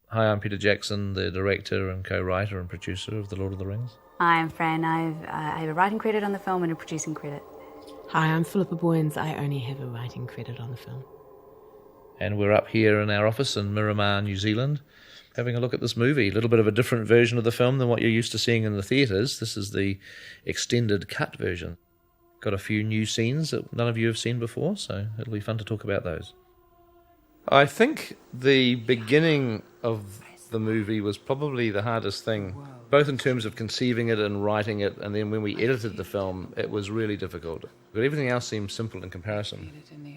Hi, I'm Peter Jackson, the director and co-writer and producer of The Lord of the Rings. Hi, I'm Fran. I have a writing credit on the film and a producing credit. Hi, I'm Philippa Boyens. I only have a writing credit on the film. And we're up here in our office in Miramar, New Zealand, having a look at this movie. A little bit of a different version of the film than what you're used to seeing in the theatres. This is the extended cut version. Got a few new scenes that none of you have seen before, so it'll be fun to talk about those. I think the beginning of the movie was probably the hardest thing, both in terms of conceiving it and writing it, and then when we edited the film, it was really difficult. But everything else seemed simple in comparison.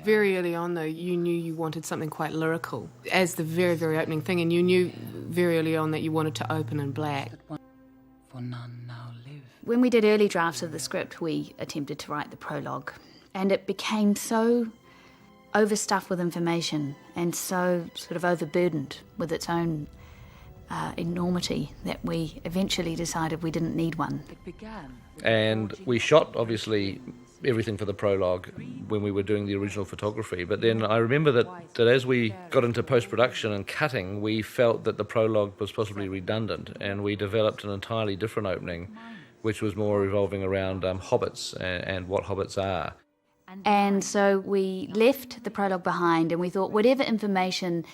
Very early on, though, you knew you wanted something quite lyrical as the very, very opening thing, and you knew very early on that you wanted to open in black. For none now live. When we did early drafts of the script, we attempted to write the prologue, and it became so overstuffed with information and so sort of overburdened with its own enormity that we eventually decided we didn't need one. It began. And we shot, obviously, everything for the prologue when we were doing the original photography. But then I remember that as we got into post-production and cutting, we felt that the prologue was possibly redundant, and we developed an entirely different opening, which was more revolving around hobbits and what hobbits are. And so we left the prologue behind, and we thought whatever information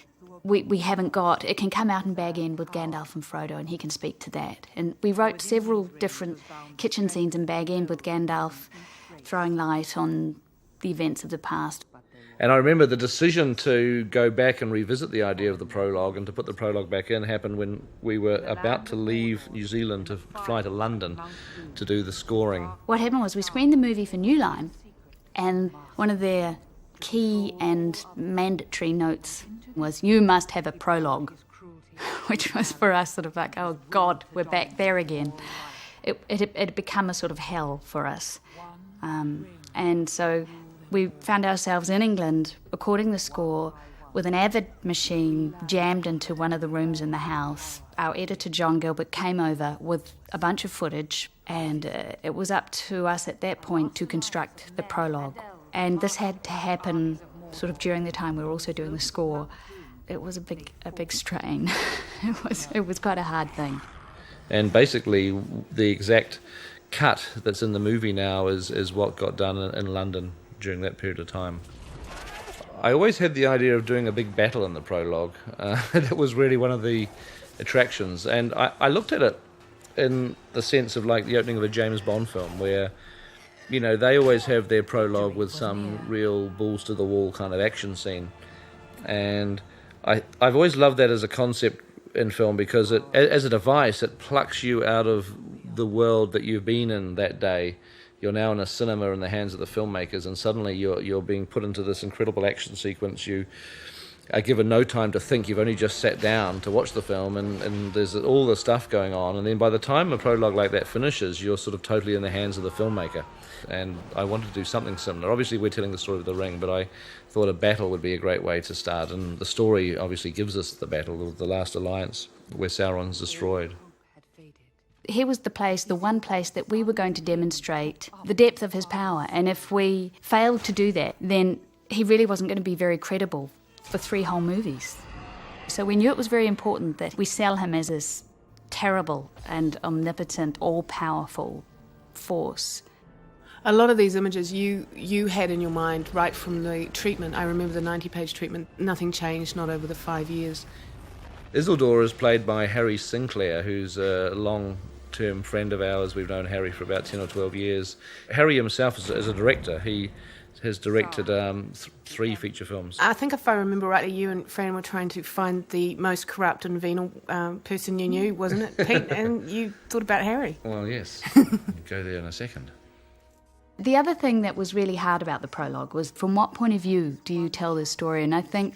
we haven't got, it can come out in Bag End with Gandalf and Frodo, and he can speak to that. And we wrote several different kitchen scenes in Bag End with Gandalf throwing light on the events of the past. And I remember the decision to go back and revisit the idea of the prologue and to put the prologue back in happened when we were about to leave New Zealand to fly to London to do the scoring. What happened was we screened the movie for New Line, and one of their key and mandatory notes was, you must have a prologue, which was for us sort of like, oh God, we're back there again. It had become a sort of hell for us. And so we found ourselves in England recording the score with an Avid machine jammed into one of the rooms in the house. Our editor, John Gilbert, came over with a bunch of footage, and it was up to us at that point to construct the prologue. And this had to happen sort of during the time we were also doing the score. It was a big strain. It was quite a hard thing. And basically the exact cut that's in the movie now is what got done in London during that period of time. I always had the idea of doing a big battle in the prologue. That was really one of the attractions. And I looked at it in the sense of like the opening of a James Bond film where, you know, they always have their prologue with some real balls-to-the-wall kind of action scene. And I've always loved that as a concept in film because it, as a device, it plucks you out of the world that you've been in that day. You're now in a cinema in the hands of the filmmakers, and suddenly you're being put into this incredible action sequence. You are given no time to think. You've only just sat down to watch the film, and there's all the stuff going on. And then by the time a prologue like that finishes, you're sort of totally in the hands of the filmmaker. And I wanted to do something similar. Obviously, we're telling the story of the ring, but I thought a battle would be a great way to start. And the story obviously gives us the battle of the last alliance, where Sauron's destroyed. Here was the place, the one place that we were going to demonstrate the depth of his power. And if we failed to do that, then he really wasn't going to be very credible for 3 whole movies. So we knew it was very important that we sell him as this terrible and omnipotent, all-powerful force. A lot of these images you had in your mind right from the treatment. I remember the 90-page treatment. Nothing changed, not over the 5 years. Isildur is played by Harry Sinclair, who's a long-term friend of ours. We've known Harry for about 10 or 12 years. Harry himself is a director. He has directed 3 feature films. I think if I remember rightly, you and Fran were trying to find the most corrupt and venal person you knew, wasn't it, Pete? And you thought about Harry. Well, yes. We'll go there in a second. The other thing that was really hard about the prologue was from what point of view do you tell this story? And I think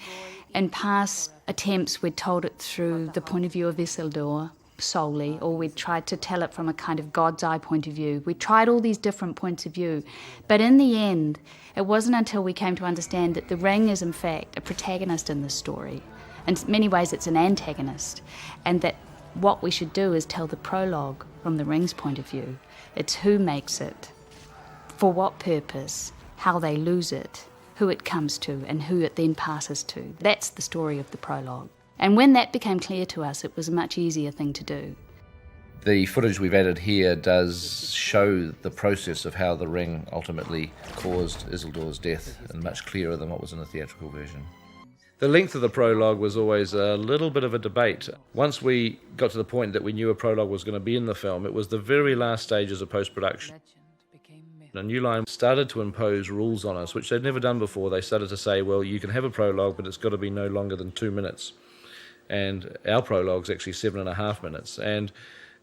in past attempts we'd told it through the point of view of Isildur solely, or we'd tried to tell it from a kind of God's eye point of view. We tried all these different points of view, but in the end it wasn't until we came to understand that the ring is in fact a protagonist in this story. In many ways it's an antagonist, and that what we should do is tell the prologue from the ring's point of view. It's who makes it, for what purpose, how they lose it, who it comes to, and who it then passes to. That's the story of the prologue. And when that became clear to us, it was a much easier thing to do. The footage we've added here does show the process of how the ring ultimately caused Isildur's death, and much clearer than what was in the theatrical version. The length of the prologue was always a little bit of a debate. Once we got to the point that we knew a prologue was going to be in the film, it was the very last stages of post-production. And New Line started to impose rules on us, which they'd never done before. They started to say, well, you can have a prologue, but it's got to be no longer than 2 minutes. And our prologue's actually 7.5 minutes. And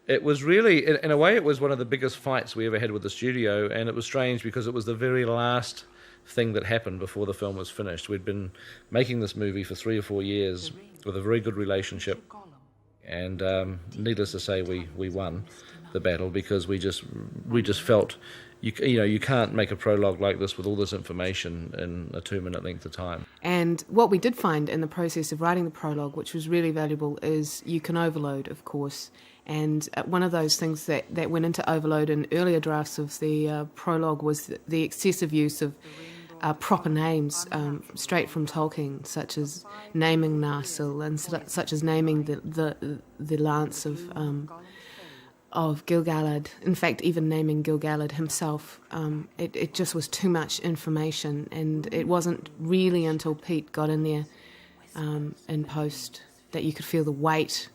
it was really, in a way, it was one of the biggest fights we ever had with the studio, and it was strange because it was the very last thing that happened before the film was finished. We'd been making this movie for 3 or 4 years with a very good relationship, and needless to say, we won the battle because we just felt you can't make a prologue like this with all this information in a 2-minute length of time. And what we did find in the process of writing the prologue, which was really valuable, is you can overload, of course. And one of those things that went into overload in earlier drafts of the prologue was the excessive use of proper names straight from Tolkien, such as naming Narsil and such as naming the lance of Gil-galad. In fact, even naming Gil-galad himself. It just was too much information, and it wasn't really until Pete got in there in post that you could feel the weight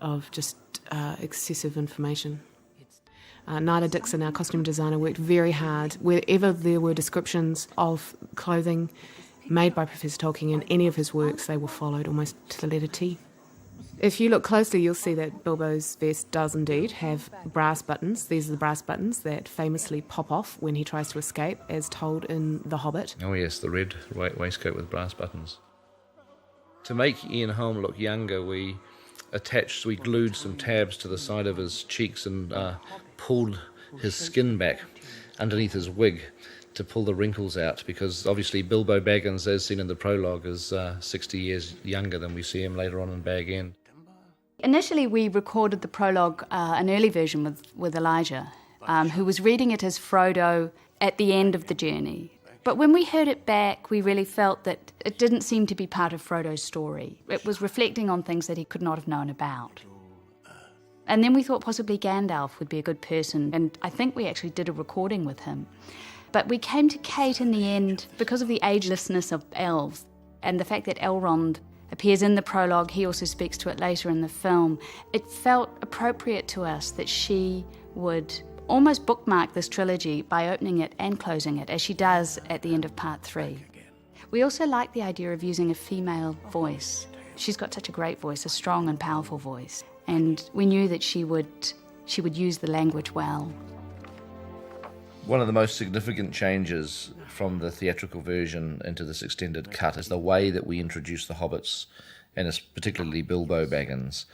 of just excessive information. Nyla Dixon, our costume designer, worked very hard. Wherever there were descriptions of clothing made by Professor Tolkien in any of his works, they were followed almost to the letter T. If you look closely, you'll see that Bilbo's vest does indeed have brass buttons. These are the brass buttons that famously pop off when he tries to escape, as told in The Hobbit. Oh yes, the red waistcoat with brass buttons. To make Ian Holm look younger, we glued some tabs to the side of his cheeks and pulled his skin back underneath his wig to pull the wrinkles out, because obviously Bilbo Baggins, as seen in the prologue, is 60 years younger than we see him later on in Bag End. Initially, we recorded the prologue, an early version with Elijah, who was reading it as Frodo at the end of the journey. But when we heard it back, we really felt that it didn't seem to be part of Frodo's story. It was reflecting on things that he could not have known about. And then we thought possibly Gandalf would be a good person, and I think we actually did a recording with him. But we came to Kate in the end because of the agelessness of elves and the fact that Elrond appears in the prologue. He also speaks to it later in the film. It felt appropriate to us that she would almost bookmark this trilogy by opening it and closing it, as she does at the end of part 3. We also like the idea of using a female voice. She's got such a great voice, a strong and powerful voice, and we knew that she would use the language well. One of the most significant changes from the theatrical version into this extended cut is the way that we introduce the hobbits, and it's particularly Bilbo Baggins.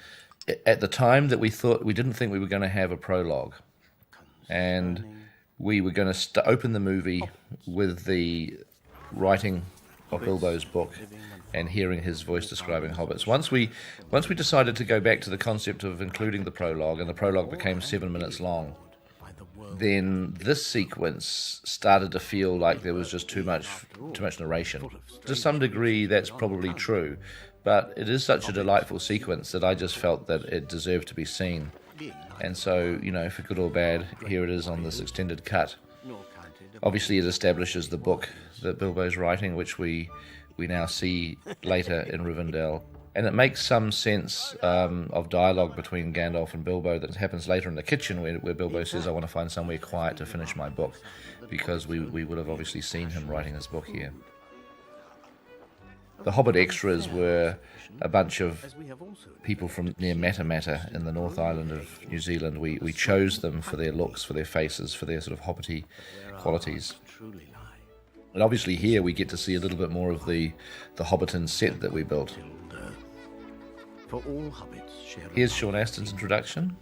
At the time that we didn't think we were going to have a prologue, and we were going to open the movie with the writing of Bilbo's book and hearing his voice describing hobbits. Once we decided to go back to the concept of including the prologue, and the prologue became 7 minutes long, then this sequence started to feel like there was just too much narration. To some degree, that's probably true, but it is such a delightful sequence that I just felt that it deserved to be seen. And so, for good or bad, here it is on this extended cut. Obviously, it establishes the book that Bilbo's writing, which we now see later in Rivendell. And it makes some sense of dialogue between Gandalf and Bilbo that happens later in the kitchen, where Bilbo says, I want to find somewhere quiet to finish my book, because we would have obviously seen him writing his book here. The Hobbit extras were a bunch of people from near Matamata in the North Island of New Zealand. We chose them for their looks, for their faces, for their sort of hobbity qualities. And obviously here we get to see a little bit more of the Hobbiton set that we built. Here's Sean Astin's introduction,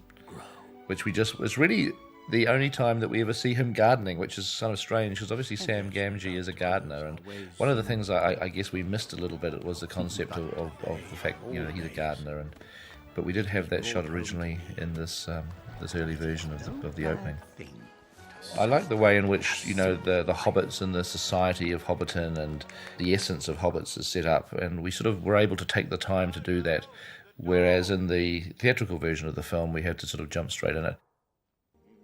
which was really the only time that we ever see him gardening, which is kind of strange, because obviously Sam Gamgee is a gardener, and one of the things I guess we missed a little bit was the concept of the fact he's a gardener, but we did have that shot originally in this early version of the opening. I like the way in which, the hobbits and the society of Hobbiton and the essence of hobbits is set up, and we sort of were able to take the time to do that, whereas in the theatrical version of the film we had to sort of jump straight in it.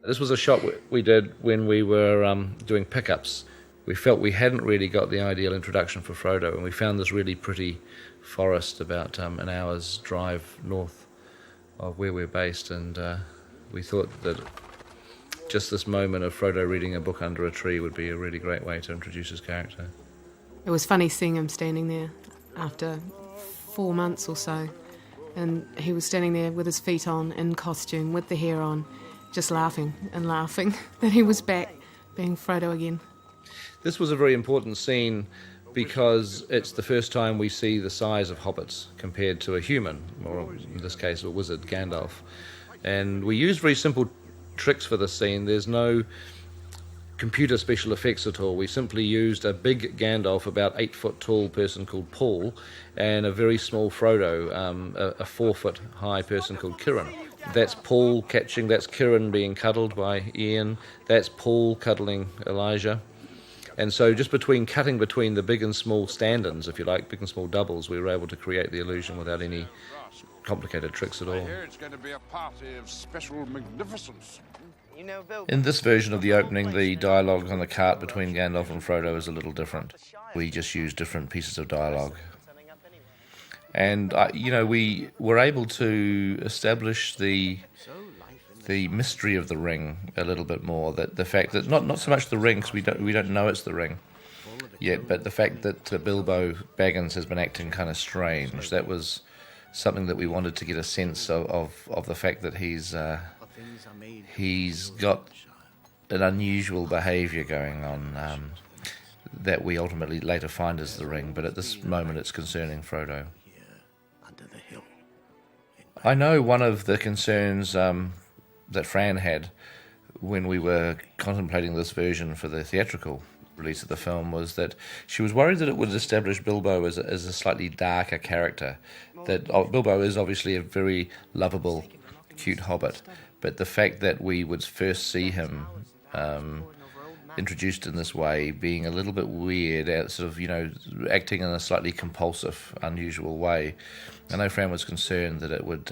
This was a shot we did when we were doing pickups. We felt we hadn't really got the ideal introduction for Frodo, and we found this really pretty forest about an hour's drive north of where we're based, and we thought that just this moment of Frodo reading a book under a tree would be a really great way to introduce his character. It was funny seeing him standing there after 4 months or so, and he was standing there with his feet on, in costume, with the hair on, just laughing and laughing that he was back being Frodo again. This was a very important scene because it's the first time we see the size of hobbits compared to a human, or in this case a wizard, Gandalf. And we used very simple tricks for this scene. There's no computer special effects at all. We simply used a big Gandalf, about 8 foot tall person called Paul, and a very small Frodo, a 4 foot high person called Kieran. That's Paul catching, that's Kieran being cuddled by Ian, that's Paul cuddling Elijah. And so just cutting between the big and small stand-ins, if you like, big and small doubles, we were able to create the illusion without any complicated tricks at all. I hear it's going to be a party of special magnificence. In this version of the opening, the dialogue on the cart between Gandalf and Frodo is a little different. We just use different pieces of dialogue. And, we were able to establish the mystery of the ring a little bit more. That the fact that, not so much the ring, because we don't know it's the ring yet, but the fact that Bilbo Baggins has been acting kind of strange. That was something that we wanted to get a sense of the fact that he's got an unusual behaviour going on that we ultimately later find is the ring, but at this moment it's concerning Frodo. I know one of the concerns that Fran had when we were contemplating this version for the theatrical release of the film was that she was worried that it would establish Bilbo as a slightly darker character. That Bilbo is obviously a very lovable, cute hobbit, but the fact that we would first see him introduced in this way, being a little bit weird, acting in a slightly compulsive, unusual way. I know Fran was concerned that it would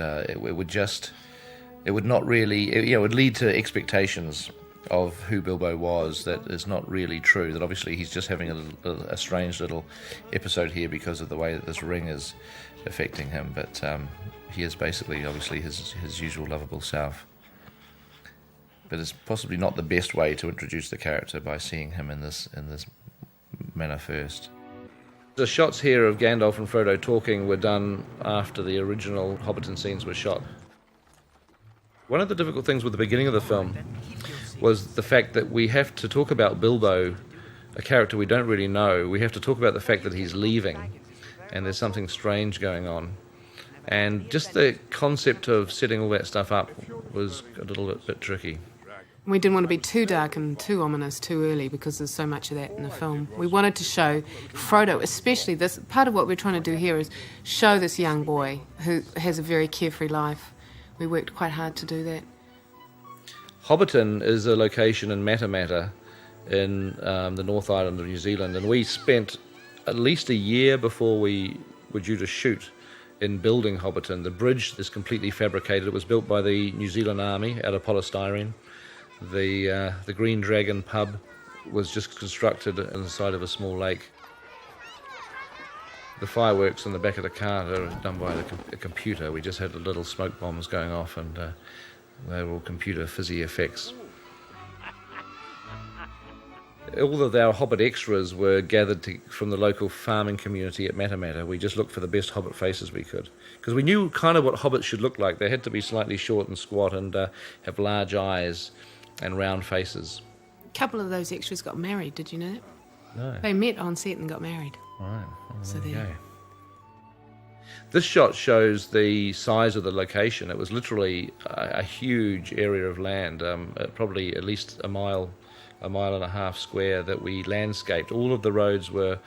lead to expectations of who Bilbo was that is not really true. That obviously he's just having a strange little episode here because of the way that this ring is affecting him, but he is basically obviously his usual lovable self. But it's possibly not the best way to introduce the character by seeing him in this manner first. The shots here of Gandalf and Frodo talking were done after the original Hobbiton scenes were shot. One of the difficult things with the beginning of the film was the fact that we have to talk about Bilbo, a character we don't really know. We have to talk about the fact that he's leaving and there's something strange going on. And just the concept of setting all that stuff up was a little bit tricky. We didn't want to be too dark and too ominous too early because there's so much of that in the film. We wanted to show Frodo, especially this, part of what we're trying to do here is show this young boy who has a very carefree life. We worked quite hard to do that. Hobbiton is a location in Matamata in the North Island of New Zealand, and we spent at least a year before we were due to shoot in building Hobbiton. The bridge is completely fabricated. It was built by the New Zealand Army out of polystyrene. The Green Dragon pub was just constructed on the side of a small lake. The fireworks on the back of the car are done by a computer. We just had the little smoke bombs going off, and they were all computer fizzy effects. All of our Hobbit extras were gathered from the local farming community at Matamata. We just looked for the best Hobbit faces we could, because we knew kind of what Hobbits should look like. They had to be slightly short and squat and have large eyes and round faces. A couple of those extras got married, did you know that? No. They met on set and got married. Right. Well, So there you there. go. This shot shows the size of the location. It was literally a huge area of land, probably at least a mile and a half square, that we landscaped. All of the roads were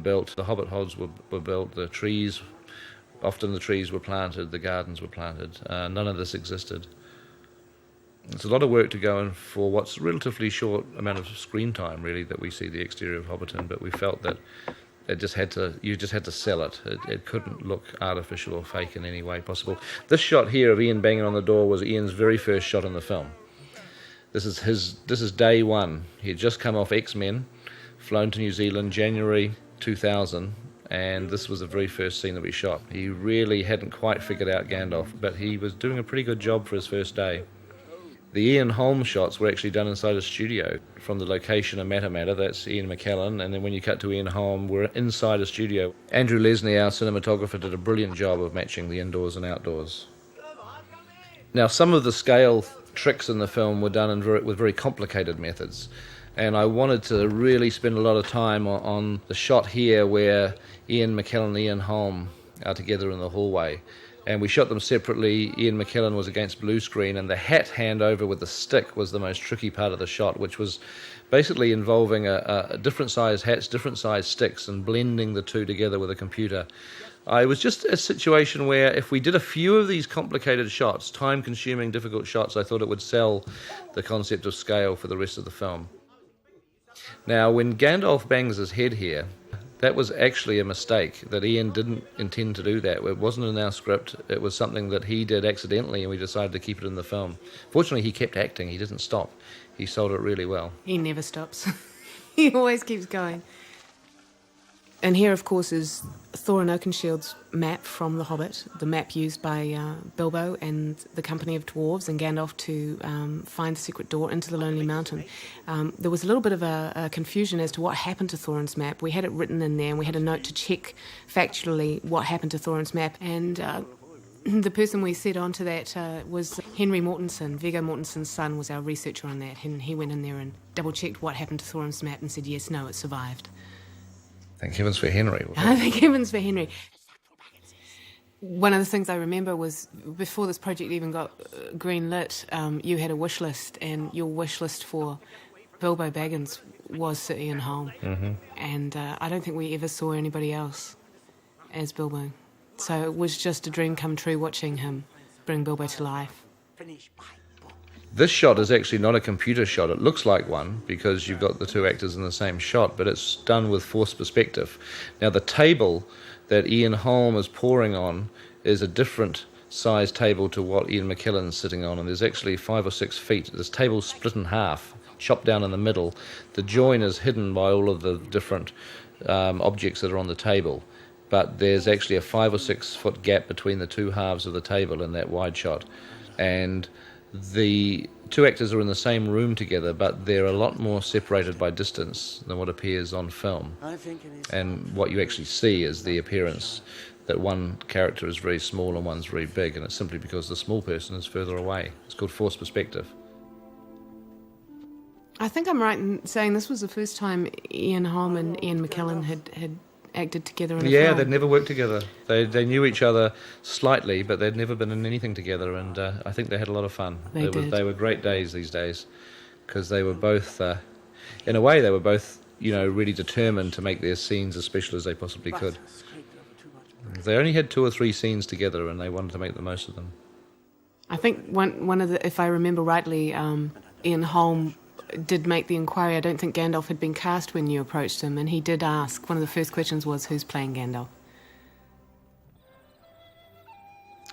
built, the hobbit hods were built, the trees, often the trees were planted, the gardens were planted. None of this existed. It's a lot of work to go in for what's a relatively short amount of screen time, really, that we see the exterior of Hobbiton, but we felt that you just had to sell it. It couldn't look artificial or fake in any way possible. This shot here of Ian banging on the door was Ian's very first shot in the film. This is day one. He had just come off X-Men, flown to New Zealand January 2000, and this was the very first scene that we shot. He really hadn't quite figured out Gandalf, but he was doing a pretty good job for his first day. The Ian Holm shots were actually done inside a studio from the location of Matamata. That's Ian McKellen, and then when you cut to Ian Holm, we're inside a studio. Andrew Lesney, our cinematographer, did a brilliant job of matching the indoors and outdoors. Now, some of the scale tricks in the film were done with very complicated methods, and I wanted to really spend a lot of time on the shot here where Ian McKellen and Ian Holm are together in the hallway. And we shot them separately. Ian McKellen was against blue screen, and the hat handover with the stick was the most tricky part of the shot, which was basically involving a different size hats, different size sticks, and blending the two together with a computer. It was just a situation where if we did a few of these complicated shots, time-consuming, difficult shots, I thought it would sell the concept of scale for the rest of the film. Now, when Gandalf bangs his head here, that was actually a mistake, that Ian didn't intend to do that. It wasn't in our script. It was something that he did accidentally, and we decided to keep it in the film. Fortunately, he kept acting. He didn't stop. He sold it really well. He never stops. He always keeps going. And here, of course, is Thorin Oakenshield's map from The Hobbit, the map used by Bilbo and the company of dwarves and Gandalf to find the secret door into the Lonely Mountain. There was a little bit of a confusion as to what happened to Thorin's map. We had it written in there, and we had a note to check factually what happened to Thorin's map. And the person we set onto that was Henry Mortensen. Viggo Mortensen's son was our researcher on that, and he went in there and double-checked what happened to Thorin's map and said, yes, no, it survived. Thank heavens for Henry. Thank heavens for Henry. One of the things I remember was before this project even got green lit, you had a wish list, and your wish list for Bilbo Baggins was Sir Ian Holm. Mm-hmm. And I don't think we ever saw anybody else as Bilbo. So it was just a dream come true watching him bring Bilbo to life. This shot is actually not a computer shot. It looks like one because you've got the two actors in the same shot, but it's done with forced perspective. Now, the table that Ian Holm is pouring on is a different size table to what Ian McKellen's sitting on, and there's actually 5 or 6 feet. This table's split in half, chopped down in the middle. The join is hidden by all of the different objects that are on the table, but there's actually a 5 or 6 foot gap between the two halves of the table in that wide shot. And the two actors are in the same room together, but they're a lot more separated by distance than what appears on film. And what you actually see is the appearance that one character is very small and one's very big, and it's simply because the small person is further away. It's called forced perspective. I think I'm right in saying this was the first time Ian Holm and Ian McKellen had acted together in a film. Yeah, they'd never worked together. They knew each other slightly, but they'd never been in anything together, and I think they had a lot of fun. They were great days these days, because they were both, in a way, they were both, really determined to make their scenes as special as they possibly could. They only had 2 or 3 scenes together, and they wanted to make the most of them. I think one of the, if I remember rightly, Ian Holm did make the inquiry. I don't think Gandalf had been cast when you approached him, and he did ask, one of the first questions was, who's playing Gandalf?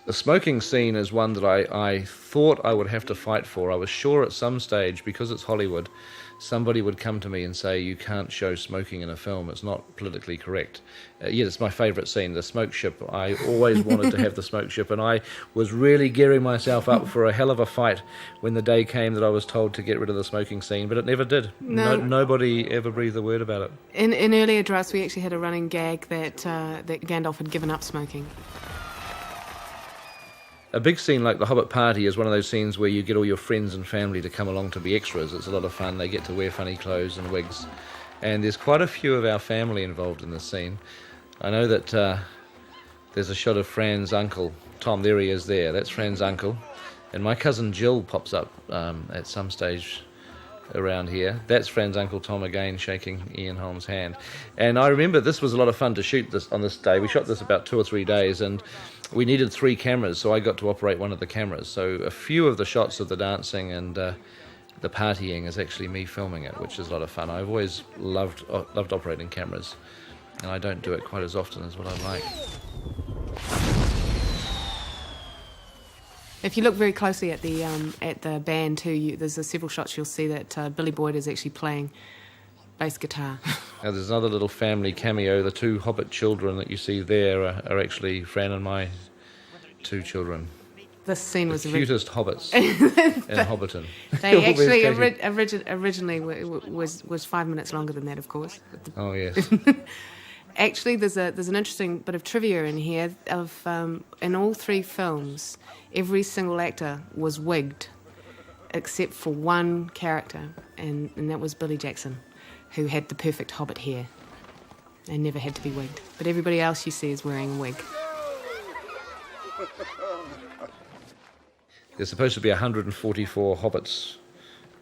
The smoking scene is one that I thought I would have to fight for. I was sure at some stage, because it's Hollywood, somebody would come to me and say, you can't show smoking in a film, it's not politically correct. Yet it's my favourite scene, the smoke ship. I always wanted to have the smoke ship, and I was really gearing myself up for a hell of a fight when the day came that I was told to get rid of the smoking scene, but it never did. Nobody ever breathed a word about it. In earlier drafts, we actually had a running gag that Gandalf had given up smoking. A big scene like the Hobbit party is one of those scenes where you get all your friends and family to come along to be extras. It's a lot of fun. They get to wear funny clothes and wigs. And there's quite a few of our family involved in this scene. I know that there's a shot of Fran's uncle. Tom, there he is there. That's Fran's uncle. And my cousin Jill pops up at some stage around here. That's Fran's Uncle Tom again shaking Ian Holm's hand. And I remember this was a lot of fun to shoot this on this day. We shot this about 2 or 3 days, and we needed 3 cameras, so I got to operate one of the cameras. So a few of the shots of the dancing and the partying is actually me filming it, which is a lot of fun. I've always loved operating cameras, and I don't do it quite as often as what I like. If you look very closely at the band too, there's several shots you'll see that Billy Boyd is actually playing bass guitar. Now, there's another little family cameo. The 2 hobbit children that you see there are actually Fran and my 2 children. This scene was the cutest hobbits in Hobbiton. They actually originally was 5 minutes longer than that, of course. Oh yes. Actually, there's an interesting bit of trivia in here. In all 3 films, every single actor was wigged, except for one character, and that was Billy Jackson, who had the perfect hobbit hair and never had to be wigged. But everybody else you see is wearing a wig. There's supposed to be 144 hobbits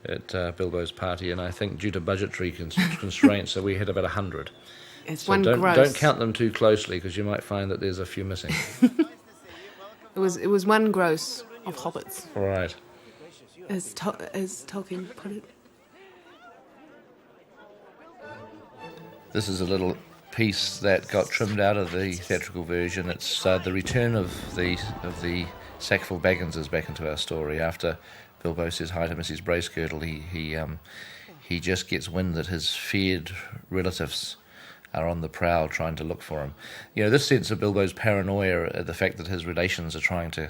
at Bilbo's party, and I think due to budgetary constraints, so we had about 100. It's so one gross. Don't count them too closely, because you might find that there's a few missing. It was one gross of hobbits. Right. As Tolkien put it. This is a little piece that got trimmed out of the theatrical version. It's the return of the Sackville Bagginses back into our story. After Bilbo says hi to Mrs. Bracegirdle, he just gets wind that his feared relatives are on the prowl trying to look for him. You know, this sense of Bilbo's paranoia at the fact that his relations are trying to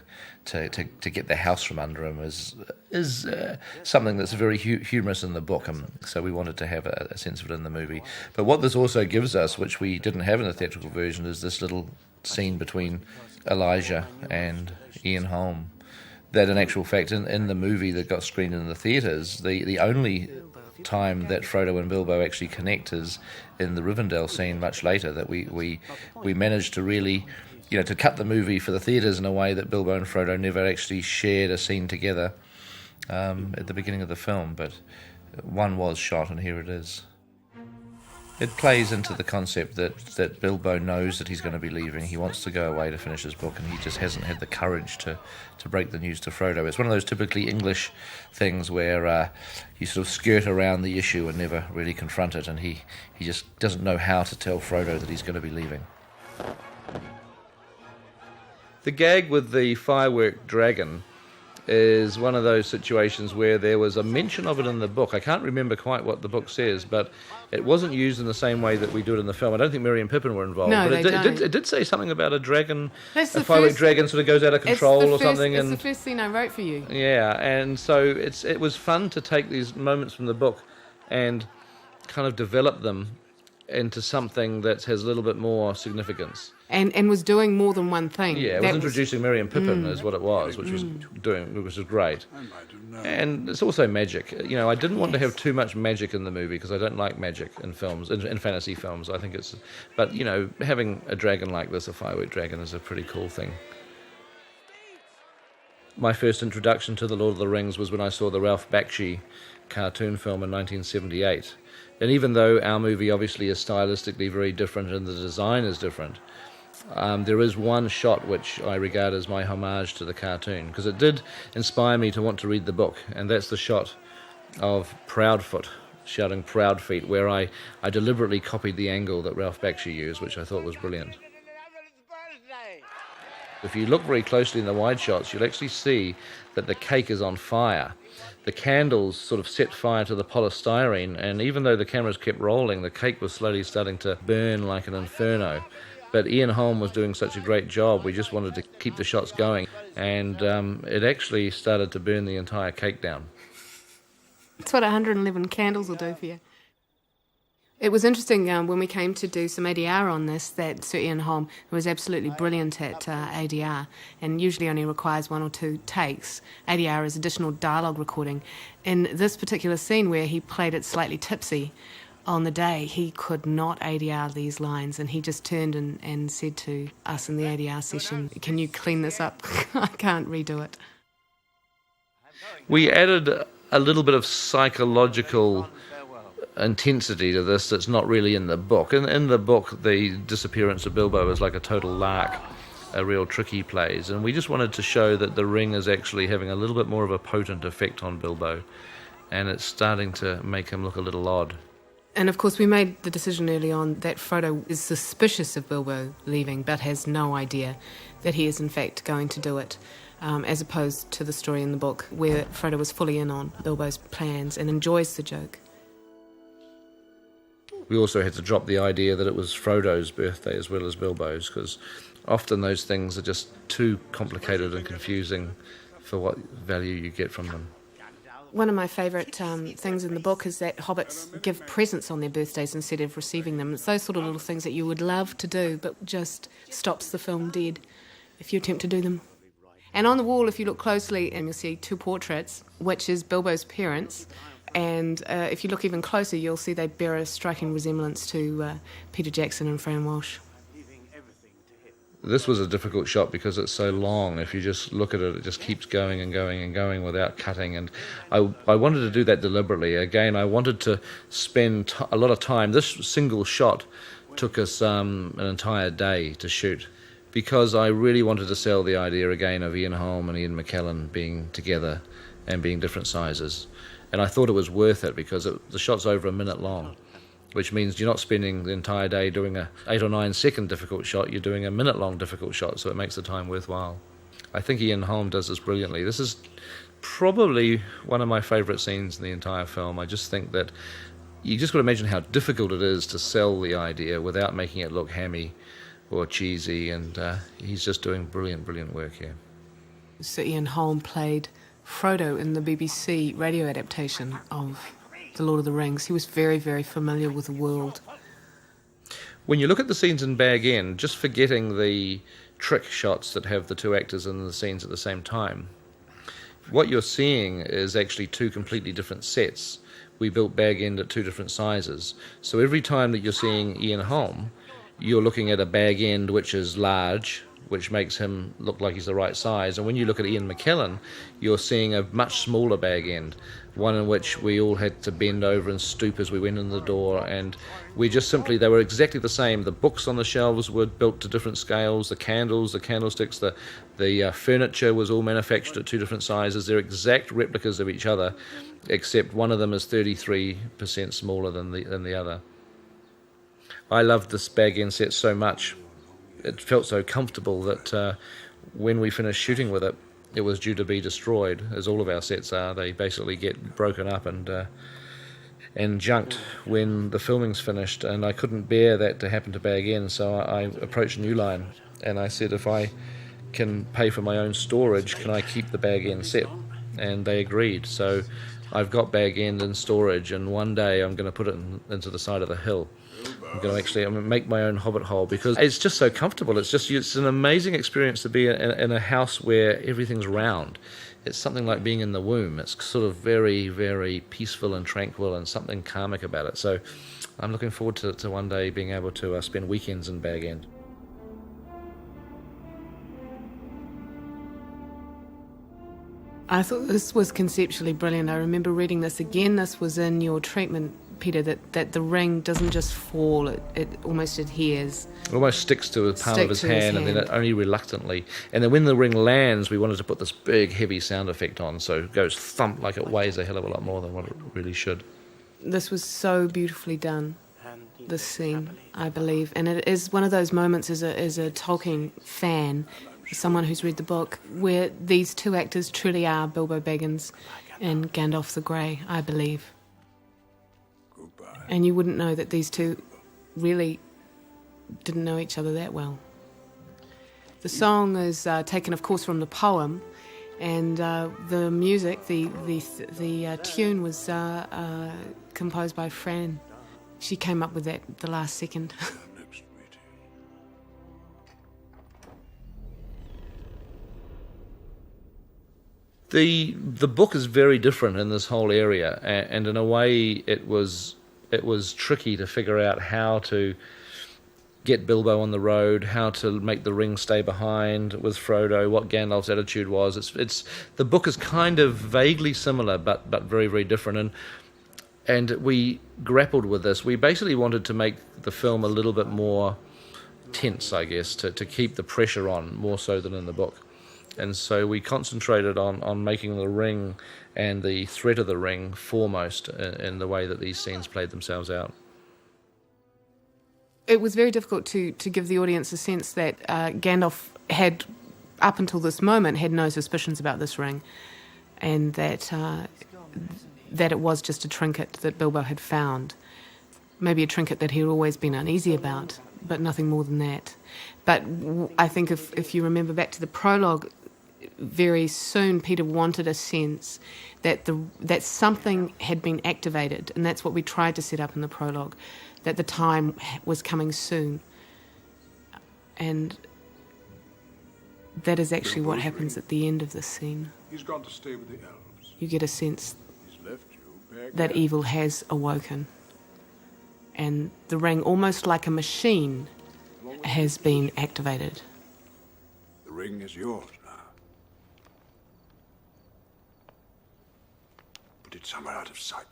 get the house from under him is something that's very humorous in the book, so we wanted to have a sense of it in the movie. But what this also gives us, which we didn't have in the theatrical version, is this little scene between Elijah and Ian Holm, that in actual fact in the movie that got screened in the theatres, the only time that Frodo and Bilbo actually connect is in the Rivendell scene much later, that we managed to really, to cut the movie for the theatres in a way that Bilbo and Frodo never actually shared a scene together at the beginning of the film, but one was shot and here it is. It plays into the concept that Bilbo knows that he's going to be leaving. He wants to go away to finish his book, and he just hasn't had the courage to break the news to Frodo. It's one of those typically English things where you sort of skirt around the issue and never really confront it, and he just doesn't know how to tell Frodo that he's going to be leaving. The gag with the firework dragon is one of those situations where there was a mention of it in the book. I can't remember quite what the book says, but it wasn't used in the same way that we do it in the film. I don't think Merry and Pippin were involved. No, but it did say something about a dragon, a firework dragon sort of goes out of control or something. It's the first scene I wrote for you. Yeah, and so it was fun to take these moments from the book and kind of develop them into something that has a little bit more significance. And was doing more than one thing. Yeah, it was introducing Merry and Pippin is what it was, which was great. And it's also magic. I didn't want to have too much magic in the movie because I don't like magic in films, in fantasy films. I think it's... But, having a dragon like this, a firework dragon, is a pretty cool thing. My first introduction to The Lord of the Rings was when I saw the Ralph Bakshi cartoon film in 1978. And even though our movie obviously is stylistically very different and the design is different, there is one shot which I regard as my homage to the cartoon, because it did inspire me to want to read the book, and that's the shot of Proudfoot shouting "Proud Feet," where I deliberately copied the angle that Ralph Bakshi used, which I thought was brilliant. If you look very closely in the wide shots, you'll actually see that the cake is on fire. The candles sort of set fire to the polystyrene, and even though the cameras kept rolling, the cake was slowly starting to burn like an inferno. But Ian Holm was doing such a great job, we just wanted to keep the shots going, and it actually started to burn the entire cake down. That's what 111 candles will do for you. It was interesting when we came to do some ADR on this, that Sir Ian Holm, who was absolutely brilliant at ADR and usually only requires 1 or 2 takes. ADR is additional dialogue recording. In this particular scene where he played it slightly tipsy on the day, he could not ADR these lines, and he just turned and said to us in the ADR session, "Can you clean this up? I can't redo it." We added a little bit of psychological intensity to this that's not really in the book. In the book, the disappearance of Bilbo is like a total lark, a real trick he plays, and we just wanted to show that the ring is actually having a little bit more of a potent effect on Bilbo, and it's starting to make him look a little odd. And of course we made the decision early on that Frodo is suspicious of Bilbo leaving but has no idea that he is in fact going to do it, as opposed to the story in the book where Frodo was fully in on Bilbo's plans and enjoys the joke. We also had to drop the idea that it was Frodo's birthday as well as Bilbo's, because often those things are just too complicated and confusing for what value you get from them. One of my favourite things in the book is that hobbits give presents on their birthdays instead of receiving them. It's those sort of little things that you would love to do, but just stops the film dead if you attempt to do them. And on the wall, if you look closely, and you'll see two portraits, which is Bilbo's parents, and if you look even closer, you'll see they bear a striking resemblance to Peter Jackson and Fran Walsh. This was a difficult shot because it's so long. If you just look at it, it just keeps going and going and going without cutting. And I wanted to do that deliberately. Again, I wanted to spend a lot of time. This single shot took us an entire day to shoot because I really wanted to sell the idea again of Ian Holm and Ian McKellen being together and being different sizes. And I thought it was worth it because the shot's over a minute long, which means you're not spending the entire day doing a 8 or 9 second difficult shot, you're doing a minute long difficult shot, so it makes the time worthwhile. I think Ian Holm does this brilliantly. This is probably one of my favourite scenes in the entire film. I just think that you just got to imagine how difficult it is to sell the idea without making it look hammy or cheesy, and he's just doing brilliant work here. So Ian Holm played Frodo in the BBC radio adaptation of The Lord of the Rings. He was very familiar with the world. When you look at the scenes in Bag End, just forgetting the trick shots that have the two actors in the scenes at the same time, what you're seeing is actually two completely different sets. We built Bag End at two different sizes. So every time that you're seeing Ian Holm, you're looking at a Bag End which is large, which makes him look like he's the right size. And when you look at Ian McKellen, you're seeing a much smaller Bag End, one in which we all had to bend over and stoop as we went in the door, and we just simply, they were exactly the same. The books on the shelves were built to different scales, the candles, the candlesticks, the furniture was all manufactured at two different sizes. They're exact replicas of each other, except one of them is 33% smaller than the other. I loved this Bag End set so much. It felt so comfortable that when we finished shooting with it, it was due to be destroyed, as all of our sets are. They basically get broken up and junked when the filming's finished, and I couldn't bear that to happen to Bag End, so I approached New Line and I said, if I can pay for my own storage, can I keep the Bag End set? And they agreed. So I've got Bag End in storage, and one day I'm going to put it into the side of the hill. I'm going to make my own hobbit hole because it's just so comfortable. It's an amazing experience to be in a house where everything's round. It's something like being in the womb. It's sort of very peaceful and tranquil and something karmic about it. So I'm looking forward to one day being able to spend weekends in Bag End. I thought this was conceptually brilliant. I remember reading this again. This was in your treatment, Peter, that the ring doesn't just fall, it almost adheres. It almost sticks to the palm of his hand, and then only reluctantly. And then when the ring lands, we wanted to put this big, heavy sound effect on, so it goes thump like it weighs a hell of a lot more than what it really should. This was so beautifully done, this scene, I believe. And it is one of those moments as a Tolkien fan, someone who's read the book, where these two actors truly are Bilbo Baggins and Gandalf the Grey, I believe. And you wouldn't know that these two really didn't know each other that well. The song is taken, of course, from the poem, and the music, the tune was composed by Fran. She came up with that the last second. The book is very different in this whole area, and in a way it was tricky to figure out how to get Bilbo on the road, how to make the ring stay behind with Frodo, what Gandalf's attitude was. It's the book is kind of vaguely similar, but very, very different. And we grappled with this. We basically wanted to make the film a little bit more tense, I guess, to keep the pressure on more so than in the book. And so we concentrated on making the ring and the threat of the ring foremost in the way that these scenes played themselves out. It was very difficult to give the audience a sense that Gandalf had, up until this moment, had no suspicions about this ring, and that it was just a trinket that Bilbo had found. Maybe a trinket that he'd always been uneasy about, but nothing more than that. But I think if you remember back to the prologue, very soon Peter wanted a sense that that something had been activated, and that's what we tried to set up in the prologue, that the time was coming soon. And that is actually what happens at the end of the scene. He's gone to stay with the elves. You get a sense He's left you that evil has awoken, and the ring, almost like a machine, has been activated. The ring is yours now. Put it somewhere out of sight.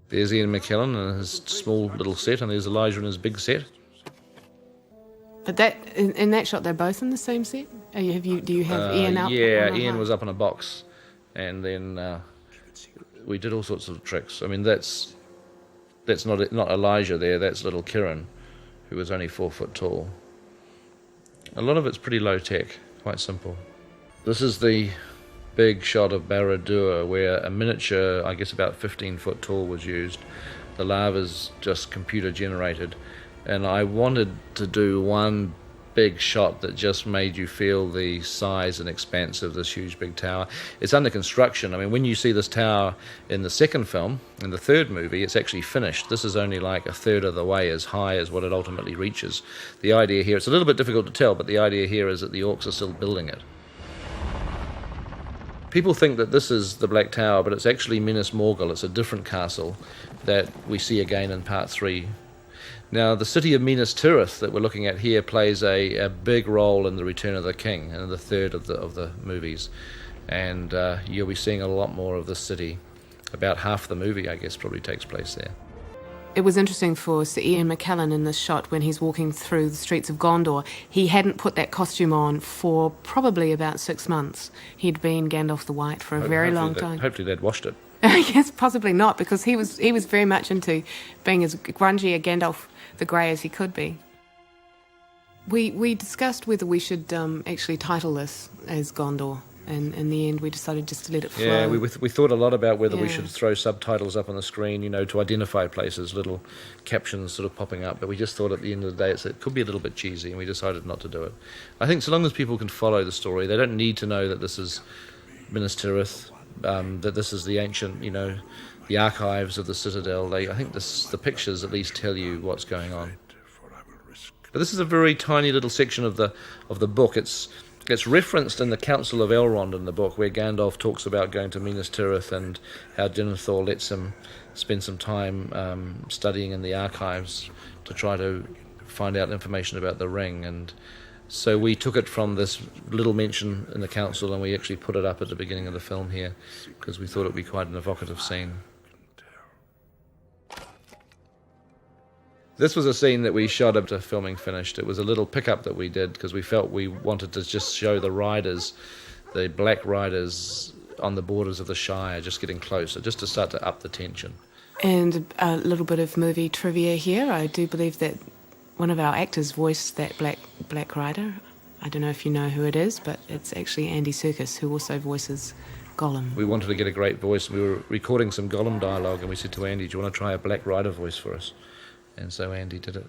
There's Ian McKellen and his small little set, and there's Elijah in his big set. But that in that shot, they're both in the same set? Do you have Ian up? Yeah, on a Ian high? was up in a box, and then we did all sorts of tricks. I mean, that's not Elijah there. That's little Kieran, who was only 4 foot tall. A lot of it's pretty low tech, quite simple. This is the big shot of Barad-dûr, where a miniature, I guess about 15 foot tall, was used. The lava's just computer generated, and I wanted to do one big shot that just made you feel the size and expanse of this huge big tower. It's under construction. I mean, when you see this tower in the second film, in the third movie, it's actually finished. This is only like a third of the way as high as what it ultimately reaches. The idea here, it's a little bit difficult to tell, but the idea here is that the orcs are still building it. People think that this is the Black Tower, but it's actually Minas Morgul. It's a different castle that we see again in Part 3. Now, the city of Minas Tirith that we're looking at here plays a big role in the Return of the King, in the third of the movies. And you'll be seeing a lot more of this city. About half the movie, I guess, probably takes place there. It was interesting for Sir Ian McKellen in this shot when he's walking through the streets of Gondor. He hadn't put that costume on for probably about 6 months. He'd been Gandalf the White for a very long time. Hopefully they'd washed it. Yes, possibly not, because he was very much into being as grungy a Gandalf the Grey as he could be. We discussed whether we should actually title this as Gondor, and in the end we decided just to let it flow. Yeah, we thought a lot about whether we Yeah. should throw subtitles up on the screen, to identify places, little captions sort of popping up, but we just thought at the end of the day it could be a little bit cheesy, and we decided not to do it. I think so long as people can follow the story, they don't need to know that this is Minas Tirith, that this is the ancient, the archives of the Citadel. I think the pictures at least tell you what's going on. But this is a very tiny little section of the book. It's referenced in the Council of Elrond in the book, where Gandalf talks about going to Minas Tirith and how Denethor lets him spend some time studying in the archives to try to find out information about the ring. And so we took it from this little mention in the council and we actually put it up at the beginning of the film here because we thought it would be quite an evocative scene. This was a scene that we shot up to filming finished. It was a little pickup that we did because we felt we wanted to just show the riders, the black riders on the borders of the Shire, just getting closer, just to start to up the tension. And a little bit of movie trivia here. I do believe that one of our actors voiced that black rider. I don't know if you know who it is, but it's actually Andy Serkis, who also voices Gollum. We wanted to get a great voice. We were recording some Gollum dialogue and we said to Andy, do you want to try a black rider voice for us? And so Andy did it.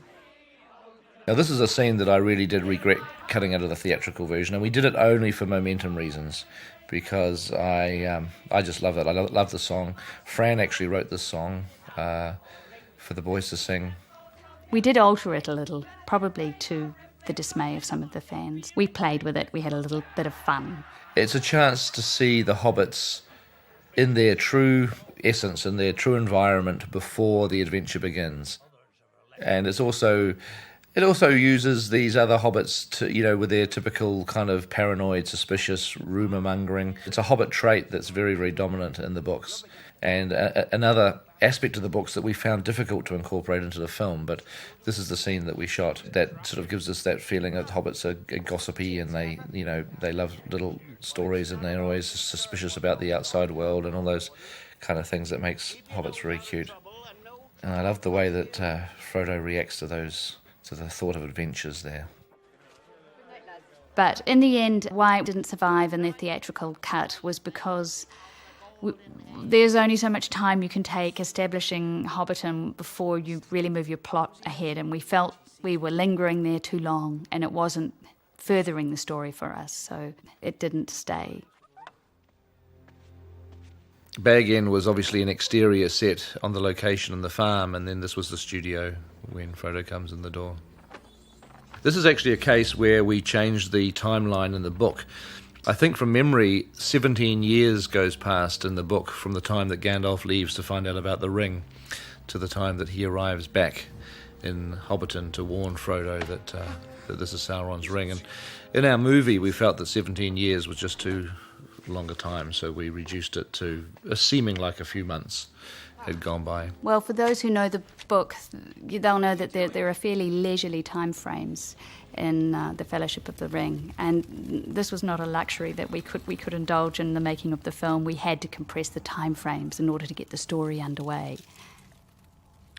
Now this is a scene that I really did regret cutting out of the theatrical version, and we did it only for momentum reasons, because I just love it. I love the song. Fran actually wrote this song for the boys to sing. We did alter it a little, probably to the dismay of some of the fans. We played with it, we had a little bit of fun. It's a chance to see the hobbits in their true essence, in their true environment before the adventure begins. And it's also It also uses these other hobbits to, with their typical kind of paranoid, suspicious, rumour mongering. It's a hobbit trait that's very, very dominant in the books. And another aspect of the books that we found difficult to incorporate into the film, but this is the scene that we shot that sort of gives us that feeling that hobbits are gossipy and they love little stories and they're always suspicious about the outside world and all those kind of things that makes hobbits very cute. And I love the way that Frodo reacts to the thought of adventures there. But in the end, why it didn't survive in the theatrical cut was because there's only so much time you can take establishing Hobbiton before you really move your plot ahead, and we felt we were lingering there too long and it wasn't furthering the story for us, so it didn't stay. Bag End was obviously an exterior set on the location on the farm, and then this was the studio when Frodo comes in the door. This is actually a case where we changed the timeline in the book. I think from memory, 17 years goes past in the book from the time that Gandalf leaves to find out about the ring to the time that he arrives back in Hobbiton to warn Frodo that this is Sauron's ring. And in our movie, we felt that 17 years was just too long a time, so we reduced it to seeming like a few months had gone by. Well, for those who know the book, they'll know that there are fairly leisurely time frames in the Fellowship of the Ring, and this was not a luxury that we could indulge in the making of the film. We had to compress the time frames in order to get the story underway.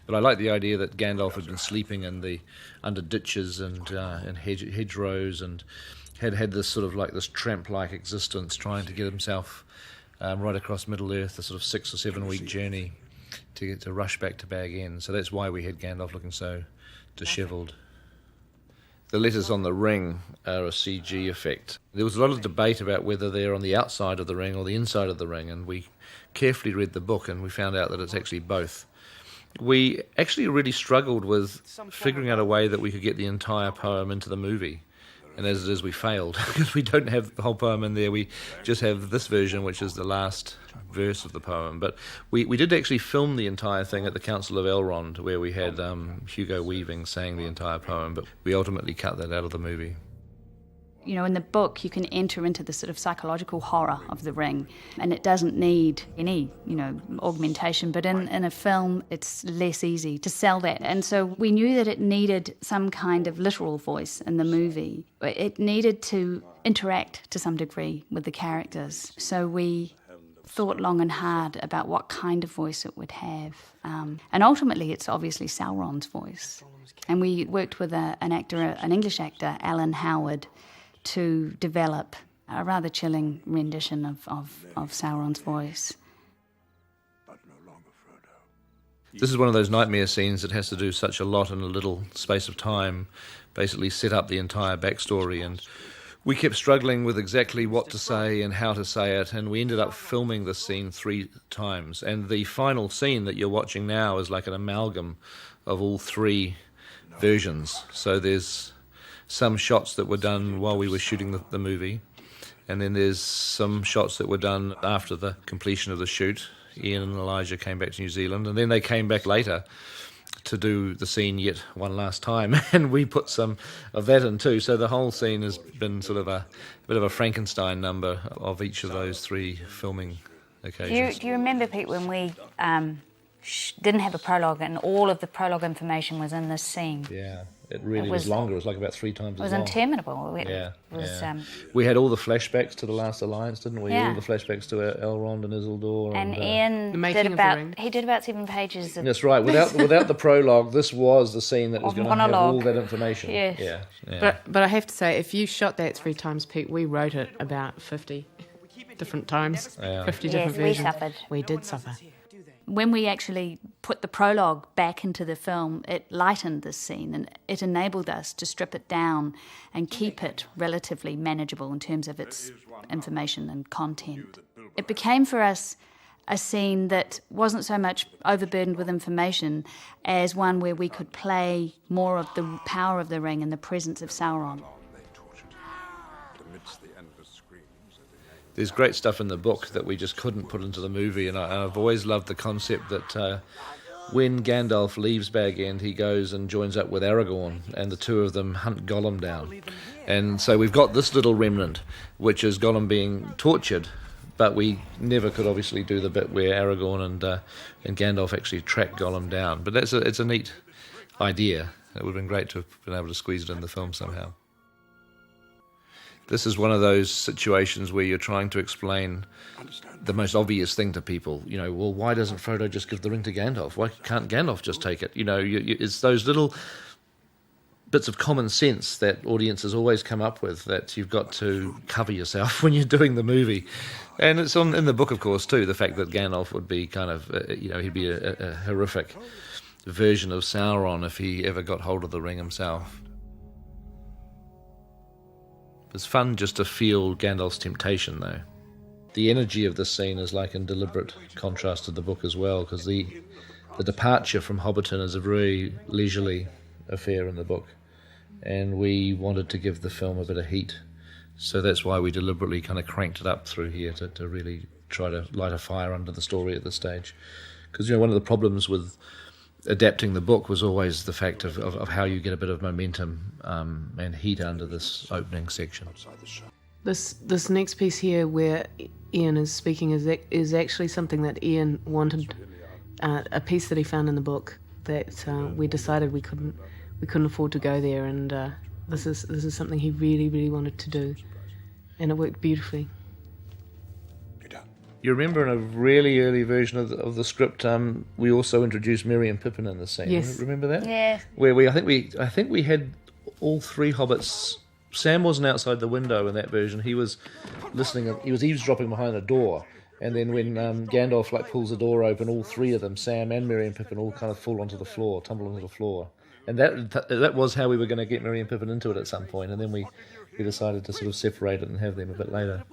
But I like the idea that Gandalf had been sleeping under ditches and hedgerows and had this sort of like this tramp-like existence, trying to get himself right across Middle-earth, a sort of 6 or 7 week journey to rush back to Bag End. So that's why we had Gandalf looking so dishevelled. The letters on the ring are a CG effect. There was a lot of debate about whether they're on the outside of the ring or the inside of the ring, and we carefully read the book and we found out that it's actually both. We actually really struggled with figuring out a way that we could get the entire poem into the movie. And as it is, we failed, because we don't have the whole poem in there. We just have this version, which is the last verse of the poem. But we did actually film the entire thing at the Council of Elrond, where we had Hugo Weaving saying the entire poem, but we ultimately cut that out of the movie. You know, in the book, you can enter into the sort of psychological horror of the ring, and it doesn't need any, augmentation. But in a film, it's less easy to sell that. And so we knew that it needed some kind of literal voice in the movie. It needed to interact to some degree with the characters. So we thought long and hard about what kind of voice it would have. And ultimately, it's obviously Sauron's voice. And we worked with an English actor, Alan Howard, to develop a rather chilling rendition of Sauron's voice. But no longer Frodo. This is one of those nightmare scenes that has to do such a lot in a little space of time, basically set up the entire backstory, and we kept struggling with exactly what to say and how to say it, and we ended up filming this scene 3 times. And the final scene that you're watching now is like an amalgam of all 3 versions. So there's some shots that were done while we were shooting the movie, and then there's some shots that were done after the completion of the shoot. Ian and Elijah came back to New Zealand, and then they came back later to do the scene yet one last time, and we put some of that in too. So the whole scene has been sort of a bit of a Frankenstein number of each of those 3 filming occasions. Do you remember, Pete, when we didn't have a prologue and all of the prologue information was in this scene? Yeah. It really was longer. It was like about 3 times as long. It was interminable. We had all the flashbacks to the Last Alliance, didn't we? Yeah. All the flashbacks to Elrond and Isildur. And The Ian making of the ring. he did about 7 pages. That's right. Without the prologue, this was the scene that was going to have all monologue. that information. Yes. Yeah. But I have to say, if you shot that 3 times, Pete, we wrote it about 50 different times, 50 different versions. We suffered. We did suffer. When we actually put the prologue back into the film, it lightened this scene and it enabled us to strip it down and keep it relatively manageable in terms of its information and content. It became for us a scene that wasn't so much overburdened with information as one where we could play more of the power of the ring and the presence of Sauron. There's great stuff in the book that we just couldn't put into the movie, and I've always loved the concept that when Gandalf leaves Bag End, he goes and joins up with Aragorn, and the two of them hunt Gollum down. And so we've got this little remnant, which is Gollum being tortured, but we never could obviously do the bit where Aragorn and Gandalf actually track Gollum down. But it's a neat idea. It would have been great to have been able to squeeze it in the film somehow. This is one of those situations where you're trying to explain the most obvious thing to people. You know, well, why doesn't Frodo just give the ring to Gandalf? Why can't Gandalf just take it? You know, it's those little bits of common sense that audiences always come up with that you've got to cover yourself when you're doing the movie. And it's in the book, of course, too, the fact that Gandalf would be kind of, he'd be a horrific version of Sauron if he ever got hold of the ring himself. It's fun just to feel Gandalf's temptation, though. The energy of this scene is like in deliberate contrast to the book as well, because the departure from Hobbiton is a very leisurely affair in the book, and we wanted to give the film a bit of heat, so that's why we deliberately kind of cranked it up through here to really try to light a fire under the story at this stage. Because, you know, one of the problems with adapting the book was always the fact of how you get a bit of momentum and heat under this opening section. This next piece here where Ian is speaking is actually something that Ian wanted, a piece that he found in the book that we decided we couldn't afford to go there, and this is something he really, really wanted to do, and it worked beautifully. You remember in a really early version of the script, we also introduced Merry and Pippin in the scene. Yes. Remember that? Yeah. Where I think we had all three hobbits. Sam wasn't outside the window in that version. He was listening. He was eavesdropping behind a door. And then when Gandalf pulls the door open, all three of them, Sam and Merry and Pippin, all kind of tumble onto the floor. And that was how we were going to get Merry and Pippin into it at some point. And then we decided to sort of separate it and have them a bit later.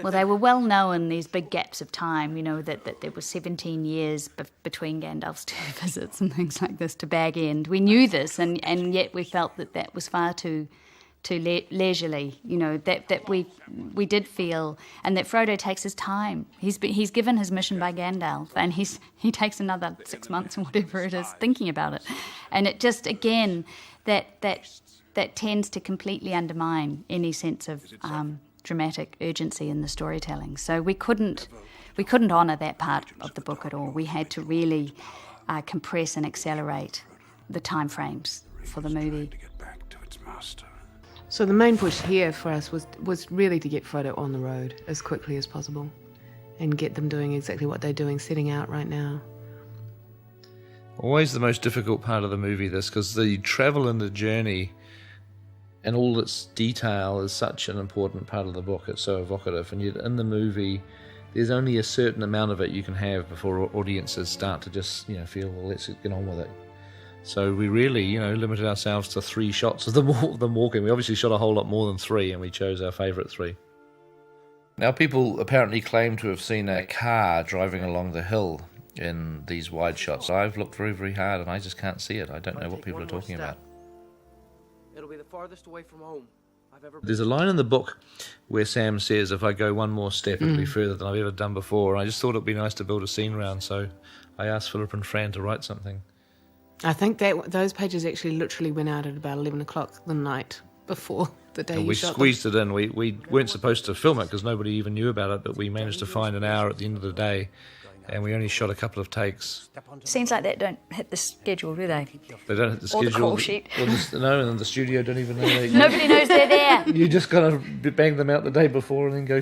Well, they were well known, these big gaps of time, you know, that there was 17 years between Gandalf's two visits and things like this to Bag End. We knew this, and yet we felt that was far too leisurely, you know, that we did feel, and that Frodo takes his time. He's given his mission by Gandalf, and he takes another 6 months or whatever it is thinking about it. And it just, again, that tends to completely undermine any sense of dramatic urgency in the storytelling. So we couldn't honour that part of the book at all. We had to really compress and accelerate the time frames for the movie. So the main push here for us was really to get Frodo on the road as quickly as possible and get them doing exactly what they're doing, setting out right now. Always the most difficult part of the movie, this, because the travel and the journey and all its detail is such an important part of the book. It's so evocative, and yet in the movie there's only a certain amount of it you can have before audiences start to just feel, well, let's get on with it. So we really limited ourselves to 3 shots of them walking. We obviously shot a whole lot more than 3, and we chose our favourite 3. Now, people apparently claim to have seen a car driving along the hill in these wide shots. I've looked very, very hard and I just can't see it. I don't know what people are talking about. It'll be the farthest away from home I've ever been. There's a line in the book where Sam says, if I go one more step, it'll be further than I've ever done before. And I just thought it'd be nice to build a scene around, so I asked Philip and Fran to write something. I think that those pages actually literally went out at about 11 o'clock the night before the day you shot them. We squeezed it in. We weren't supposed to film it because nobody even knew about it, but we managed to find an hour at the end of the day, and we only shot a couple of takes. Seems like that don't hit the schedule, do they? They don't hit the Or schedule. the call sheet. No, and the studio don't even know. Nobody knows they're there. You just kind of bang them out the day before and then go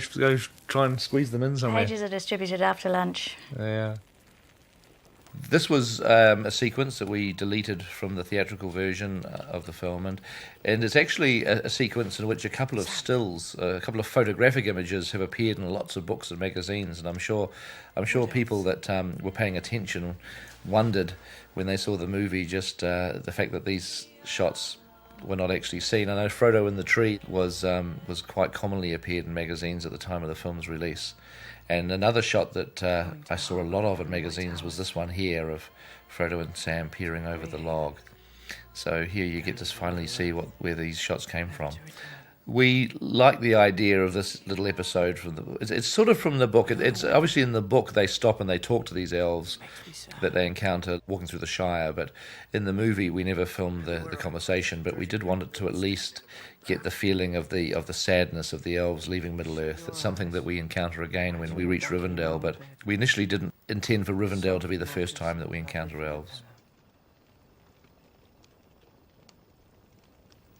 try and squeeze them in somewhere. Pages are distributed after lunch. Yeah. This was a sequence that we deleted from the theatrical version of the film, and it's actually a sequence in which a couple of stills, a couple of photographic images have appeared in lots of books and magazines, and I'm sure people that were paying attention wondered when they saw the movie just the fact that these shots were not actually seen. I know Frodo in the Tree was quite commonly appeared in magazines at the time of the film's release. And another shot that I saw a lot of in magazines was this one here of Frodo and Sam peering over the log. So here you get to finally see where these shots came from. We like the idea of this little episode from the. It's sort of from the book. It's obviously in the book they stop and they talk to these elves that they encounter walking through the Shire. But in the movie, we never filmed the conversation. But we did want it to at least get the feeling of the sadness of the elves leaving Middle Earth. It's something that we encounter again when we reach Rivendell. But we initially didn't intend for Rivendell to be the first time that we encounter elves.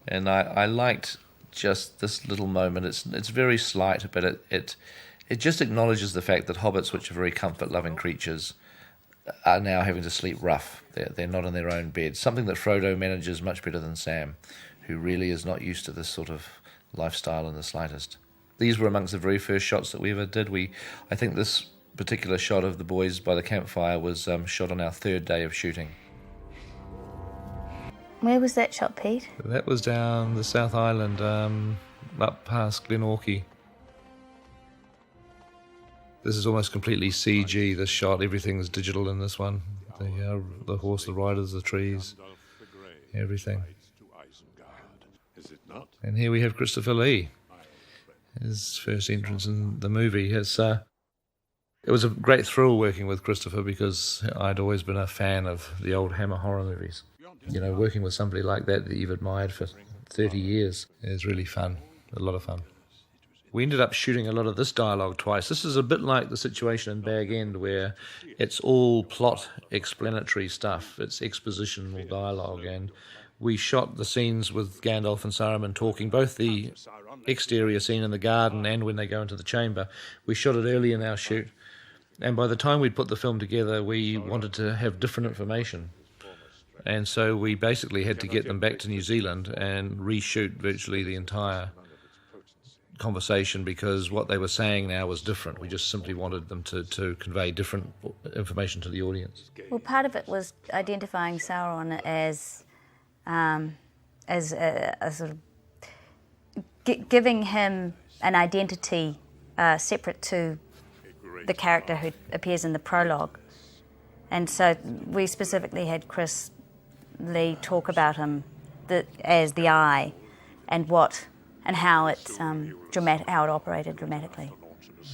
And I liked just this little moment. It's very slight, but it just acknowledges the fact that hobbits, which are very comfort-loving creatures, are now having to sleep rough. They're not in their own beds. Something that Frodo manages much better than Sam, who really is not used to this sort of lifestyle in the slightest. These were amongst the very first shots that we ever did. I think this particular shot of the boys by the campfire was shot on our third day of shooting. Where was that shot, Pete? That was down the South Island, up past Glenorchy. This is almost completely CG, this shot. Everything's digital in this one. The horse, the riders, the trees, everything. And here we have Christopher Lee. His first entrance in the movie. It was a great thrill working with Christopher because I'd always been a fan of the old Hammer horror movies. You know, working with somebody like that you've admired for 30 years is really fun, a lot of fun. We ended up shooting a lot of this dialogue twice. This is a bit like the situation in Bag End where it's all plot explanatory stuff. It's expositional dialogue, and we shot the scenes with Gandalf and Saruman talking, both the exterior scene in the garden and when they go into the chamber. We shot it early in our shoot, and by the time we'd put the film together, we wanted to have different information. And so we basically had to get them back to New Zealand and reshoot virtually the entire conversation because what they were saying now was different. We just simply wanted them to convey different information to the audience. Well, part of it was identifying Sauron as a sort of giving him an identity separate to the character who appears in the prologue. And so we specifically had Chris Lee talk about him as the Eye and how it how it operated dramatically.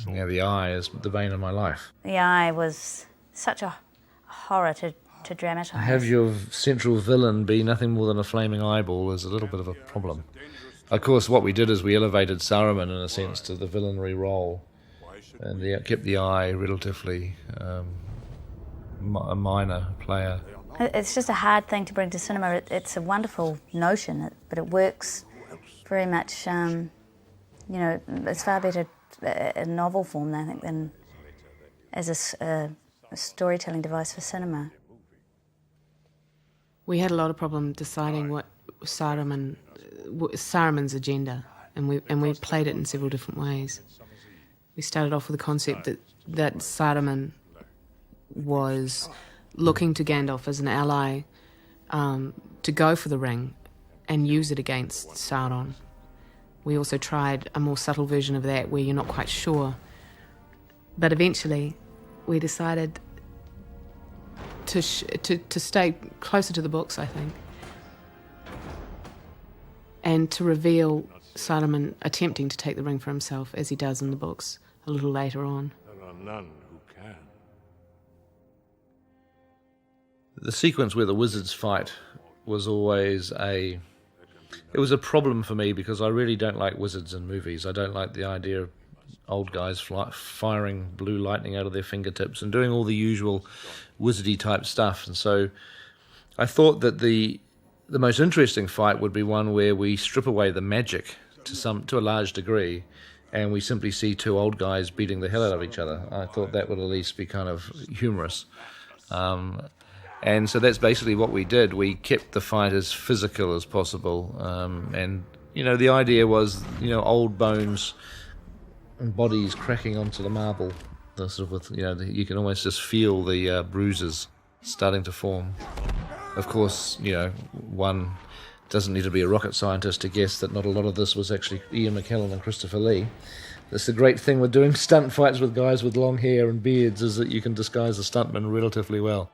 Yeah, the Eye is the bane of my life. The Eye was such a horror to dramatise. Have your central villain be nothing more than a flaming eyeball is a little bit of a problem. Of course, what we did is we elevated Saruman in a sense to the villainry role, and kept the Eye relatively a minor player. It's just a hard thing to bring to cinema. It's a wonderful notion, but it works very much, it's far better in novel form, I think, than as a storytelling device for cinema. We had a lot of problem deciding what Saruman's agenda, and we played it in several different ways. We started off with the concept that Saruman was looking to Gandalf as an ally to go for the ring and use it against Sauron. We also tried a more subtle version of that where you're not quite sure. But eventually we decided to stay closer to the books, I think, and to reveal Saruman attempting to take the ring for himself as he does in the books a little later on. There are none who can. The sequence where the wizards fight was always a problem for me because I really don't like wizards in movies. I don't like the idea of old guys firing blue lightning out of their fingertips and doing all the usual wizardy type stuff. And so I thought that the most interesting fight would be one where we strip away the magic to a large degree and we simply see two old guys beating the hell out of each other. I thought that would at least be kind of humorous. And so that's basically what we did. We kept the fight as physical as possible. And, the idea was, old bones and bodies cracking onto the marble. You can almost just feel the bruises starting to form. Of course, one doesn't need to be a rocket scientist to guess that not a lot of this was actually Ian McKellen and Christopher Lee. That's the great thing with doing stunt fights with guys with long hair and beards is that you can disguise the stuntman relatively well.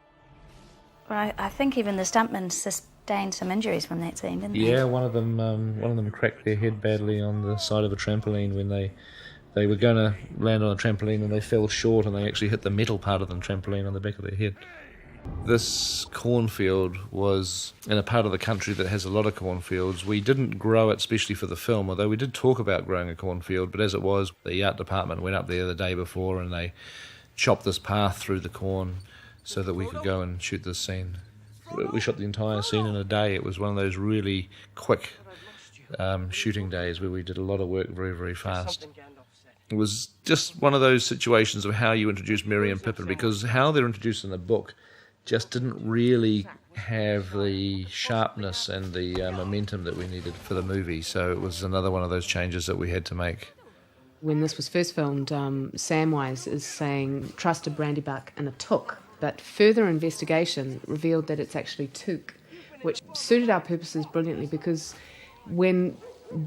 I think even the stuntmen sustained some injuries from that scene, didn't they? Yeah, one of them cracked their head badly on the side of a trampoline when they were going to land on a trampoline and they fell short and they actually hit the metal part of the trampoline on the back of their head. This cornfield was in a part of the country that has a lot of cornfields. We didn't grow it especially for the film, although we did talk about growing a cornfield, but as it was, the art department went up there the day before and they chopped this path through the corn so that we could go and shoot this scene. We shot the entire scene in a day. It was one of those really quick shooting days where we did a lot of work very, very fast. It was just one of those situations of how you introduce Merry and Pippin, because how they're introduced in the book just didn't really have the sharpness and the momentum that we needed for the movie. So it was another one of those changes that we had to make. When this was first filmed, Samwise is saying, trust a brandybuck and a took. But further investigation revealed that it's actually took, which suited our purposes brilliantly because when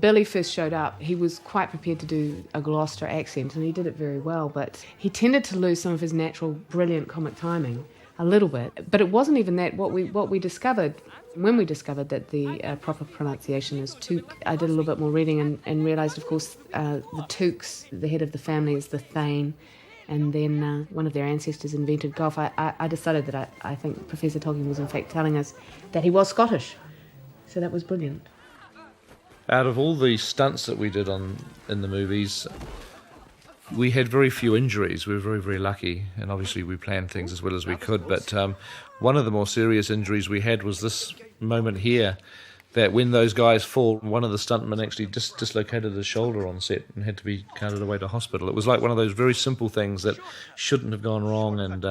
Billy first showed up, he was quite prepared to do a Gloucester accent, and he did it very well, but he tended to lose some of his natural brilliant comic timing a little bit. But it wasn't even that. What we discovered, when we discovered that the proper pronunciation is took, I did a little bit more reading and realised, of course, the Tooks, the head of the family, is the Thane, and then one of their ancestors invented golf. I decided that I think Professor Tolkien was in fact telling us that he was Scottish. So that was brilliant. Out of all the stunts that we did in the movies, we had very few injuries. We were very, very lucky, and obviously we planned things as well as we could, but one of the more serious injuries we had was this moment here, that when those guys fall, one of the stuntmen actually dislocated his shoulder on set and had to be carted away to hospital. It was like one of those very simple things that shouldn't have gone wrong, and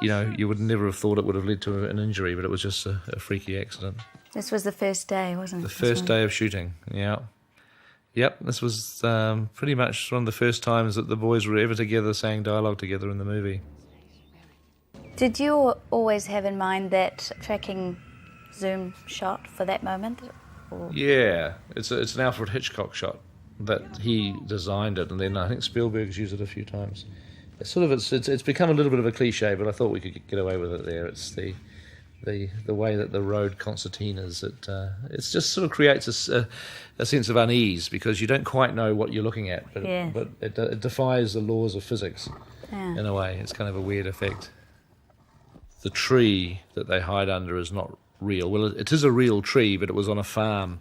you would never have thought it would have led to an injury, but it was just a freaky accident. This was the first day, wasn't it? The first day of shooting, yeah. Yep, this was pretty much one of the first times that the boys were ever together saying dialogue together in the movie. Did you always have in mind that tracking zoom shot for that moment? Or? Yeah, it's an Alfred Hitchcock shot that he designed it, and then I think Spielberg's used it a few times. It's become a little bit of a cliche, but I thought we could get away with it there. It's the way that the road concertina is. It just sort of creates a sense of unease because you don't quite know what you're looking at, but it defies the laws of physics in a way. It's kind of a weird effect. The tree that they hide under is not real. Well, it is a real tree, but it was on a farm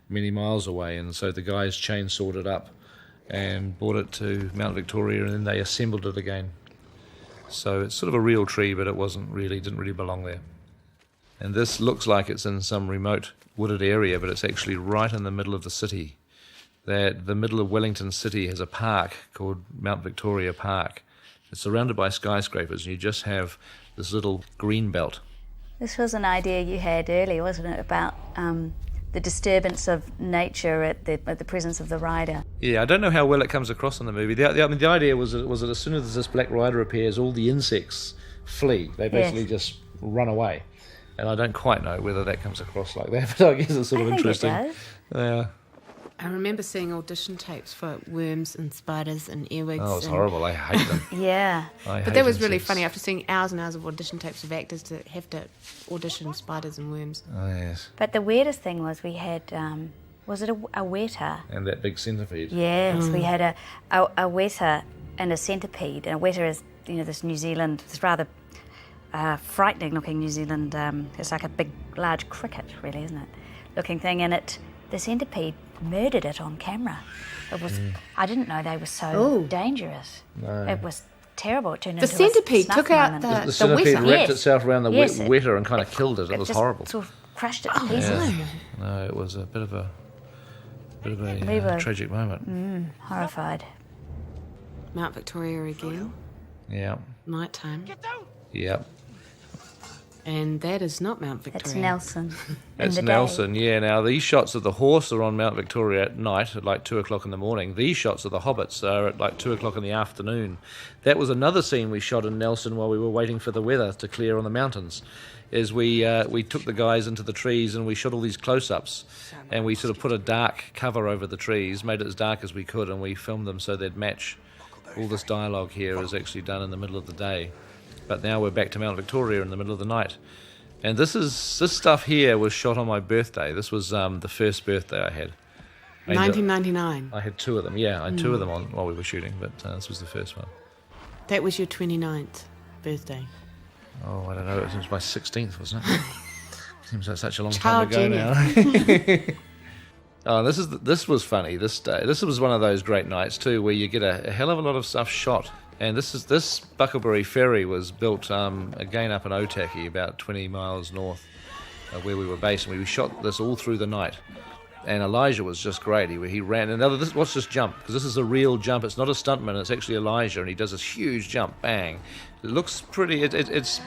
many miles away, and so the guys chainsawed it up and brought it to Mount Victoria, and then they assembled it again. So it's sort of a real tree, but it didn't really belong there. And this looks like it's in some remote wooded area, but it's actually right in the middle of the city. The middle of Wellington City has a park called Mount Victoria Park. It's surrounded by skyscrapers, and you just have this little green belt. This was an idea you had earlier, wasn't it, about the disturbance of nature at the presence of the rider? Yeah, I don't know how well it comes across in the movie. The idea was that as soon as this black rider appears, all the insects flee. They basically just run away. And I don't quite know whether that comes across like that, but I guess it's sort of interesting. I think it does. Yeah. I remember seeing audition tapes for worms and spiders and earwigs. Oh, it's horrible. I hate them. Yeah. But that was really funny after seeing hours and hours of audition tapes of actors to have to audition spiders and worms. Oh, yes. But the weirdest thing was we had, was it a weta? And that big centipede. Yes, we had a weta and a centipede. And a weta is, this New Zealand, this rather frightening-looking New Zealand, it's like a big, large cricket, really, isn't it? Looking thing, and the centipede murdered it on camera. It was. I didn't know they were so dangerous. No. It was terrible. It turned into centipede a took out the centipede weta. wrapped itself around the weta and kind of killed it. It was just horrible. Sort of crushed it to pieces. Yeah. No, it was a bit of a tragic moment. Horrified. Mount Victoria again. Yeah. Nighttime. Yep. And that is not Mount Victoria. It's Nelson. It's Nelson, yeah. Now, these shots of the horse are on Mount Victoria at night at like 2 o'clock in the morning. These shots of the hobbits are at like 2 o'clock in the afternoon. That was another scene we shot in Nelson while we were waiting for the weather to clear on the mountains. Is we took the guys into the trees and we shot all these close-ups, and we sort of put a dark cover over the trees, made it as dark as we could, and we filmed them so they'd match. All this dialogue here is actually done in the middle of the day. But now we're back to Mount Victoria in the middle of the night. And this stuff here was shot on my birthday. This was the first birthday I had. 1999. I had two of them. Yeah, I had two of them on while we were shooting, but this was the first one. That was your 29th birthday. Oh, I don't know. It was my 16th, wasn't it? Seems like such a long Child time ago genius. now. Oh, this was funny. This day, this was one of those great nights too, where you get a hell of a lot of stuff shot. And this Bucklebury Ferry was built again up in Otaki, about 20 miles north of where we were based, and we shot this all through the night. And Elijah was just great. He ran. And watch this jump, because this is a real jump. It's not a stuntman. It's actually Elijah, and he does this huge jump. Bang! It looks pretty. It's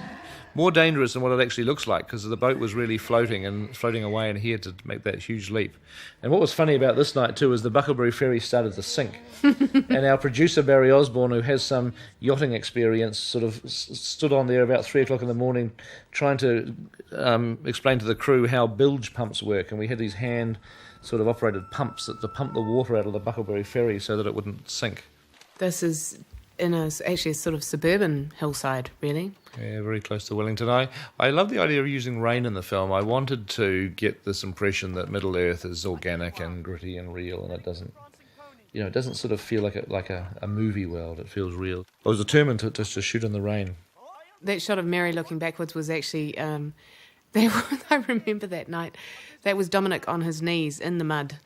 more dangerous than what it actually looks like, because the boat was really floating away, and he had to make that huge leap. And what was funny about this night too is the Bucklebury Ferry started to sink, and our producer Barry Osborne, who has some yachting experience, sort of stood on there about 3 o'clock in the morning, trying to explain to the crew how bilge pumps work, and we had these hand sort of operated pumps to pump the water out of the Bucklebury Ferry so that it wouldn't sink. This is in actually a sort of suburban hillside, really. Yeah, very close to Wellington. I love the idea of using rain in the film. I wanted to get this impression that Middle Earth is organic and gritty and real, and it doesn't sort of feel like a movie world. It feels real. I was determined to shoot in the rain. That shot of Mary looking backwards was actually, I remember that night, that was Dominic on his knees in the mud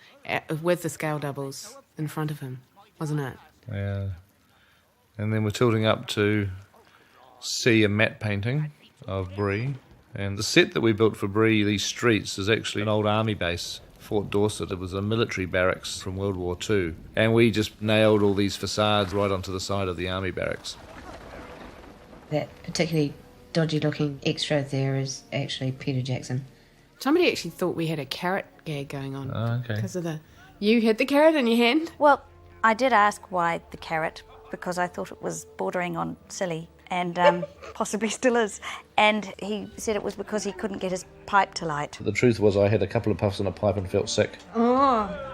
with the scale doubles in front of him, wasn't it? Yeah. And then we're tilting up to see a matte painting of Bree. And the set that we built for Bree, these streets, is actually an old army base, Fort Dorset. It was a military barracks from World War II. And we just nailed all these facades right onto the side of the army barracks. That particularly dodgy-looking extra there is actually Peter Jackson. Somebody actually thought we had a carrot gag going on. Oh, okay. Because of you had the carrot in your hand? Well, I did ask why the carrot, because I thought it was bordering on silly, and possibly still is. And he said it was because he couldn't get his pipe to light. The truth was I had a couple of puffs on a pipe and felt sick. Oh.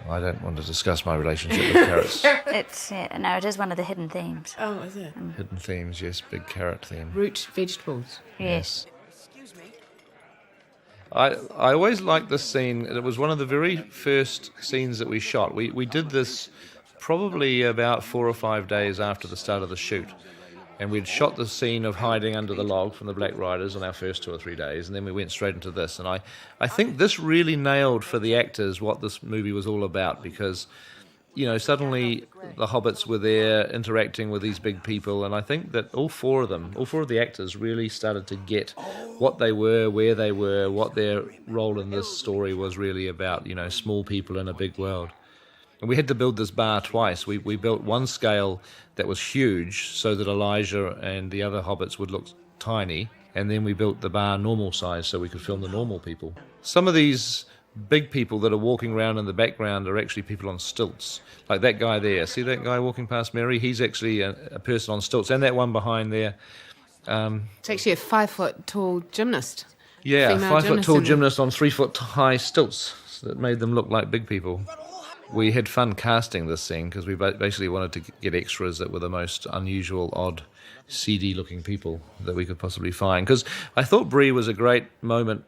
I don't want to discuss my relationship with carrots. It is one of the hidden themes. Oh, is it? Hidden themes, yes, big carrot theme. Root vegetables. Yes. I always liked this scene. It was one of the very first scenes that we shot. We did this probably about 4 or 5 days after the start of the shoot. And we'd shot the scene of hiding under the log from the Black Riders on our first 2 or 3 days, and then we went straight into this. And I think this really nailed for the actors what this movie was all about, because, suddenly the hobbits were there interacting with these big people, and I think that all four of the actors really started to get what they were, where they were, what their role in this story was really about, small people in a big world. And we had to build this bar twice. We built one scale that was huge so that Elijah and the other hobbits would look tiny, and then we built the bar normal size so we could film the normal people. Some of these big people that are walking around in the background are actually people on stilts. Like that guy there. See that guy walking past Mary? He's actually a person on stilts. And that one behind there. It's actually a 5-foot tall gymnast. Yeah, a Female 5-foot tall gymnast gymnast on 3-foot high stilts that made them look like big people. We had fun casting this scene because we basically wanted to get extras that were the most unusual, odd, seedy-looking people that we could possibly find. Because I thought Bree was a great moment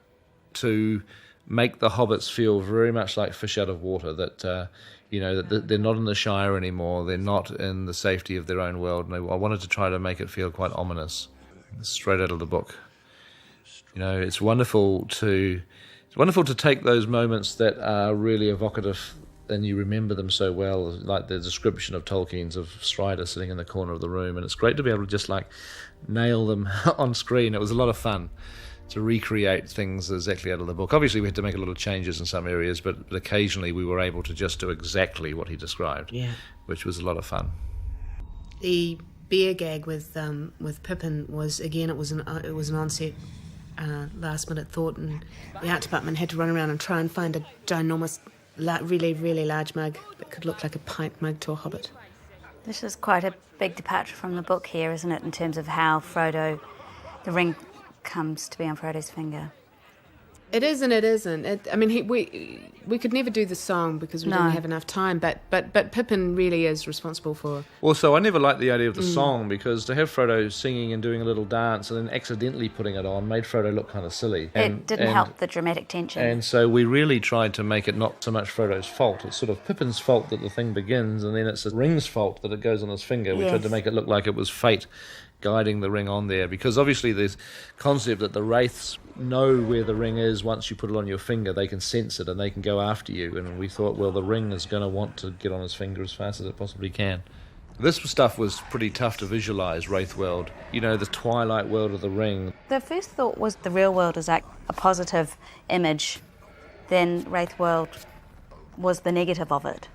to make the hobbits feel very much like fish out of water, that that they're not in the Shire anymore, they're not in the safety of their own world. And I wanted to try to make it feel quite ominous, straight out of the book. It's wonderful to take those moments that are really evocative and you remember them so well, like the description of Tolkien's of Strider sitting in the corner of the room, and it's great to be able to just nail them on screen. It was a lot of fun to recreate things exactly out of the book. Obviously we had to make a lot of changes in some areas, but occasionally we were able to just do exactly what he described, which was a lot of fun. The beer gag with Pippin was, again, it was an on-set last minute thought, and the art department had to run around and try and find a ginormous, really, really large mug that could look like a pint mug to a hobbit. This is quite a big departure from the book here, isn't it, in terms of how the ring comes to be on Frodo's finger. It is and it isn't. I mean, we could never do the song because we didn't have enough time. But Pippin really is responsible for. Also, I never liked the idea of the song because to have Frodo singing and doing a little dance and then accidentally putting it on made Frodo look kind of silly. It didn't help the dramatic tension. And so we really tried to make it not so much Frodo's fault. It's sort of Pippin's fault that the thing begins, and then it's the ring's fault that it goes on his finger. We tried to make it look like it was fate guiding the ring on there, because obviously there's concept that the wraiths know where the ring is. Once you put it on your finger, they can sense it and they can go after you, and we thought, well, the ring is going to want to get on his finger as fast as it possibly can. This stuff was pretty tough to visualise, Wraith World. You know, the twilight world of the ring. The first thought was the real world is like a positive image, then Wraith World was the negative of it.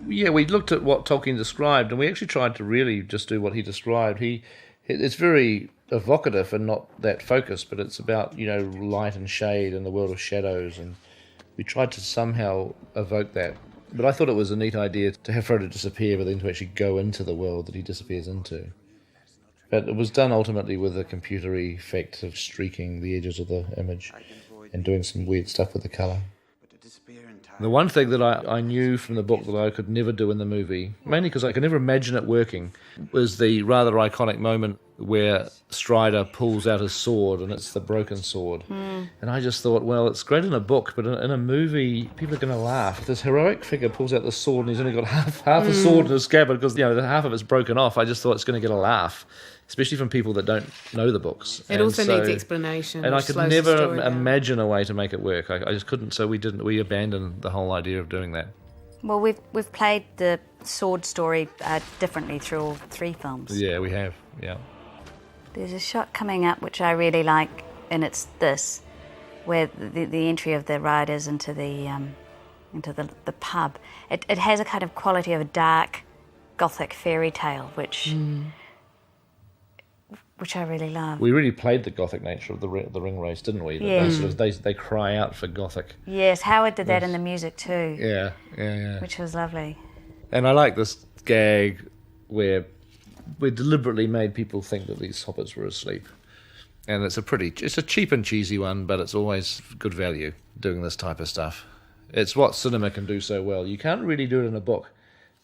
Yeah, we looked at what Tolkien described, and we actually tried to really just do what he described. It's very evocative and not that focused, but it's about, you know, light and shade and the world of shadows, and we tried to somehow evoke that. But I thought it was a neat idea to have Frodo disappear, but then to actually go into the world that he disappears into. But it was done ultimately with a computery effect of streaking the edges of the image and doing some weird stuff with the colour. The one thing that I knew from the book that I could never do in the movie, mainly because I could never imagine it working, was the rather iconic moment where Strider pulls out his sword, and it's the broken sword. And I just thought, well, it's great in a book, but in a movie, people are going to laugh. If this heroic figure pulls out the sword and he's only got half a sword in his scabbard because, you know, half of it's broken off, I just thought it's going to get a laugh, especially from people that don't know the books. It also needs explanation. And I could never imagine a way to make it work. I just couldn't, so we abandoned the whole idea of doing that. Well, we've played the sword story differently through all three films. Yeah, we have, yeah. There's a shot coming up which I really like, and it's this, where the entry of the riders into the pub. It has a kind of quality of a dark, gothic fairy tale, which I really love. We really played the gothic nature of the ring race, didn't we? That they cry out for gothic. Yes, Howard did that in the music too. Yeah. Which was lovely. And I like this gag where we deliberately made people think that these hobbits were asleep. And it's a cheap and cheesy one, but it's always good value doing this type of stuff. It's what cinema can do so well. You can't really do it in a book,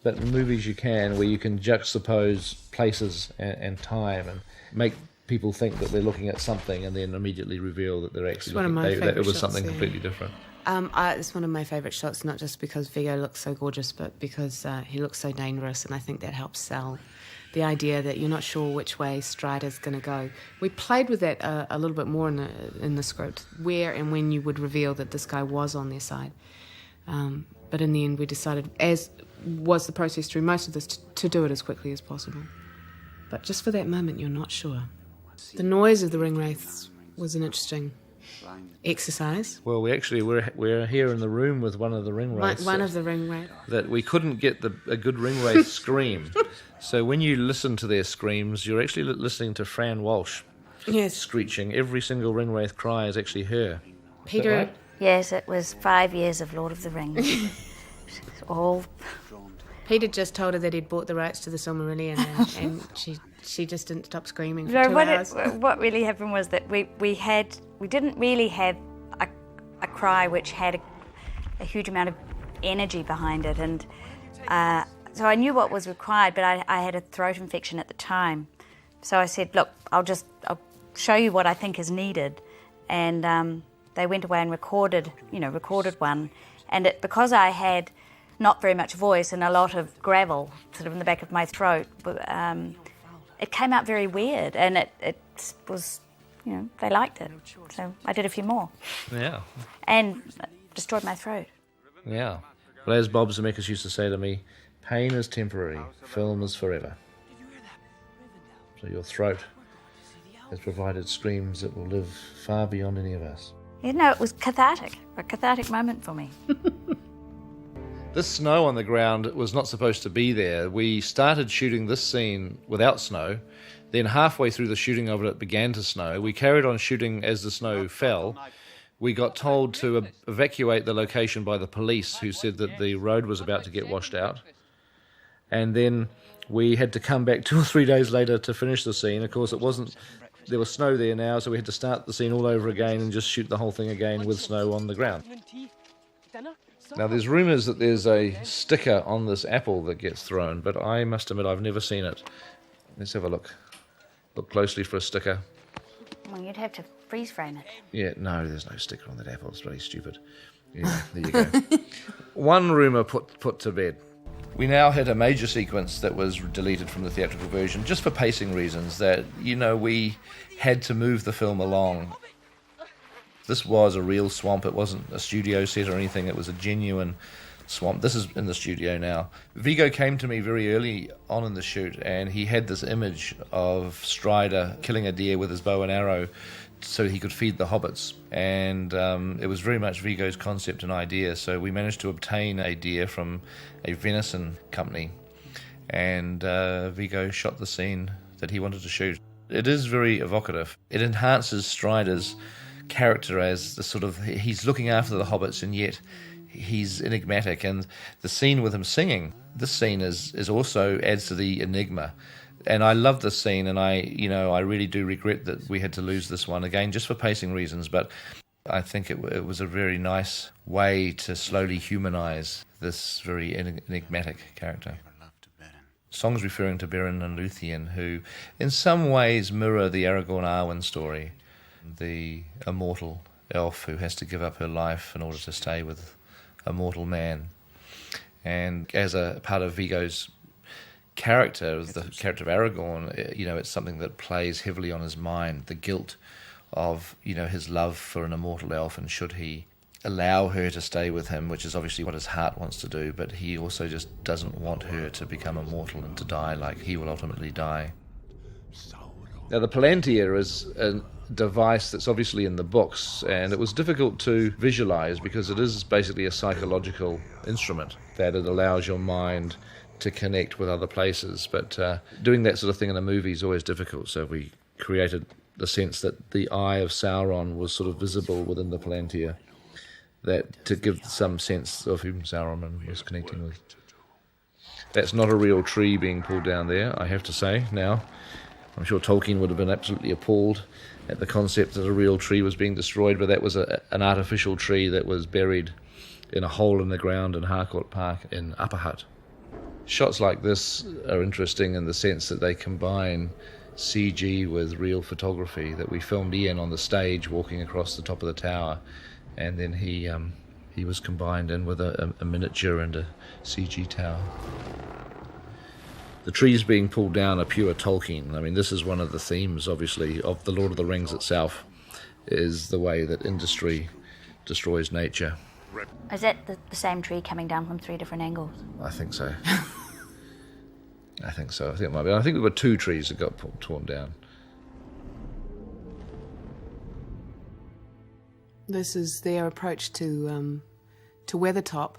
but in movies you can, where you can juxtapose places and time and make people think that they're looking at something and then immediately reveal that they're actually that it was something completely different. It's one of my favourite shots, not just because Viggo looks so gorgeous, but because he looks so dangerous, and I think that helps sell the idea that you're not sure which way Strider's going to go. We played with that a little bit more in the script, where and when you would reveal that this guy was on their side. But in the end, we decided, as was the process through most of this, to do it as quickly as possible. But just for that moment, you're not sure. The noise of the ring wraiths was an interesting exercise. Well, we're here in the room with one of the ring wraiths. One of the ring wraiths. That we couldn't get a good ring wraith scream. So when you listen to their screams, you're actually listening to Fran Walsh screeching. Every single ring wraith cry is actually her. Peter. Right? Yes, it was 5 years of Lord of the Rings. All. Peter just told her that he'd bought the rights to the Silmarillion, and she just didn't stop screaming for 2 hours. What really happened was that we didn't really have a cry which had a huge amount of energy behind it, and so I knew what was required, but I had a throat infection at the time, so I said, look, I'll show you what I think is needed, and they went away and recorded one, and because I had not very much voice and a lot of gravel sort of in the back of my throat, it came out very weird, and it was, they liked it. So I did a few more. Yeah. And destroyed my throat. Yeah. Well, as Bob Zemeckis used to say to me, pain is temporary, film is forever. So your throat has provided screams that will live far beyond any of us. It was cathartic, a cathartic moment for me. This snow on the ground was not supposed to be there. We started shooting this scene without snow. Then halfway through the shooting of it, it began to snow. We carried on shooting as the snow fell. We got told to evacuate the location by the police, who said that the road was about to get washed out. And then we had to come back 2 or 3 days later to finish the scene. Of course, it wasn't There was snow there now, so we had to start the scene all over again and just shoot the whole thing again with snow on the ground. Now, there's rumours that there's a sticker on this apple that gets thrown, but I must admit I've never seen it. Let's have a look. Look closely for a sticker. Well, you'd have to freeze frame it. Yeah, no, there's no sticker on that apple. It's very stupid. Yeah, there you go. One rumour put to bed. We now had a major sequence that was deleted from the theatrical version just for pacing reasons, that, we had to move the film along. This was a real swamp. It wasn't a studio set or anything. It was a genuine swamp. This is in the studio now. Viggo came to me very early on in the shoot, and he had this image of Strider killing a deer with his bow and arrow so he could feed the hobbits. And it was very much Viggo's concept and idea. So we managed to obtain a deer from a venison company, and Viggo shot the scene that he wanted to shoot. It is very evocative. It enhances Strider's character as the sort of, he's looking after the hobbits and yet he's enigmatic, and the scene with him singing, this scene is also adds to the enigma. And I love this scene, and I really do regret that we had to lose this one again just for pacing reasons, but I think it was a very nice way to slowly humanize this very enigmatic character. Songs referring to Beren and Luthien, who in some ways mirror the Aragorn Arwen story, the immortal elf who has to give up her life in order to stay with a mortal man. And as a part of Viggo's character, the character of Aragorn, it's something that plays heavily on his mind, the guilt of, his love for an immortal elf, and should he allow her to stay with him, which is obviously what his heart wants to do, but he also just doesn't want her to become immortal and to die like he will ultimately die. Now, the Palantir is a device that's obviously in the books, and it was difficult to visualize because it is basically a psychological instrument that it allows your mind to connect with other places, but doing that sort of thing in a movie is always difficult, so we created the sense that the eye of Sauron was sort of visible within the Palantir, that to give some sense of whom Sauron was connecting with. That's not a real tree being pulled down there, I have to say now. I'm sure Tolkien would have been absolutely appalled at the concept that a real tree was being destroyed, but that was an artificial tree that was buried in a hole in the ground in Harcourt Park in Upper Hutt. Shots like this are interesting in the sense that they combine CG with real photography, that we filmed Ian on the stage walking across the top of the tower, and then he was combined in with a miniature and a CG tower. The trees being pulled down are pure Tolkien. I mean, this is one of the themes, obviously, of The Lord of the Rings itself, is the way that industry destroys nature. Is that the same tree coming down from 3 different angles? I think so. I think so. I think it might be. I think there were 2 trees that got torn down. This is their approach to Weathertop.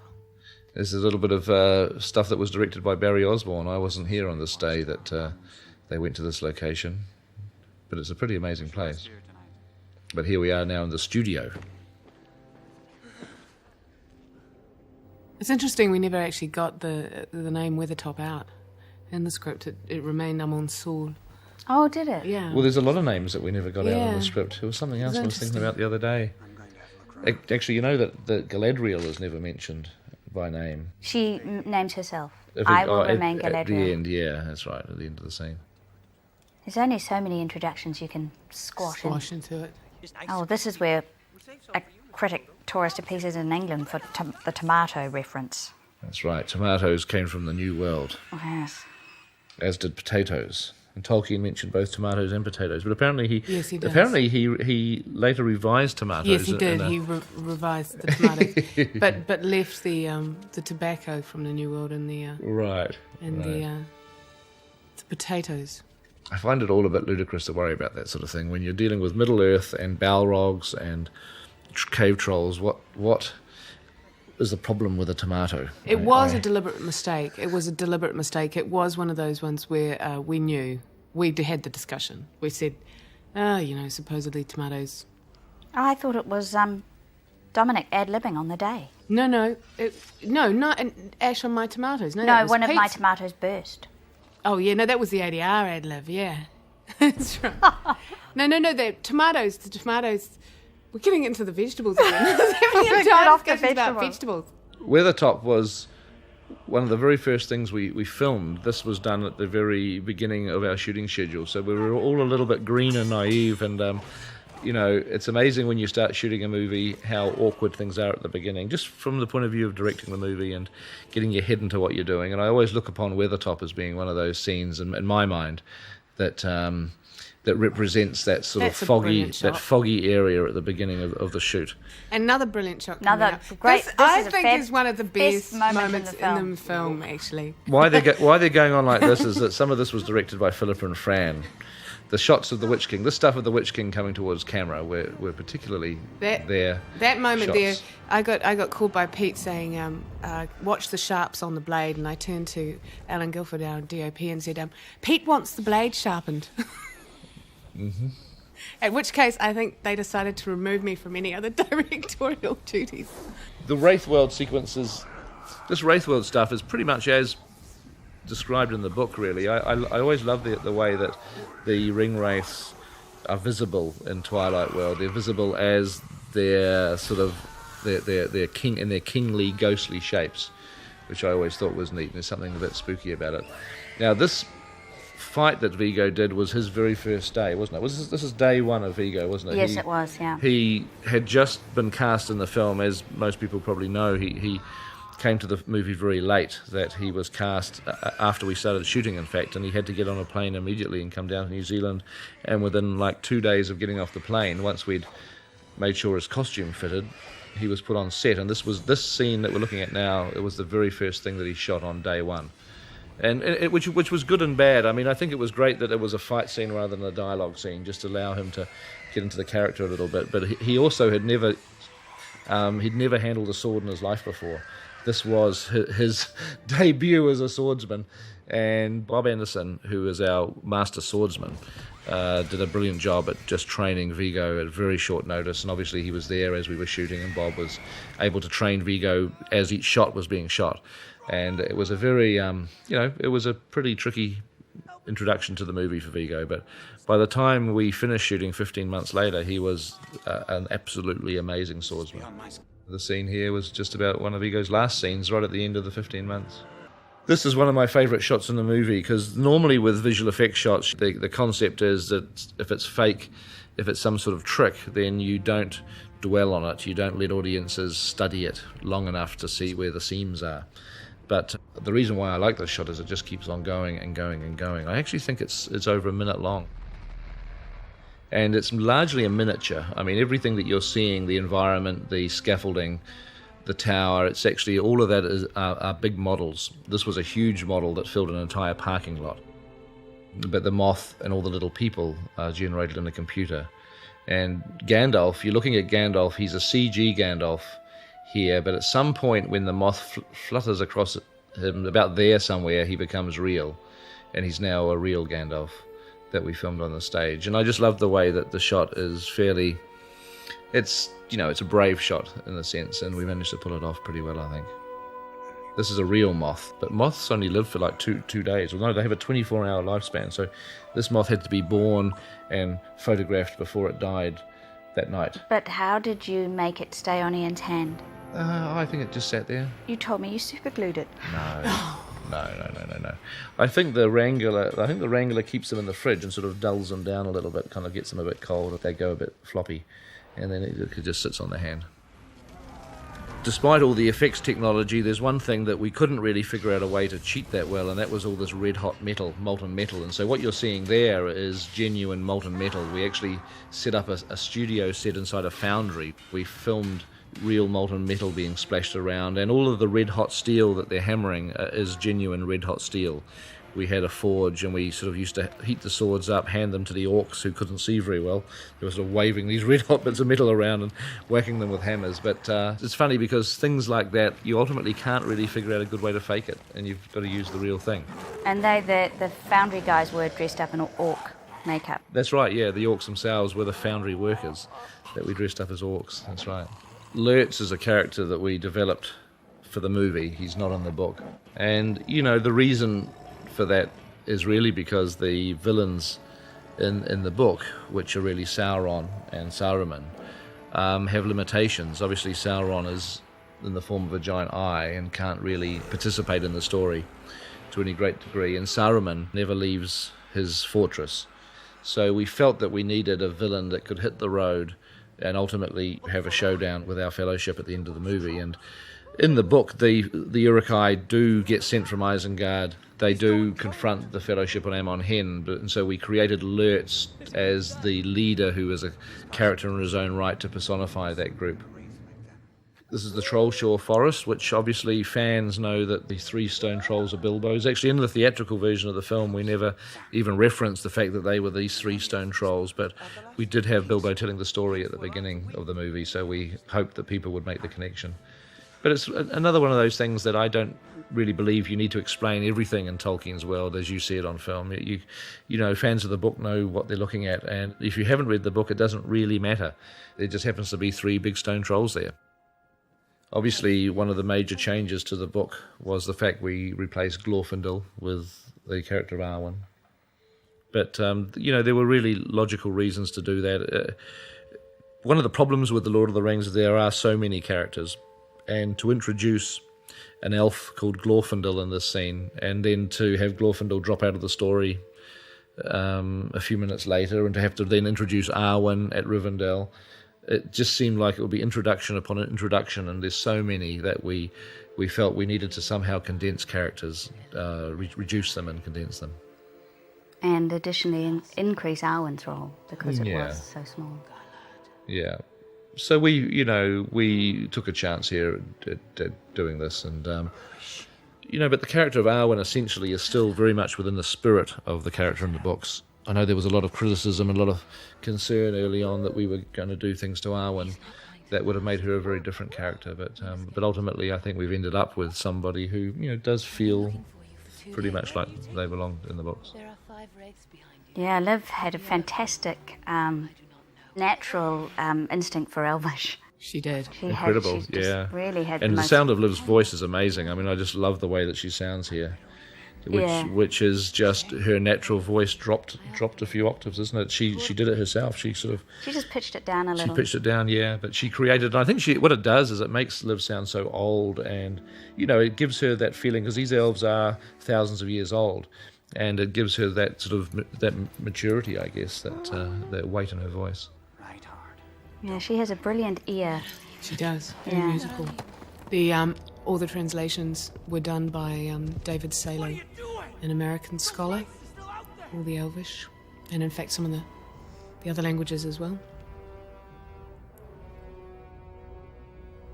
There's a little bit of stuff that was directed by Barry Osborne. I wasn't here on this day that they went to this location, but it's a pretty amazing place. But here we are now in the studio. It's interesting we never actually got the name Weathertop out. In the script it remained Amon Sul. Oh, did it? Yeah. Well, there's a lot of names that we never got out Yeah. in the script. There was something else I was thinking interesting. about the other day. Actually, that Galadriel is never mentioned by name. She names herself. I will remain Galadriel. At the end, yeah, that's right, at the end of the scene. There's only so many introductions you can squash in. into it. Oh, this is where a critic tore us to pieces in England for the tomato reference. That's right, tomatoes came from the New World, Oh, yes. as did potatoes. And Tolkien mentioned both tomatoes and potatoes, but apparently he does. apparently he later revised tomatoes. Yes, he did. He revised the tomatoes, but left the tobacco from the New World and the right. the potatoes. I find it all a bit ludicrous to worry about that sort of thing when you're dealing with Middle Earth and Balrogs and cave trolls. What is the problem with a tomato? It was a deliberate mistake. It was a deliberate mistake. It was one of those ones where we knew. We had the discussion. We said, supposedly tomatoes. Oh, I thought it was Dominic ad-libbing on the day. No, not an ash on my tomatoes. No, No, one of my tomatoes burst. Oh, yeah, no, that was the ADR ad-lib, yeah. That's right. No, the tomatoes. We're getting into the vegetables again. Get off the about vegetables. vegetables. Weathertop was one of the very first things we filmed. This was done at the very beginning of our shooting schedule, so we were all a little bit green and naive, and it's amazing when you start shooting a movie how awkward things are at the beginning, just from the point of view of directing the movie and getting your head into what you're doing. And I always look upon Weathertop as being one of those scenes in my mind that represents that sort That's of a foggy area at the beginning of the shoot. Another brilliant shot. Another great. I is a think is one of the best moments in the film, actually. Why they're going on like this is that some of this was directed by Philippa and Fran. The shots of the Witch King, this stuff of the Witch King coming towards camera, were particularly their that moment shots. there. I got called by Pete saying, "Watch the sharps on the blade," and I turned to Alan Guilford, our DOP, and said, "Pete wants the blade sharpened." Mm-hmm. At which case, I think they decided to remove me from any other directorial duties. The Wraithworld sequences, this Wraithworld stuff is pretty much as described in the book, really. I always love the way that the ring wraiths are visible in Twilight World. They're visible as their sort of their king in their kingly, ghostly shapes, which I always thought was neat. And there's something a bit spooky about it. Now, this fight that Viggo did was his very first day, wasn't it? This is day one of Viggo, wasn't it? Yes, it was. Yeah. He had just been cast in the film, as most people probably know. He came to the movie very late, that he was cast after we started shooting, in fact, and he had to get on a plane immediately and come down to New Zealand, and within like 2 days of getting off the plane, once we'd made sure his costume fitted, he was put on set. And this scene that we're looking at now, it was the very first thing that he shot on day one, and which was good and bad. I mean, I think it was great that it was a fight scene rather than a dialogue scene, just to allow him to get into the character a little bit. But he also had never handled a sword in his life before. This was his debut as a swordsman, and Bob Anderson, who is our master swordsman, did a brilliant job at just training Viggo at very short notice. And obviously he was there as we were shooting, and Bob was able to train Viggo as each shot was being shot. And it was a very, it was a pretty tricky introduction to the movie for Viggo. But by the time we finished shooting 15 months later, he was an absolutely amazing swordsman. The scene here was just about one of Viggo's last scenes, right at the end of the 15 months. This is one of my favourite shots in the movie, because normally with visual effects shots, the concept is that if it's fake, if it's some sort of trick, then you don't dwell on it. You don't let audiences study it long enough to see where the seams are. But the reason why I like this shot is it just keeps on going and going and going. I actually think it's over a minute long. And it's largely a miniature. I mean, everything that you're seeing, the environment, the scaffolding, the tower, it's actually, all of that are big models. This was a huge model that filled an entire parking lot. But the moth and all the little people are generated in a computer. And Gandalf, you're looking at Gandalf, he's a CG Gandalf here, but at some point when the moth flutters across him, about there somewhere, he becomes real. And he's now a real Gandalf that we filmed on the stage. And I just love the way that the shot is fairly, it's a brave shot in a sense, and we managed to pull it off pretty well, I think. This is a real moth, but moths only live for like two days. Well, no, they have a 24-hour lifespan, so this moth had to be born and photographed before it died that night. But how did you make it stay on Ian's hand? I think it just sat there. You told me you superglued it. No. I think the Wrangler keeps them in the fridge and sort of dulls them down a little bit, kind of gets them a bit cold. They go a bit floppy, and then it just sits on the hand. Despite all the effects technology, there's one thing that we couldn't really figure out a way to cheat that well, and that was all this red-hot metal, molten metal. And so what you're seeing there is genuine molten metal. We actually set up a studio set inside a foundry. We filmed real molten metal being splashed around, and all of the red-hot steel that they're hammering is genuine red-hot steel. We had a forge, and we sort of used to heat the swords up, hand them to the orcs who couldn't see very well. They were sort of waving these red-hot bits of metal around and whacking them with hammers. But it's funny because things like that, you ultimately can't really figure out a good way to fake it, and you've got to use the real thing. And the foundry guys were dressed up in orc makeup. That's right, yeah. The orcs themselves were the foundry workers that we dressed up as orcs. That's right. Lurtz is a character that we developed for the movie. He's not in the book. And, the reason for that is really because the villains in the book, which are really Sauron and Saruman, have limitations. Obviously, Sauron is in the form of a giant eye and can't really participate in the story to any great degree, and Saruman never leaves his fortress. So we felt that we needed a villain that could hit the road and ultimately have a showdown with our fellowship at the end of the movie. And in the book, the Uruk-hai do get sent from Isengard. They do confront the fellowship on Amon Hen, and so we created Lurtz as the leader, who is a character in his own right to personify that group. This is the Trollshaw Forest, which obviously fans know that the 3 stone trolls are Bilbo's. Actually, in the theatrical version of the film, we never even referenced the fact that they were these 3 stone trolls, but we did have Bilbo telling the story at the beginning of the movie, so we hoped that people would make the connection. But it's another one of those things that I don't really believe you need to explain everything in Tolkien's world as you see it on film. You know, fans of the book know what they're looking at, and if you haven't read the book, it doesn't really matter. There just happens to be 3 big stone trolls there. Obviously, one of the major changes to the book was the fact we replaced Glorfindel with the character of Arwen. But, there were really logical reasons to do that. One of the problems with The Lord of the Rings is there are so many characters, and to introduce an elf called Glorfindel in this scene, and then to have Glorfindel drop out of the story a few minutes later, and to have to then introduce Arwen at Rivendell, it just seemed like it would be introduction upon introduction, and there's so many that we felt we needed to somehow condense characters, reduce them and condense them. And additionally increase Arwen's role, because it was so small. Yeah. So we took a chance here at doing this, and but the character of Arwen essentially is still very much within the spirit of the character in the books. I know there was a lot of criticism and a lot of concern early on that we were going to do things to Arwen that would have made her a very different character, but ultimately I think we've ended up with somebody who does feel pretty much like they belonged in the books. Yeah, Liv had a fantastic natural instinct for Elvish. She did. Incredible, she just really had. And the sound of Liv's voice is amazing. I mean, I just love the way that she sounds here. Which is just her natural voice dropped a few octaves, isn't it? She did it herself. She just pitched it down a little. She pitched it down, yeah. But she created. And I think what it does is it makes Liv sound so old, and it gives her that feeling, because these elves are thousands of years old, and it gives her that sort of that maturity, I guess, that weight in her voice. Yeah, she has a brilliant ear. She does. Very musical. All the translations were done by David Salo, an American scholar, all the Elvish, and in fact some of the other languages as well.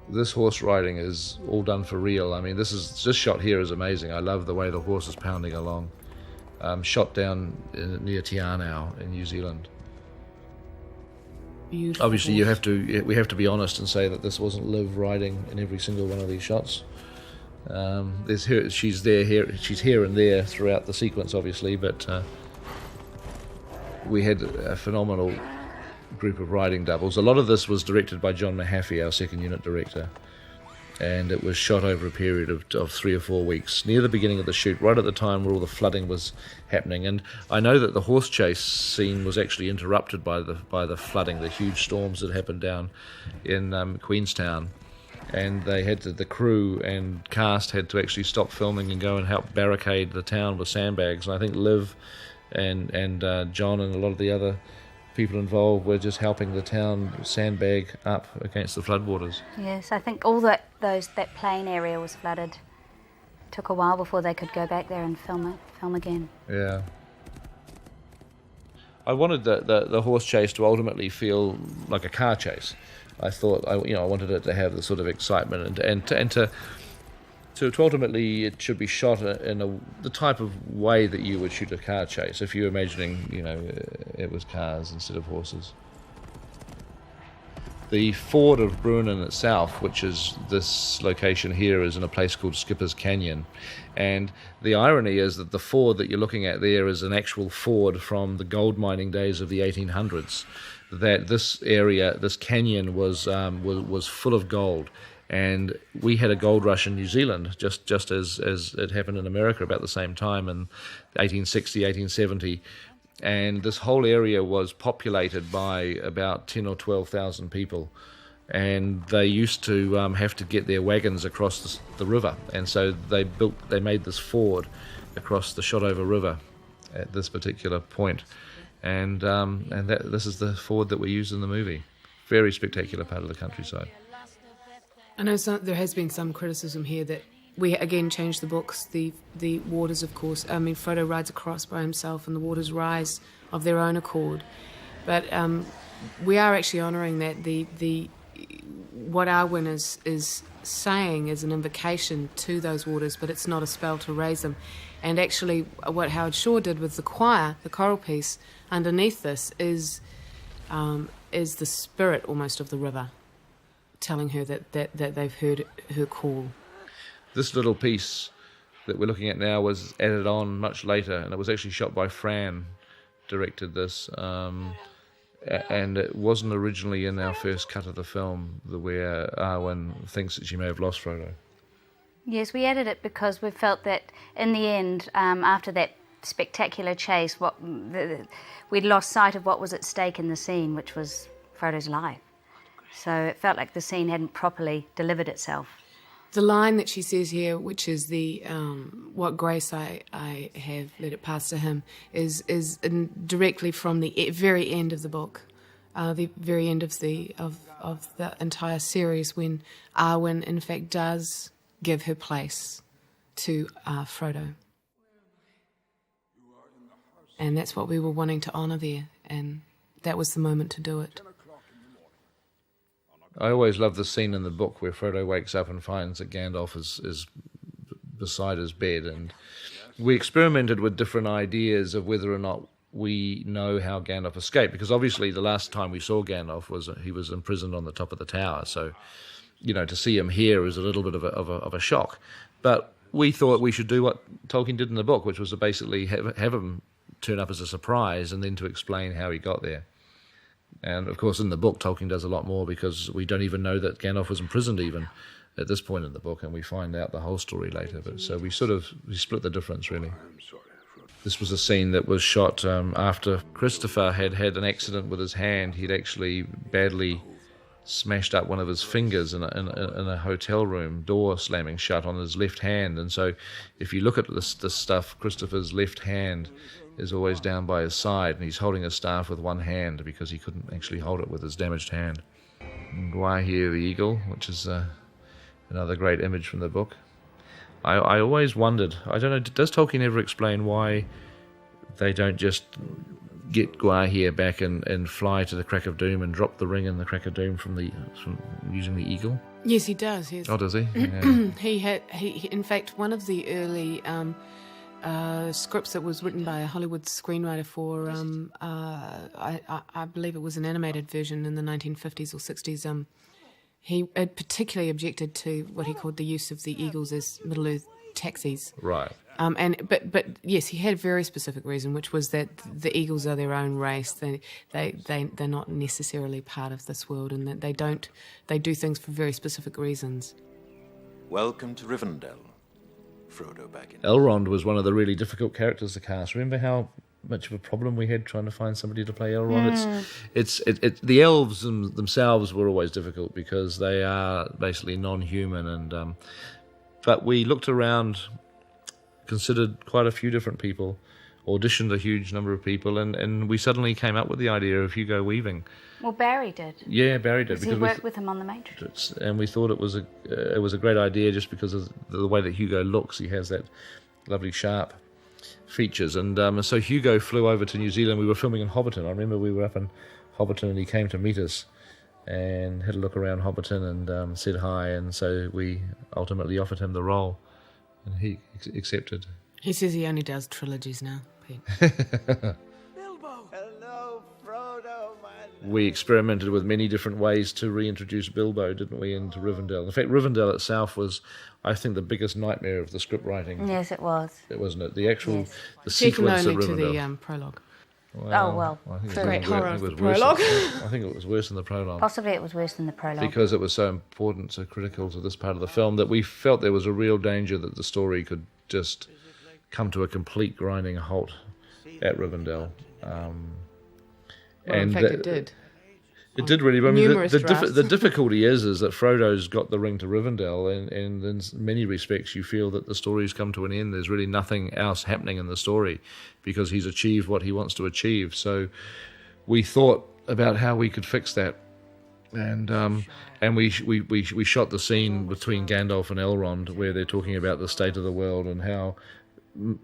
This horse riding is all done for real. I mean, this shot here is amazing. I love the way the horse is pounding along. Shot down near Te Anau in New Zealand. Beautiful. Obviously, we have to be honest and say that this wasn't Liv riding in every single one of these shots. She's here and there throughout the sequence, obviously, but we had a phenomenal group of riding doubles. A lot of this was directed by John Mahaffey, our second unit director, and it was shot over a period of 3 or 4 weeks, near the beginning of the shoot, right at the time where all the flooding was happening. And I know that the horse chase scene was actually interrupted by the flooding, the huge storms that happened down in Queenstown, and the crew and cast had to actually stop filming and go and help barricade the town with sandbags. And I think Liv and John and a lot of the other people involved were just helping the town sandbag up against the floodwaters. Yes, I think all that plain area was flooded. It took a while before they could go back there and film again. Yeah. I wanted the horse chase to ultimately feel like a car chase. I thought I wanted it to have the sort of excitement and to ultimately it should be shot in the type of way that you would shoot a car chase if you're imagining it was cars instead of horses. The ford of Brunnen itself, which is this location here, is in a place called Skipper's Canyon, and the irony is that the ford that you're looking at there is an actual ford from the gold mining days of the 1800s. That this area, this canyon, was full of gold. And we had a gold rush in New Zealand, just as it happened in America about the same time in 1860, 1870. and this whole area was populated by about 10 or 12,000 people, and they used to have to get their wagons across the river, and so they made this ford across the Shotover River at this particular point, and this is the ford that we used in the movie. Very spectacular part of the countryside. I know there has been some criticism here that we again changed the books. The waters, of course. I mean, Frodo rides across by himself, and the waters rise of their own accord. But we are actually honouring that what Arwen is saying is an invocation to those waters, but it's not a spell to raise them. And actually, what Howard Shore did with the choir, the choral piece underneath this, is the spirit almost of the river, telling her that they've heard her call. This little piece that we're looking at now was added on much later, and it was actually shot by Fran, directed this, and it wasn't originally in our first cut of the film, where Arwen thinks that she may have lost Frodo. Yes, we added it because we felt that in the end, after that spectacular chase, we'd lost sight of what was at stake in the scene, which was Frodo's life. So it felt like the scene hadn't properly delivered itself. The line that she says here, which is the "what grace I have, let it pass to him," is directly from the very end of the book, the very end of the entire series, when Arwen in fact does give her place to Frodo, and that's what we were wanting to honour there, and that was the moment to do it. I always love the scene in the book where Frodo wakes up and finds that Gandalf is beside his bed, and we experimented with different ideas of whether or not we know how Gandalf escaped, because obviously the last time we saw Gandalf he was imprisoned on the top of the tower, so to see him here is a little bit of a shock. But we thought we should do what Tolkien did in the book, which was to basically have him turn up as a surprise and then to explain how he got there. And of course in the book Tolkien does a lot more, because we don't even know that Gandalf was imprisoned even at this point in the book, and we find out the whole story later. But so we split the difference really. This was a scene that was shot after Christopher had an accident with his hand. He'd actually badly smashed up one of his fingers in a hotel room, door slamming shut on his left hand. And so if you look at this stuff, Christopher's left hand is always down by his side, and he's holding his staff with one hand because he couldn't actually hold it with his damaged hand. Gwaihir the eagle, which is another great image from the book. I always wondered, I don't know, does Tolkien ever explain why they don't just get Gwaihir back and fly to the Crack of Doom and drop the ring in the Crack of Doom from using the eagle? Yes, he does. Yes. Oh, does he? Yeah. He in fact, one of the early scripts that was written by a Hollywood screenwriter for, I believe it was an animated version in the 1950s or 60s. He particularly objected to what he called the use of the eagles as Middle-earth taxis. Right. But yes, he had a very specific reason, which was that the eagles are their own race. They're not necessarily part of this world, and that they do things for very specific reasons. Welcome to Rivendell, Frodo Baggins. Elrond was one of the really difficult characters to cast. Remember how much of a problem we had trying to find somebody to play Elrond? It's the elves themselves were always difficult because they are basically non-human, and but we looked around, considered quite a few different people, auditioned a huge number of people, and we suddenly came up with the idea of Hugo Weaving. Well, Barry did. Yeah, Barry did. Because he worked with him on The Matrix. And we thought it was a great idea just because of the way that Hugo looks. He has that lovely sharp features. And so Hugo flew over to New Zealand. We were filming in Hobbiton. I remember we were up in Hobbiton and he came to meet us and had a look around Hobbiton and said hi. And so we ultimately offered him the role and he accepted. He says he only does trilogies now, Pete. Bilbo! Hello, Frodo, man. We experimented with many different ways to reintroduce Bilbo, didn't we, into Rivendell. In fact, Rivendell itself was, I think, the biggest nightmare of the script writing. Yes, it was. It wasn't it? The actual the Second sequence of only Rivendell. To the prologue. Well, I think true. Great horror of the prologue. I think it was worse than the prologue. Possibly it was worse than the prologue. Because it was so important, so critical to this part of the film, that we felt there was a real danger that the story could just come to a complete grinding halt at Rivendell. Well, in fact, it did. It did really. I mean, Numerous drafts. the difficulty is that Frodo's got the ring to Rivendell, and in many respects you feel that the story's come to an end. There's really nothing else happening in the story because he's achieved what he wants to achieve. So we thought about how we could fix that, and we shot the scene between Gandalf and Elrond where they're talking about the state of the world and how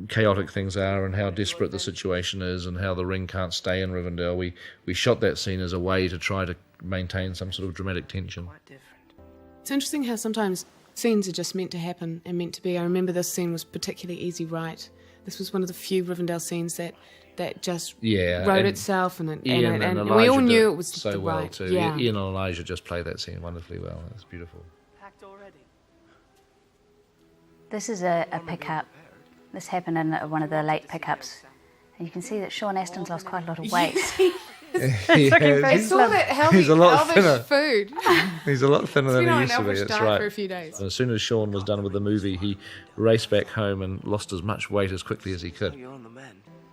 chaotic things are and how desperate the situation is and how the ring can't stay in Rivendell. We shot that scene as a way to try to maintain some sort of dramatic tension. It's interesting how sometimes scenes are just meant to happen and meant to be. I remember this scene was particularly easy right. This was one of the few Rivendell scenes that just wrote itself, and we all knew it was so the well right. too. Yeah. Ian and Elijah just play that scene wonderfully well. It's beautiful. This is a pickup. This happened in one of the late pickups. And you can see that Sean Astin's lost quite a lot of weight. I saw that He's a lot elvish thinner. food. He's a lot thinner than he on used to be. elvish That's diet right. for a few days. And as soon as Sean was done with the movie, he raced back home and lost as much weight as quickly as he could.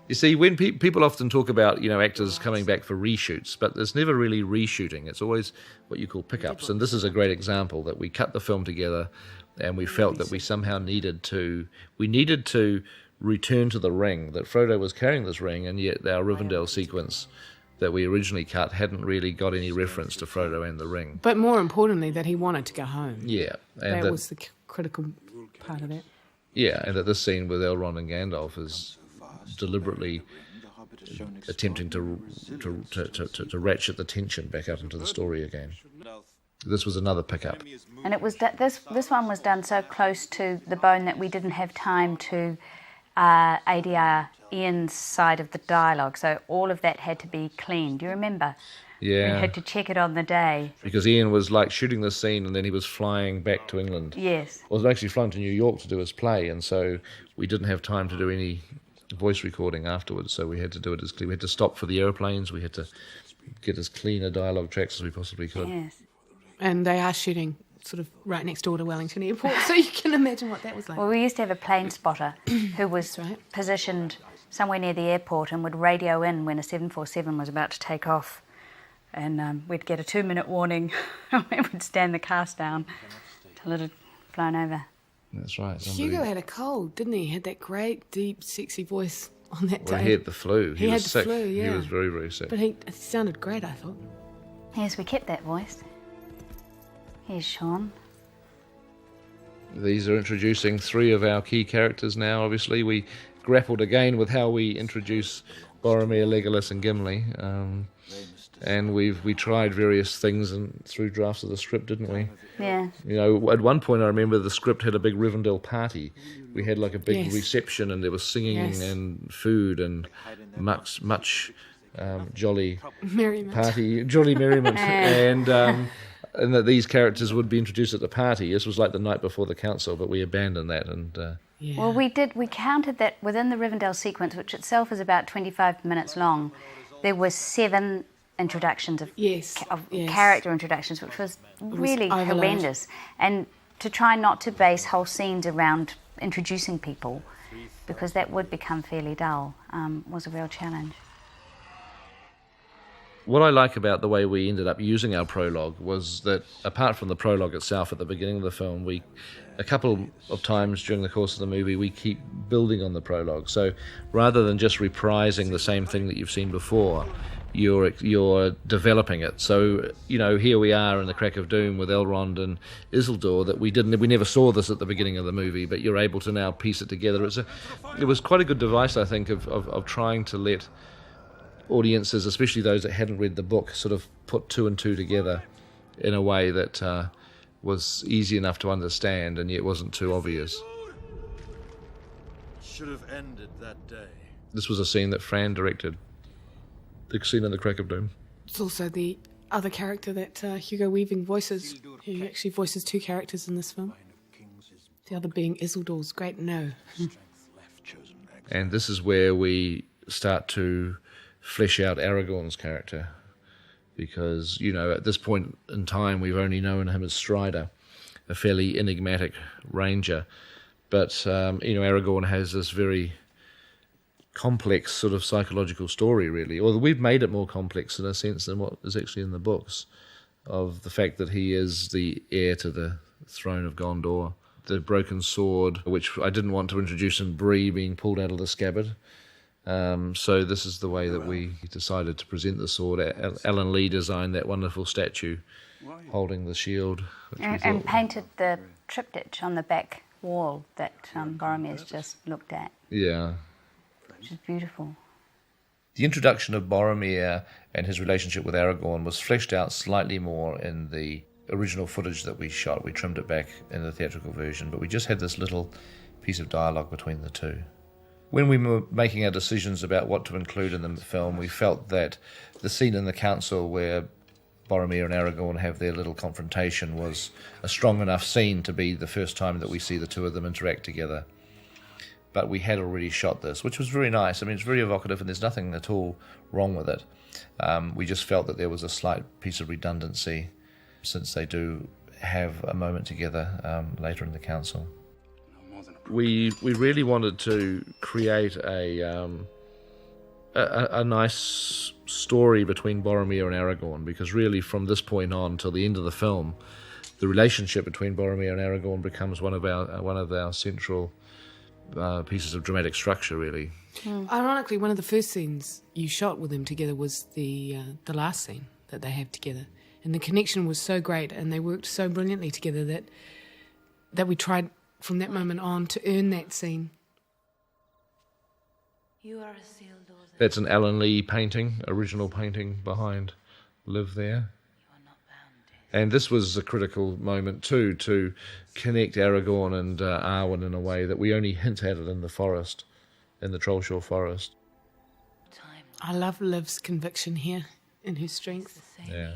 You see, when people often talk about actors coming back for reshoots, but there's never really reshooting. It's always what you call pickups, and this is a great example that we cut the film together, and we felt that we somehow needed to return to the ring, that Frodo was carrying this ring, and yet our Rivendell sequence that we originally cut hadn't really got any reference to Frodo and the ring. But more importantly, that he wanted to go home. Yeah. And that was the critical part of that. Yeah, and that this scene with Elrond and Gandalf is deliberately attempting to ratchet the tension back up into the story again. This was another pickup. And it was this one was done so close to the bone that we didn't have time to ADR Ian's side of the dialogue, so all of that had to be cleaned. Do you remember? Yeah. We had to check it on the day. Because Ian was like shooting this scene and then he was flying back to England. Yes. Well, he was actually flying to New York to do his play, and so we didn't have time to do any voice recording afterwards, so we had to do it as clean. We had to stop for the airplanes, we had to get as clean a dialogue tracks as we possibly could. Yes. And they are shooting sort of right next door to Wellington Airport, so you can imagine what that was like. Well, we used to have a plane spotter who was positioned somewhere near the airport and would radio in when a 747 was about to take off. And we'd get a 2-minute warning. We would stand the cast down till it had flown over. That's right. Hugo had a cold, didn't he? He had that great, deep, sexy voice on that day. Well, he had the flu. He was had sick. the flu, yeah. He was very, very sick. But it sounded great, I thought. Yes, we kept that voice. Here's Sean. These are introducing 3 of our key characters now, obviously. We grappled again with how we introduce Boromir, Legolas and Gimli. And we tried various things through drafts of the script, didn't we? Yeah. At one point I remember the script had a big Rivendell party. We had like a big reception, and there was singing and food and much jolly merriment. Jolly merriment. And that these characters would be introduced at the party. This was like the night before the council, but we abandoned that. Well, we counted that within the Rivendell sequence, which itself is about 25 minutes long, there were 7 introductions of character introductions, which was really horrendous. And to try not to base whole scenes around introducing people, because that would become fairly dull, was a real challenge. What I like about the way we ended up using our prologue was that, apart from the prologue itself at the beginning of the film, a couple of times during the course of the movie, we keep building on the prologue. So rather than just reprising the same thing that you've seen before, you're developing it. So, here we are in the Crack of Doom with Elrond and Isildur, that we never saw this at the beginning of the movie, but you're able to now piece it together. It was quite a good device, I think, of trying to let audiences, especially those that hadn't read the book, sort of put 2 and 2 together in a way that was easy enough to understand and yet wasn't too obvious. Should have ended that day. This was a scene that Fran directed, the scene in the Crack of Doom. It's also the other character that Hugo Weaving voices. He actually voices 2 characters in this film. The other being Isildur's great no. And this is where we start to flesh out Aragorn's character, because at this point in time we've only known him as Strider, a fairly enigmatic ranger, but Aragorn has this very complex sort of psychological story, really. Or we've made it more complex in a sense than what is actually in the books, of the fact that he is the heir to the throne of Gondor. The broken sword, which I didn't want to introduce in Bree being pulled out of the scabbard. So this is the way that we decided to present the sword. Alan Lee designed that wonderful statue holding the shield. And painted the triptych on the back wall that Boromir's just looked at. Yeah. Which is beautiful. The introduction of Boromir and his relationship with Aragorn was fleshed out slightly more in the original footage that we shot. We trimmed it back in the theatrical version, but we just had this little piece of dialogue between the two. When we were making our decisions about what to include in the film, we felt that the scene in the council where Boromir and Aragorn have their little confrontation was a strong enough scene to be the first time that we see the two of them interact together. But we had already shot this, which was very nice. I mean, it's very evocative and there's nothing at all wrong with it. We just felt that there was a slight piece of redundancy since they do have a moment together later in the council. We really wanted to create a nice story between Boromir and Aragorn, because really from this point on till the end of the film, the relationship between Boromir and Aragorn becomes one of our central pieces of dramatic structure, really. Ironically, one of the first scenes you shot with them together was the last scene that they have together, and the connection was so great, and they worked so brilliantly together that we tried from that moment on to earn that scene. That's an Alan Lee painting, original painting behind Liv there. And this was a critical moment too, to connect Aragorn and Arwen in a way that we only hint at it in the forest, in the Trollshaw forest. I love Liv's conviction here and her strength. Yeah.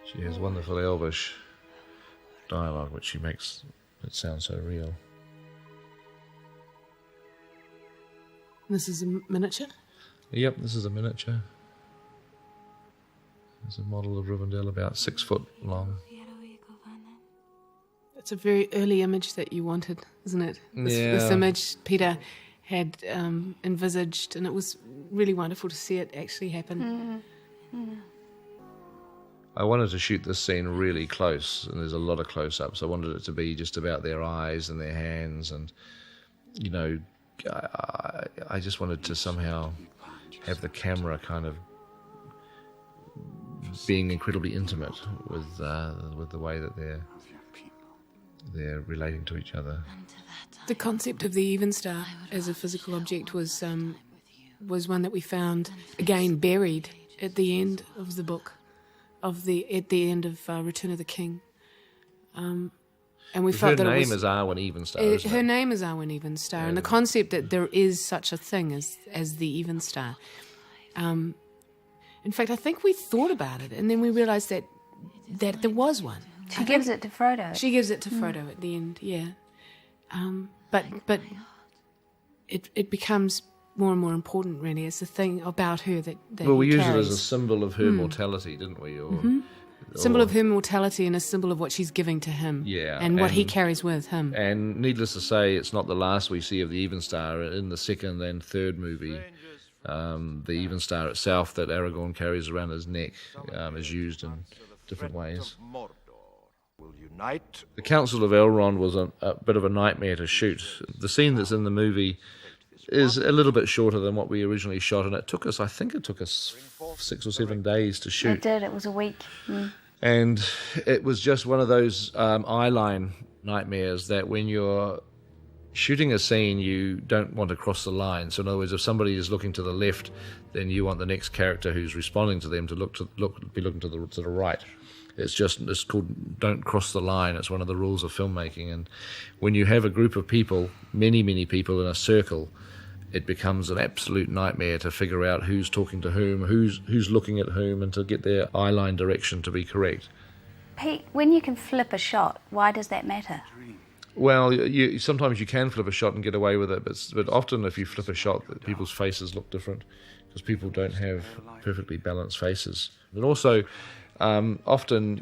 She has wonderful Elvish dialogue, which she makes it sound so real. This is a miniature? Yep, this is a miniature. There's a model of Rivendell about 6 foot long. It's a very early image that you wanted, isn't it? This image Peter had envisaged, and it was really wonderful to see it actually happen. I wanted to shoot this scene really close, and there's a lot of close-ups. I wanted it to be just about their eyes and their hands, and, you know, I just wanted to somehow have the camera kind of being incredibly intimate with the way that they're relating to each other. The concept of the even star as a physical object was one that we found again buried at the end of the book, at the end of Return of the King, and we felt that her name is Arwen Evenstar. Her name is Arwen Evenstar, and the concept that there is such a thing as the even star. In fact, I think we thought about it, and then we realised that there was one. She gives it to Frodo. She gives it to Frodo at the end, yeah. But it becomes more and more important, really. It's the thing about her that well, we he used carries. it as a symbol of her mortality, didn't we? Or, symbol of her mortality and a symbol of what she's giving to him. Yeah, and what he carries with him. And needless to say, it's not the last we see of the Evenstar. In the second and third movie, the Evenstar itself that Aragorn carries around his neck is used in different ways. The Council of Elrond was a bit of a nightmare to shoot. The scene that's in the movie is a little bit shorter than what we originally shot, and I think it took us 6 or 7 days to shoot. It did, it was a week. And it was just one of those eyeline nightmares that when you're shooting a scene, you don't want to cross the line. So in other words, if somebody is looking to the left, then you want the next character who's responding to them to be looking to the right. It's called don't cross the line. It's one of the rules of filmmaking. And when you have a group of people, many people in a circle, it becomes an absolute nightmare to figure out who's talking to whom, who's looking at whom, and to get their eyeline direction to be correct. Pete, when you can flip a shot, why does that matter? Well, sometimes you can flip a shot and get away with it, but often if you flip a shot, people's faces look different because people don't have perfectly balanced faces. And also, often,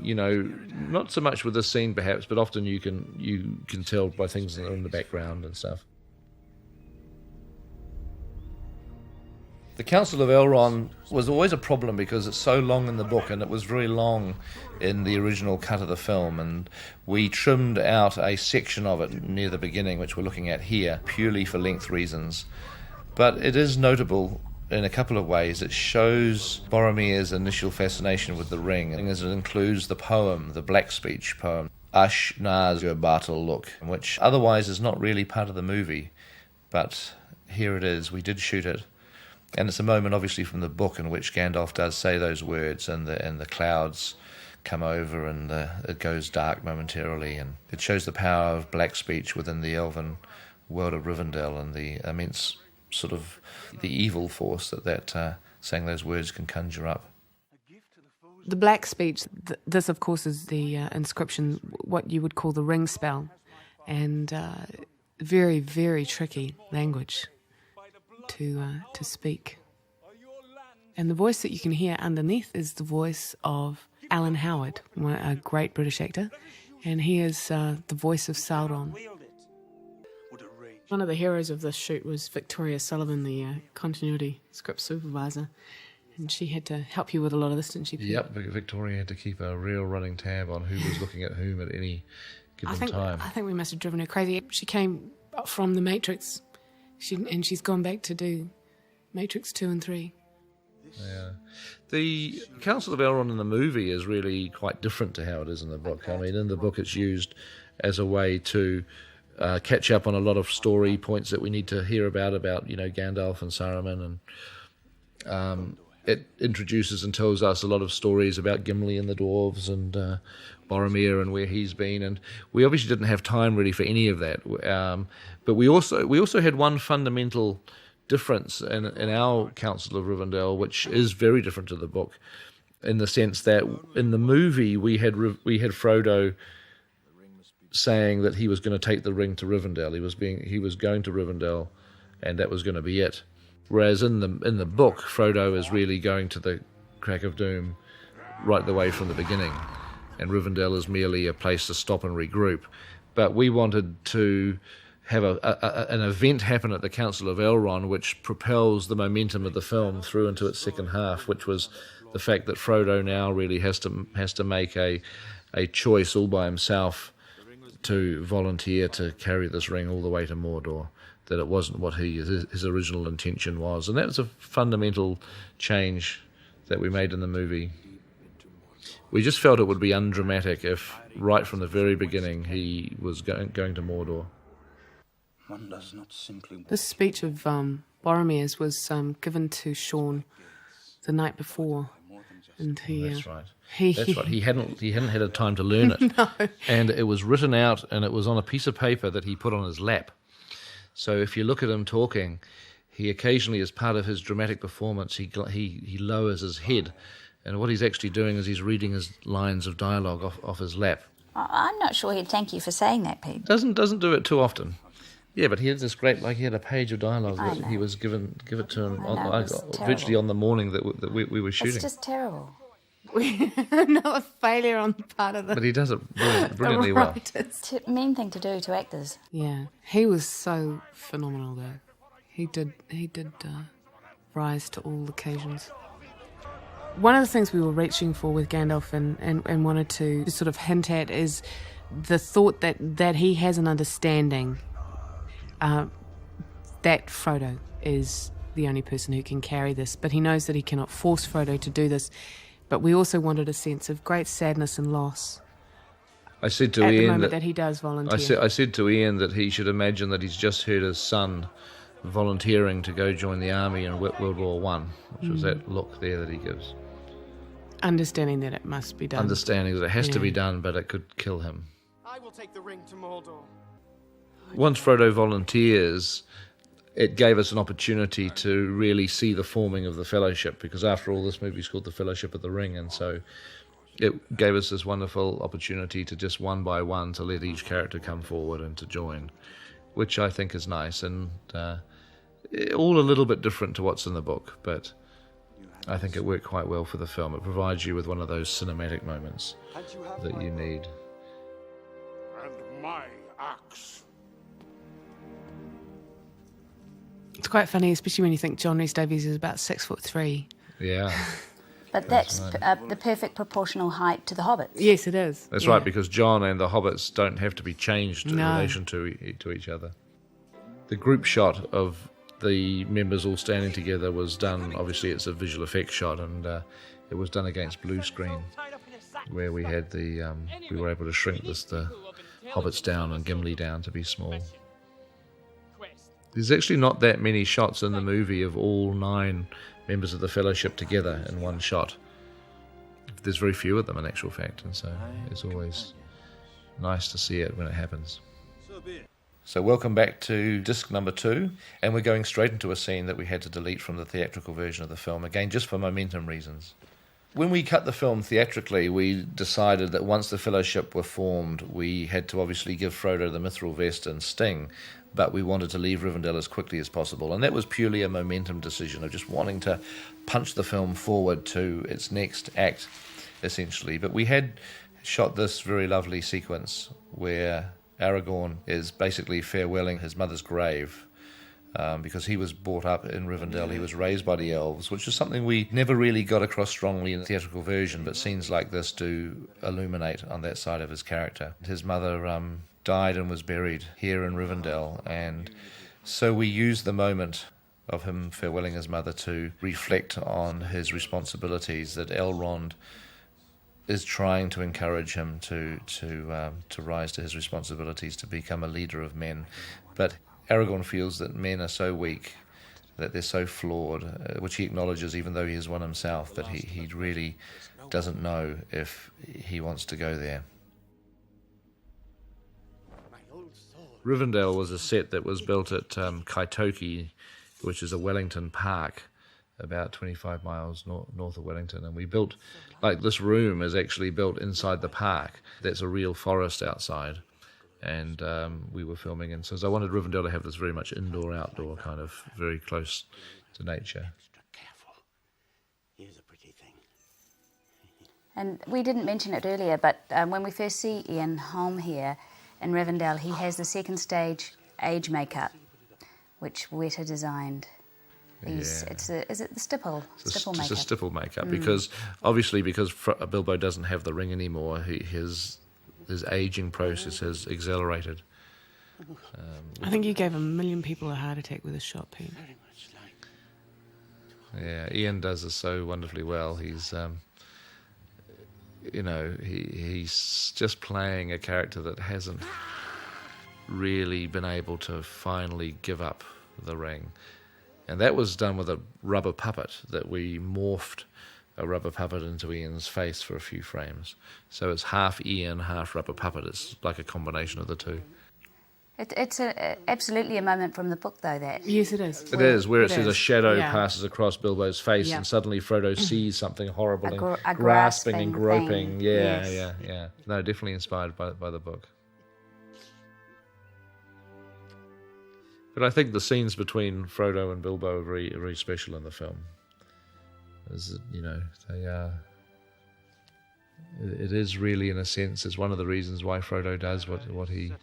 not so much with this scene perhaps, but often you can tell by things that are in the background and stuff. The Council of Elrond was always a problem because it's so long in the book, and it was very long in the original cut of the film, and we trimmed out a section of it near the beginning, which we're looking at here, purely for length reasons. But it is notable in a couple of ways. It shows Boromir's initial fascination with the ring, as it includes the poem, the Black Speech poem, Ash Naz Gur Bartel Look, which otherwise is not really part of the movie, but here it is. We did shoot it. And it's a moment, obviously, from the book in which Gandalf does say those words, and the clouds come over, and it goes dark momentarily, and it shows the power of black speech within the elven world of Rivendell, and the immense sort of the evil force that saying those words can conjure up. The black speech, this of course is the inscription, what you would call the ring spell, and very, very tricky language to speak. And the voice that you can hear underneath is the voice of Alan Howard, a great British actor, and he is the voice of Sauron. One of the heroes of this shoot was Victoria Sullivan, the continuity script supervisor, and she had to help you with a lot of this, didn't she? Yep, Victoria had to keep a real running tab on who was looking at whom at any given time. I think we must have driven her crazy. She came up from The Matrix, and she's gone back to do Matrix 2 and 3. Yeah. The Council of Elrond in the movie is really quite different to how it is in the book. I mean, in the book it's used as a way to catch up on a lot of story points that we need to hear about Gandalf and Saruman, and it introduces and tells us a lot of stories about Gimli and the dwarves and Boromir and where he's been, and we obviously didn't have time really for any of that. But we also had one fundamental difference in our Council of Rivendell, which is very different to the book, in the sense that in the movie we had Frodo saying that he was going to take the ring to Rivendell. He was going to Rivendell, and that was going to be it. Whereas in the book, Frodo is really going to the Crack of Doom right the way from the beginning, and Rivendell is merely a place to stop and regroup. But we wanted to have an event happen at the Council of Elrond which propels the momentum of the film through into its second half, which was the fact that Frodo now really has to make a choice all by himself to volunteer to carry this ring all the way to Mordor, that it wasn't what his original intention was. And that was a fundamental change that we made in the movie. We just felt it would be undramatic if, right from the very beginning, he was going to Mordor. One does not simply... This speech of Boromir's was given to Sean the night before, and he... That's right. That's right. He hadn't had a time to learn it. No. And it was written out, and it was on a piece of paper that he put on his lap. So if you look at him talking, he occasionally, as part of his dramatic performance, he lowers his head, and what he's actually doing is he's reading his lines of dialogue off his lap. I'm not sure he'd thank you for saying that, Pete. Doesn't do it too often. Yeah, but he had this great, he had a page of dialogue that he was give it to him virtually on the morning that we were shooting. It's just terrible. Another failure on the part of the... But he does it brilliantly well. It's a mean thing to do to actors. Yeah, he was so phenomenal though. He did rise to all occasions. One of the things we were reaching for with Gandalf and wanted to sort of hint at is the thought that he has an understanding that Frodo is the only person who can carry this, but he knows that he cannot force Frodo to do this. But we also wanted a sense of great sadness and loss. I said to Ian the moment that he does volunteer. I said to Ian that he should imagine that he's just heard his son volunteering to go join the army in World War One, which was that look there that he gives. Understanding that it must be done. Understanding that it has to be done, but it could kill him. I will take the ring to Mordor. Once Frodo volunteers, it gave us an opportunity to really see the forming of the Fellowship, because after all, this movie's called The Fellowship of the Ring, and so it gave us this wonderful opportunity to just one by one to let each character come forward and to join, which I think is nice, and all a little bit different to what's in the book, but I think it worked quite well for the film. It provides you with one of those cinematic moments that you need. And my axe. It's quite funny, especially when you think John Rhys Davies is about 6'3". Yeah. But that's the perfect proportional height to the hobbits. Yes, it is. That's right, because John and the hobbits don't have to be changed in No. relation to each other. The group shot of the members all standing together was done, obviously it's a visual effects shot, and it was done against blue screen, where we had we were able to shrink the hobbits down and Gimli down to be small. There's actually not that many shots in the movie of all 9 members of the Fellowship together in one shot. There's very few of them in actual fact, and so it's always nice to see it when it happens. So welcome back to disc number 2, and we're going straight into a scene that we had to delete from the theatrical version of the film, again just for momentum reasons. When we cut the film theatrically, we decided that once the Fellowship were formed, we had to obviously give Frodo the mithril vest and Sting, but we wanted to leave Rivendell as quickly as possible, and that was purely a momentum decision of just wanting to punch the film forward to its next act, essentially. But we had shot this very lovely sequence where Aragorn is basically farewelling his mother's grave, because he was brought up in Rivendell. He was raised by the elves, which is something we never really got across strongly in the theatrical version, but scenes like this do illuminate on that side of his character. His mother died and was buried here in Rivendell, and so we used the moment of him farewelling his mother to reflect on his responsibilities, that Elrond is trying to encourage him to rise to his responsibilities, to become a leader of men. But Aragorn feels that men are so weak, that they're so flawed, which he acknowledges even though he is one himself, that he really doesn't know if he wants to go there. Rivendell was a set that was built at Kaitoki, which is a Wellington park, about 25 miles north of Wellington, and we built, like this room is actually built inside the park. That's a real forest outside, and we were filming, and so I wanted Rivendell to have this very much indoor-outdoor kind of very close to nature. And we didn't mention it earlier, but when we first see Ian Holm here in Rivendell, he has the second stage age makeup, which Weta designed. Is it the stipple? Stipple makeup. It's a stipple makeup, because Bilbo doesn't have the ring anymore, his aging process has accelerated. I think you gave 1 million people a heart attack with a shot, Pete. Yeah, Ian does this so wonderfully well. He's, he's just playing a character that hasn't really been able to finally give up the ring. And that was done with a rubber puppet that we morphed a rubber puppet into Ian's face for a few frames. So it's half Ian, half rubber puppet. It's like a combination of the two. It's absolutely a moment from the book, though, that... Yes, it is. It is, where it says a shadow passes across Bilbo's face, and suddenly Frodo sees something horrible and grasping and groping. Thing. Yeah. No, definitely inspired by the book. But I think the scenes between Frodo and Bilbo are very, very special in the film. They are... It is really, in a sense, it's one of the reasons why Frodo does what he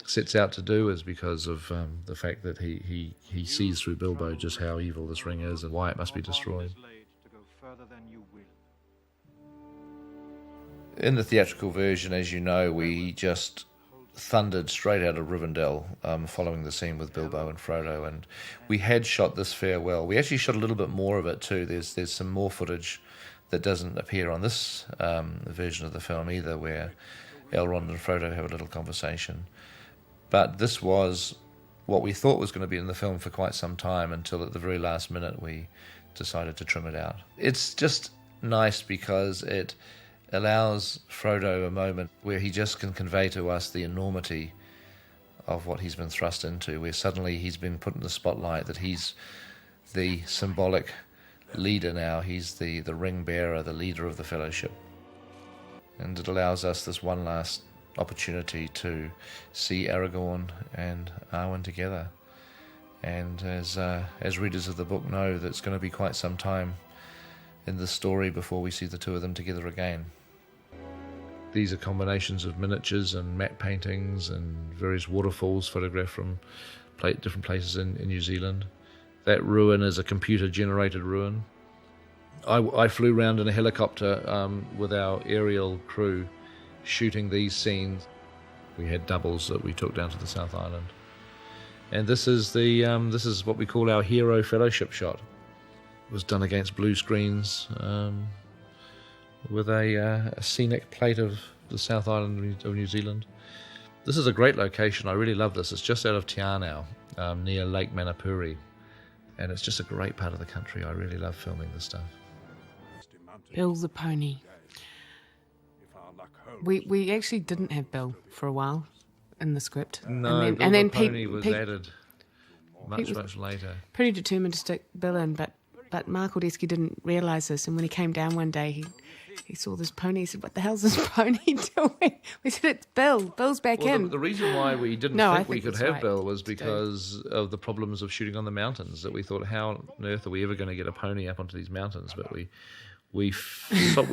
sets out to do, is because of the fact that he sees through Bilbo just how evil this ring is and why it must be destroyed. In the theatrical version, as you know, we just thundered straight out of Rivendell following the scene with Bilbo and Frodo, and we had shot this farewell. We actually shot a little bit more of it too. There's some more footage that doesn't appear on this version of the film either, where Elrond and Frodo have a little conversation. But this was what we thought was going to be in the film for quite some time, until at the very last minute we decided to trim it out. It's just nice because it allows Frodo a moment where he just can convey to us the enormity of what he's been thrust into, where suddenly he's been put in the spotlight, that he's the symbolic leader now, he's the ring bearer, the leader of the Fellowship. And it allows us this one last opportunity to see Aragorn and Arwen together. And as readers of the book know, that it's going to be quite some time in the story before we see the two of them together again. These are combinations of miniatures and matte paintings and various waterfalls photographed from different places in New Zealand. That ruin is a computer-generated ruin. I flew around in a helicopter with our aerial crew shooting these scenes. We had doubles that we took down to the South Island. And this is what we call our hero fellowship shot. It was done against blue screens with a scenic plate of the South Island of New Zealand. This is a great location. I really love this. It's just out of Te Anau, near Lake Manapuri. And it's just a great part of the country. I really love filming this stuff. Bill the pony. We actually didn't have Bill for a while in the script. No, and then Bill the pony Pete, was Pete, added much later. Pretty determined to stick Bill in, but Mark Ordesky didn't realise this, and when he came down one day, he saw this pony. He said, "What the hell's this pony doing?" We said, "It's Bill. Bill's back in." The reason why we didn't think we could have right. Bill was because of the problems of shooting on the mountains. That we thought, how on earth are we ever going to get a pony up onto these mountains? But we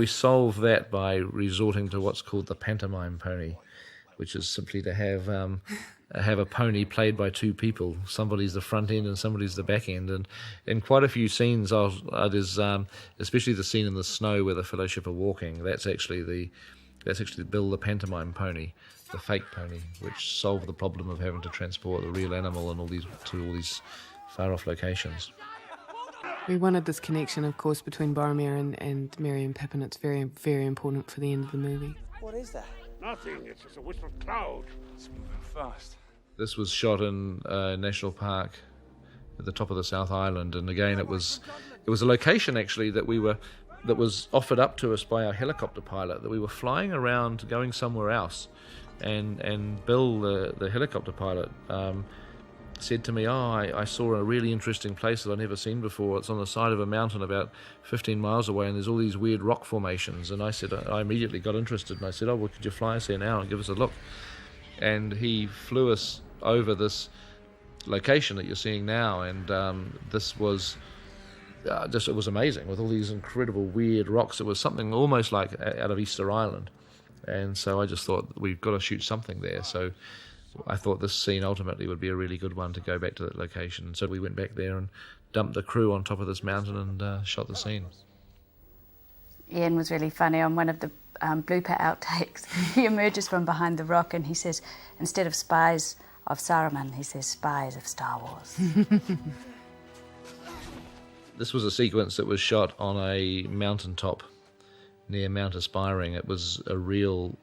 solved that by resorting to what's called the pantomime pony, which is simply to have a pony played by two people. Somebody's the front end and somebody's the back end. And in quite a few scenes, there's especially the scene in the snow where the Fellowship are walking. That's actually Bill the pantomime pony, the fake pony, which solved the problem of having to transport the real animal and all these far off locations. We wanted this connection, of course, between Boromir and Merry and Pippin. It's very, very important for the end of the movie. What is that? Nothing, it's just a wisp of cloud. It's moving fast. This was shot in a national park at the top of the South Island, and again it was a location actually that was offered up to us by our helicopter pilot, that we were flying around going somewhere else, and Bill the helicopter pilot said to me, I saw a really interesting place that I'd never seen before. It's on the side of a mountain about 15 miles away, and there's all these weird rock formations. And I said, I immediately got interested, and I said, well, could you fly us here now and give us a look? And he flew us over this location that you're seeing now, and this was it was amazing, with all these incredible weird rocks. It was something almost like out of Easter Island. And so I just thought, we've got to shoot something there. So I thought this scene ultimately would be a really good one to go back to that location. So we went back there and dumped the crew on top of this mountain and shot the scene. Ian was really funny on one of the blooper outtakes. He emerges from behind the rock and he says, instead of spies of Saruman, he says spies of Star Wars. This was a sequence that was shot on a mountaintop near Mount Aspiring. It was a real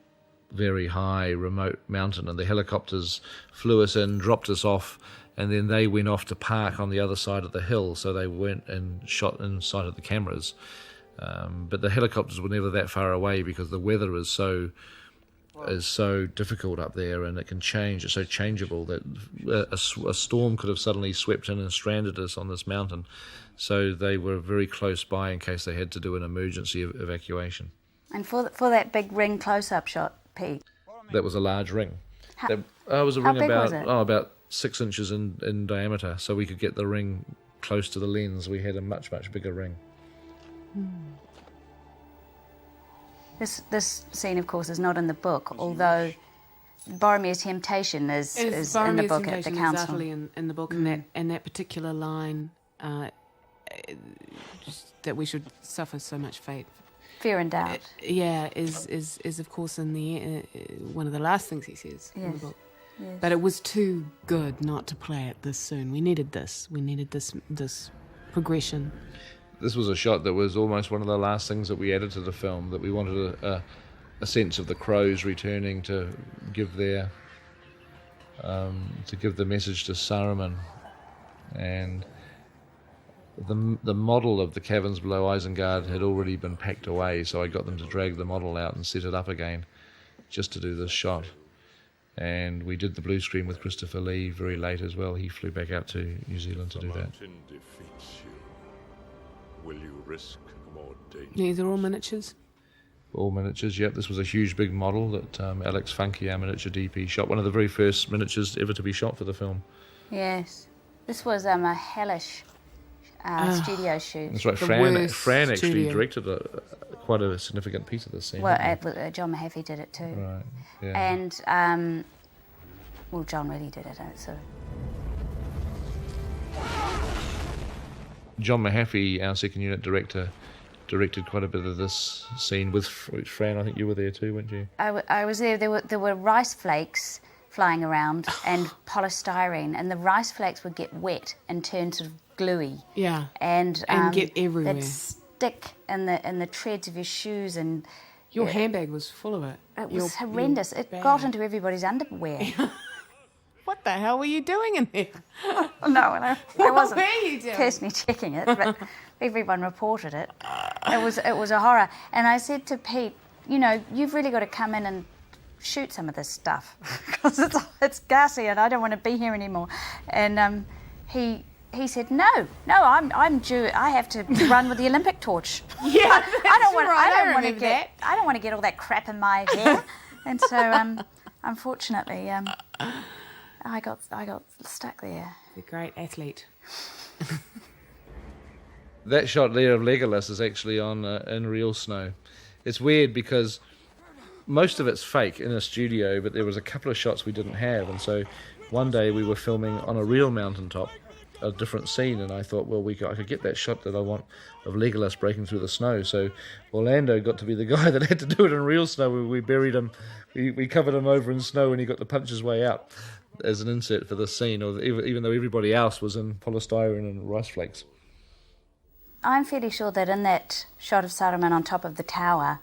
very high remote mountain, and the helicopters flew us in, dropped us off, and then they went off to park on the other side of the hill, so they weren't shot in sight of the cameras. But the helicopters were never that far away because the weather is so difficult up there, and it can change. It's so changeable that a storm could have suddenly swept in and stranded us on this mountain. So they were very close by in case they had to do an emergency evacuation. And for that big ring close-up shot, Pete? That was a large ring. It was a how ring big was it? about 6 inches in diameter, so we could get the ring close to the lens. We had a much bigger ring. This scene, of course, is not in the book, although Boromir's temptation is in the book at the council. Exactly in the book, and that particular line that we should suffer so much fate. Fear and doubt. Is of course in the one of the last things he says in the book. Yes. But it was too good not to play it this soon. We needed this. We needed this progression. This was a shot that was almost one of the last things that we added to the film, that we wanted a sense of the crows returning to give the message to Saruman. And the model of the caverns below Isengard had already been packed away, so I got them to drag the model out and set it up again just to do this shot. And we did the blue screen with Christopher Lee very late as well. He flew back out to New Zealand to do that. Mountain defeats you. Will you risk more danger? These are all miniatures? All miniatures, yep. This was a huge big model that Alex Funky, our miniature DP, shot. One of the very first miniatures ever to be shot for the film. Yes. This was a hellish studio shoot. That's right. Fran actually directed quite a significant piece of this scene. Well, John Mahaffey did it too. Right. Yeah. And John really did it. John Mahaffey, our second unit director, directed quite a bit of this scene with Fran. I think you were there too, weren't you? I was there. There were rice flakes flying around and polystyrene, and the rice flakes would get wet and turn sort of gluey. Yeah. And get everywhere. They'd stick in the treads of your shoes, and your handbag was full of it. It was horrendous. It got into everybody's underwear. What the hell were you doing in there? No, I wasn't were you doing? personally checking it, but everyone reported it. It was a horror. And I said to Pete, you know, you've really got to come in and shoot some of this stuff because it's gassy and I don't want to be here anymore. And he said, no, I'm due. I have to run with the Olympic torch. Yeah, I don't want that. I don't want to get all that crap in my hair. And so, unfortunately, I got stuck there. The great athlete. That shot there of Legolas is actually on in real snow. It's weird because most of it's fake in a studio, but there was a couple of shots we didn't have, and so one day we were filming on a real mountaintop, a different scene, and I thought, well, I could get that shot that I want of Legolas breaking through the snow. So Orlando got to be the guy that had to do it in real snow. We buried him, we covered him over in snow, and he got to punch his way out as an insert for this scene, or even though everybody else was in polystyrene and rice flakes. I'm fairly sure that in that shot of Saruman on top of the tower,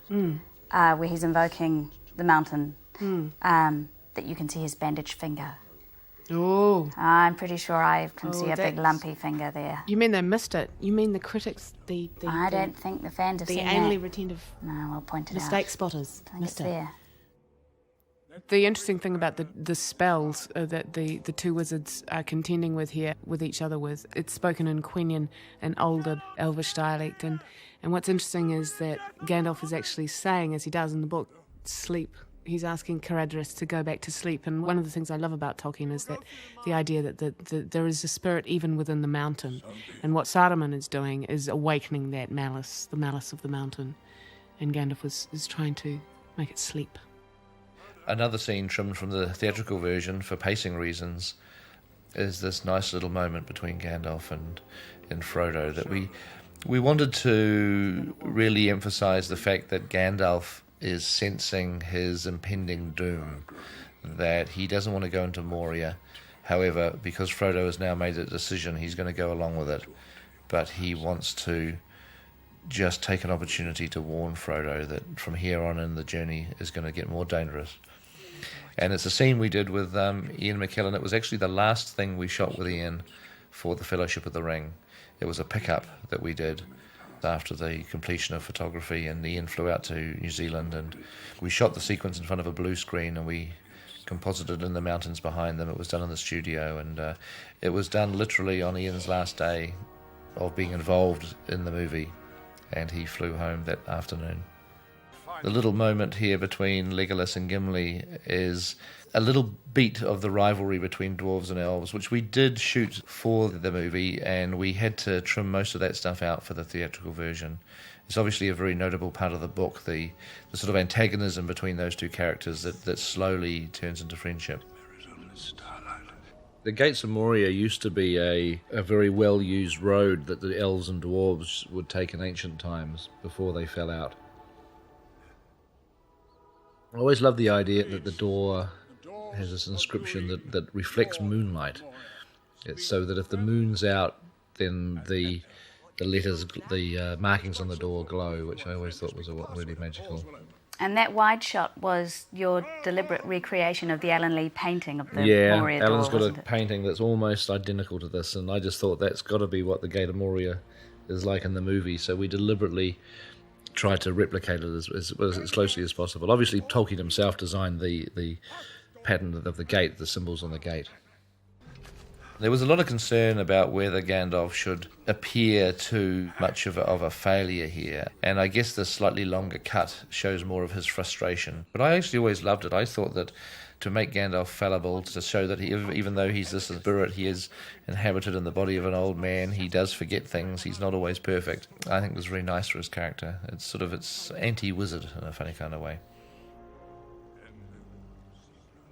where he's invoking the mountain, that you can see his bandaged finger. Oh. I'm pretty sure I can see a big lumpy finger there. You mean they missed it? You mean the critics, I don't think the fans have the seen anally that. retentive No, I'll point it out. mistake spotters. I think it's there. The interesting thing about the spells that the two wizards are contending with here, with each other with, it's spoken in Quenya, an older Elvish dialect, and what's interesting is that Gandalf is actually saying, as he does in the book, sleep. He's asking Caradhras to go back to sleep, and one of the things I love about Tolkien is that the idea that there is a spirit even within the mountain, and what Saruman is doing is awakening that malice, the malice of the mountain, and Gandalf is trying to make it sleep. Another scene trimmed from the theatrical version for pacing reasons is this nice little moment between Gandalf and Frodo that we wanted to really emphasise the fact that Gandalf is sensing his impending doom, that he doesn't want to go into Moria. However, because Frodo has now made a decision, he's going to go along with it, but he wants to just take an opportunity to warn Frodo that from here on in the journey is going to get more dangerous. And it's a scene we did with Ian McKellen. It was actually the last thing we shot with Ian for the Fellowship of the Ring. It was a pickup that we did after the completion of photography, and Ian flew out to New Zealand, and we shot the sequence in front of a blue screen, and we composited in the mountains behind them. It was done in the studio, and it was done literally on Ian's last day of being involved in the movie, and he flew home that afternoon. The little moment here between Legolas and Gimli is a little beat of the rivalry between dwarves and elves, which we did shoot for the movie, and we had to trim most of that stuff out for the theatrical version. It's obviously a very notable part of the book, the sort of antagonism between those two characters that slowly turns into friendship. The Gates of Moria used to be a very well-used road that the elves and dwarves would take in ancient times before they fell out. I always loved the idea that the door has this inscription that reflects moonlight. It's so that if the moon's out, then the letters, the markings on the door glow, which I always thought was really magical. And that wide shot was your deliberate recreation of the Alan Lee painting of the Moria door, Alan's got a wasn't it? painting that's almost identical to this, and I just thought that's got to be what the Gate of Moria is like in the movie, so we deliberately tried to replicate it as closely as possible. Obviously, Tolkien himself designed the pattern of the gate, the symbols on the gate. There was a lot of concern about whether Gandalf should appear too much of a failure here, and I guess the slightly longer cut shows more of his frustration. But I actually always loved it. I thought that to make Gandalf fallible, to show that even though he's this spirit, he is inhabited in the body of an old man, he does forget things, he's not always perfect, I think was very nice for his character. It's anti-wizard in a funny kind of way.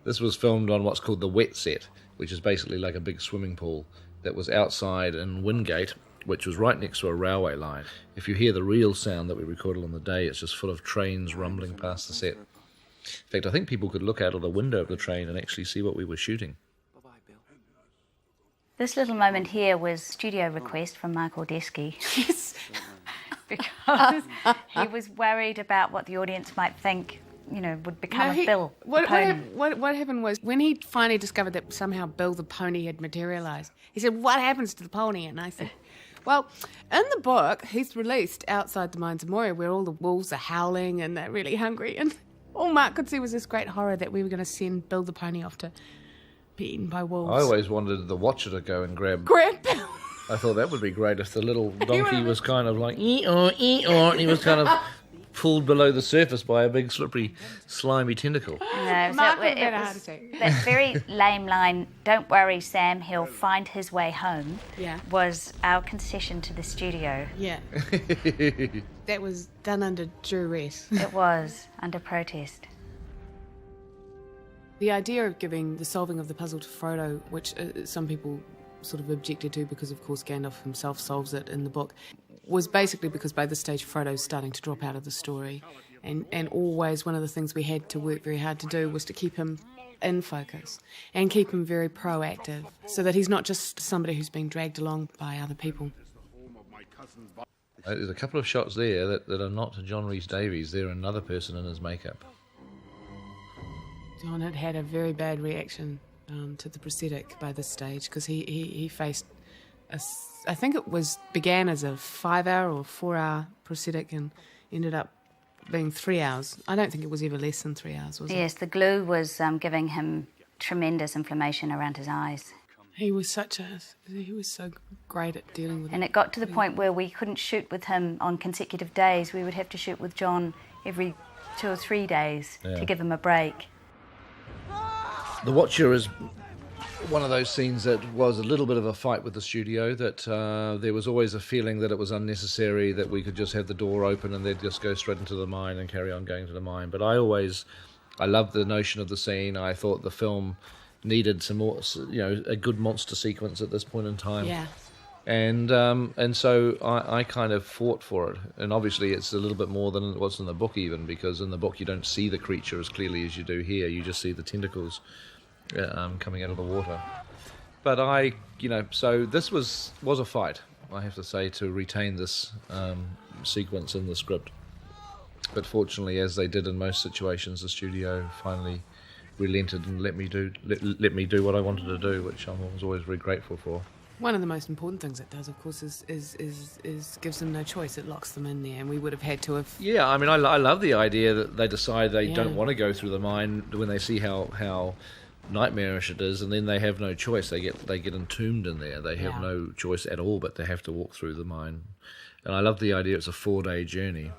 This was filmed on what's called the wet set, which is basically like a big swimming pool that was outside in Wingate, which was right next to a railway line. If you hear the real sound that we recorded on the day, it's just full of trains rumbling past the set. In fact, I think people could look out of the window of the train and actually see what we were shooting. This little moment here was studio request from Mark Ordesky. Yes. Because he was worried about what the audience might think, would become of Bill. What happened was, when he finally discovered that somehow Bill the pony had materialised, he said, "What happens to the pony?" And I said, well, in the book, he's released outside the mines of Moria, where all the wolves are howling and they're really hungry, and all Mark could see was this great horror that we were going to send Bill the pony off to be eaten by wolves. I always wanted the Watcher to go and grab Bill. I thought that would be great if the little donkey was kind of like, ee-oh, ee-oh, and he was kind of pulled below the surface by a big, slippery, slimy tentacle. No, Mark it was that very lame line, "Don't worry, Sam, he'll find his way home," was our concession to the studio. Yeah. That was done under duress. It was, under protest. The idea of giving the solving of the puzzle to Frodo, which some people sort of objected to because, of course, Gandalf himself solves it in the book, was basically because by this stage Frodo's starting to drop out of the story. And always one of the things we had to work very hard to do was to keep him in focus and keep him very proactive so that he's not just somebody who's being dragged along by other people. There's a couple of shots there that are not John Rhys-Davies. They're another person in his makeup. John had had a very bad reaction to the prosthetic by this stage because he faced I think it began as a 5-hour or 4-hour prosthetic and ended up being 3 hours. I don't think it was ever less than 3 hours, was it? Yes, the glue was giving him tremendous inflammation around his eyes. He was so great at dealing with it. And it got to the point where we couldn't shoot with him on consecutive days. We would have to shoot with John every 2 or 3 days to give him a break. The Watcher is one of those scenes that was a little bit of a fight with the studio, that there was always a feeling that it was unnecessary, that we could just have the door open and they'd just go straight into the mine and carry on going to the mine. But I loved the notion of the scene. I thought the film needed some more, a good monster sequence at this point in time. Yeah. And so I kind of fought for it. And obviously it's a little bit more than it was in the book even, because in the book you don't see the creature as clearly as you do here. You just see the tentacles coming out of the water. But so this was a fight, I have to say, to retain this sequence in the script. But fortunately, as they did in most situations, the studio finally relented and let me do what I wanted to do, which I was always very grateful for. One of the most important things it does, of course, is gives them no choice. It locks them in there, and we would have had to have... Yeah, I mean, I love the idea that they decide they don't want to go through the mine when they see how nightmarish it is, and then they have no choice. They get entombed in there. They have no choice at all, but they have to walk through the mine. And I love the idea it's a 4-day journey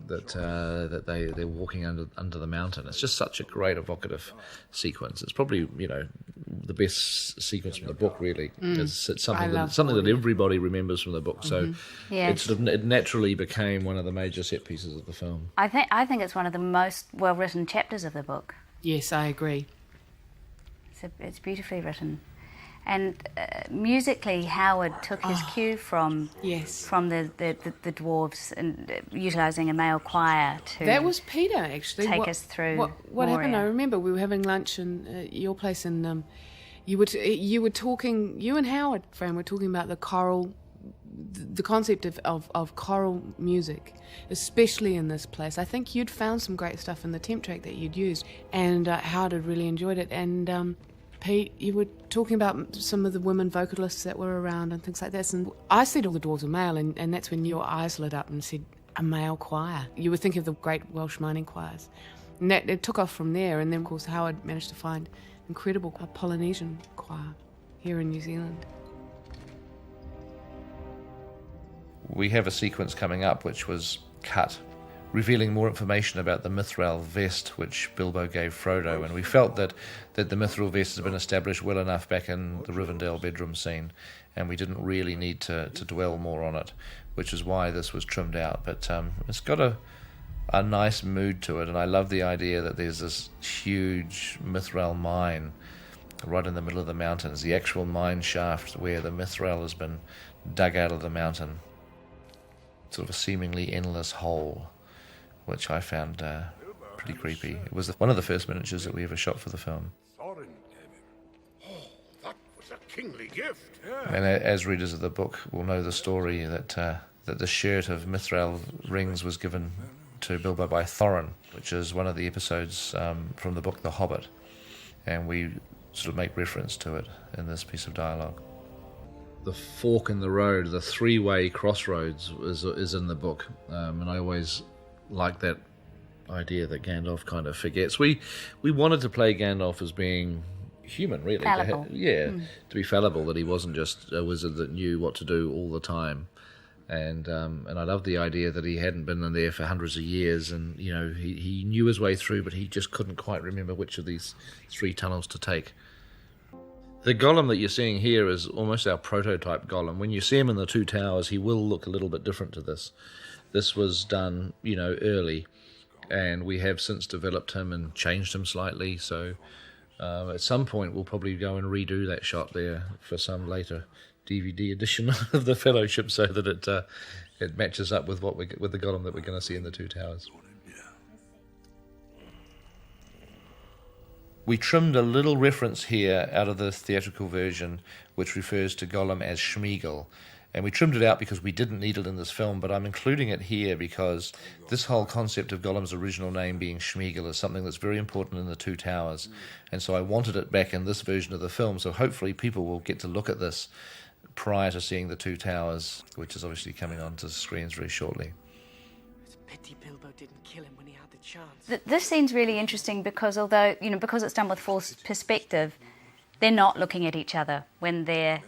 that they're walking under the mountain. It's just such a great evocative sequence. It's probably the best sequence from the book. Really, it's something that everybody remembers from the book. So it naturally became one of the major set pieces of the film. I think it's one of the most well written chapters of the book. Yes, I agree. It's beautifully written. And musically, Howard took his cue from the dwarves and utilising a male choir to... That was Peter, actually. Take us through What happened, I remember we were having lunch in your place, and you were talking, you and Howard, Fran, were talking about the choral, the concept of choral music, especially in this place. I think you'd found some great stuff in the temp track that you'd used, and Howard had really enjoyed it. And Pete, you were talking about some of the women vocalists that were around and things like that. And I said all the dwarves were male, and that's when your eyes lit up and said, a male choir. You were thinking of the great Welsh mining choirs. And that it took off from there, and then, of course, Howard managed to find incredible Polynesian choir here in New Zealand. We have a sequence coming up which was cut, revealing more information about the mithril vest which Bilbo gave Frodo, and we felt that the mithril vest had been established well enough back in the Rivendell bedroom scene, and we didn't really need to dwell more on it, which is why this was trimmed out. But it's got a nice mood to it, and I love the idea that there's this huge mithril mine right in the middle of the mountains, the actual mine shaft where the Mithril has been dug out of the mountain. Sort of a seemingly endless hole, which I found pretty creepy. It was one of the first miniatures that we ever shot for the film. Sauron gave him. Oh, that was a kingly gift. And as readers of the book will know the story that the shirt of Mithril rings was given to Bilbo by Thorin, which is one of the episodes from the book The Hobbit, and we sort of make reference to it in this piece of dialogue. The fork in the road, the three-way crossroads, is in the book, and I always like that idea that Gandalf kind of forgets. We wanted to play Gandalf as being human, really. Fallible. To be fallible, that he wasn't just a wizard that knew what to do all the time. And I love the idea that he hadn't been in there for hundreds of years, and he knew his way through, but he just couldn't quite remember which of these three tunnels to take. The Gollum that you're seeing here is almost our prototype Gollum. When you see him in the Two Towers, he will look a little bit different to this. This was done, early, and we have since developed him and changed him slightly. So at some point, we'll probably go and redo that shot there for some later DVD edition of the Fellowship, so that it matches up with with the Gollum that we're going to see in the Two Towers. We trimmed a little reference here out of the theatrical version, which refers to Gollum as Schmeagol. And we trimmed it out because we didn't need it in this film, but I'm including it here because this whole concept of Gollum's original name being Schmeagol is something that's very important in the Two Towers. And so I wanted it back in this version of the film, so hopefully people will get to look at this prior to seeing the Two Towers, which is obviously coming onto screens very shortly. It's a pity Bilbo didn't kill him when he had the chance. This scene's really interesting because although, because it's done with forced perspective, they're not looking at each other when they're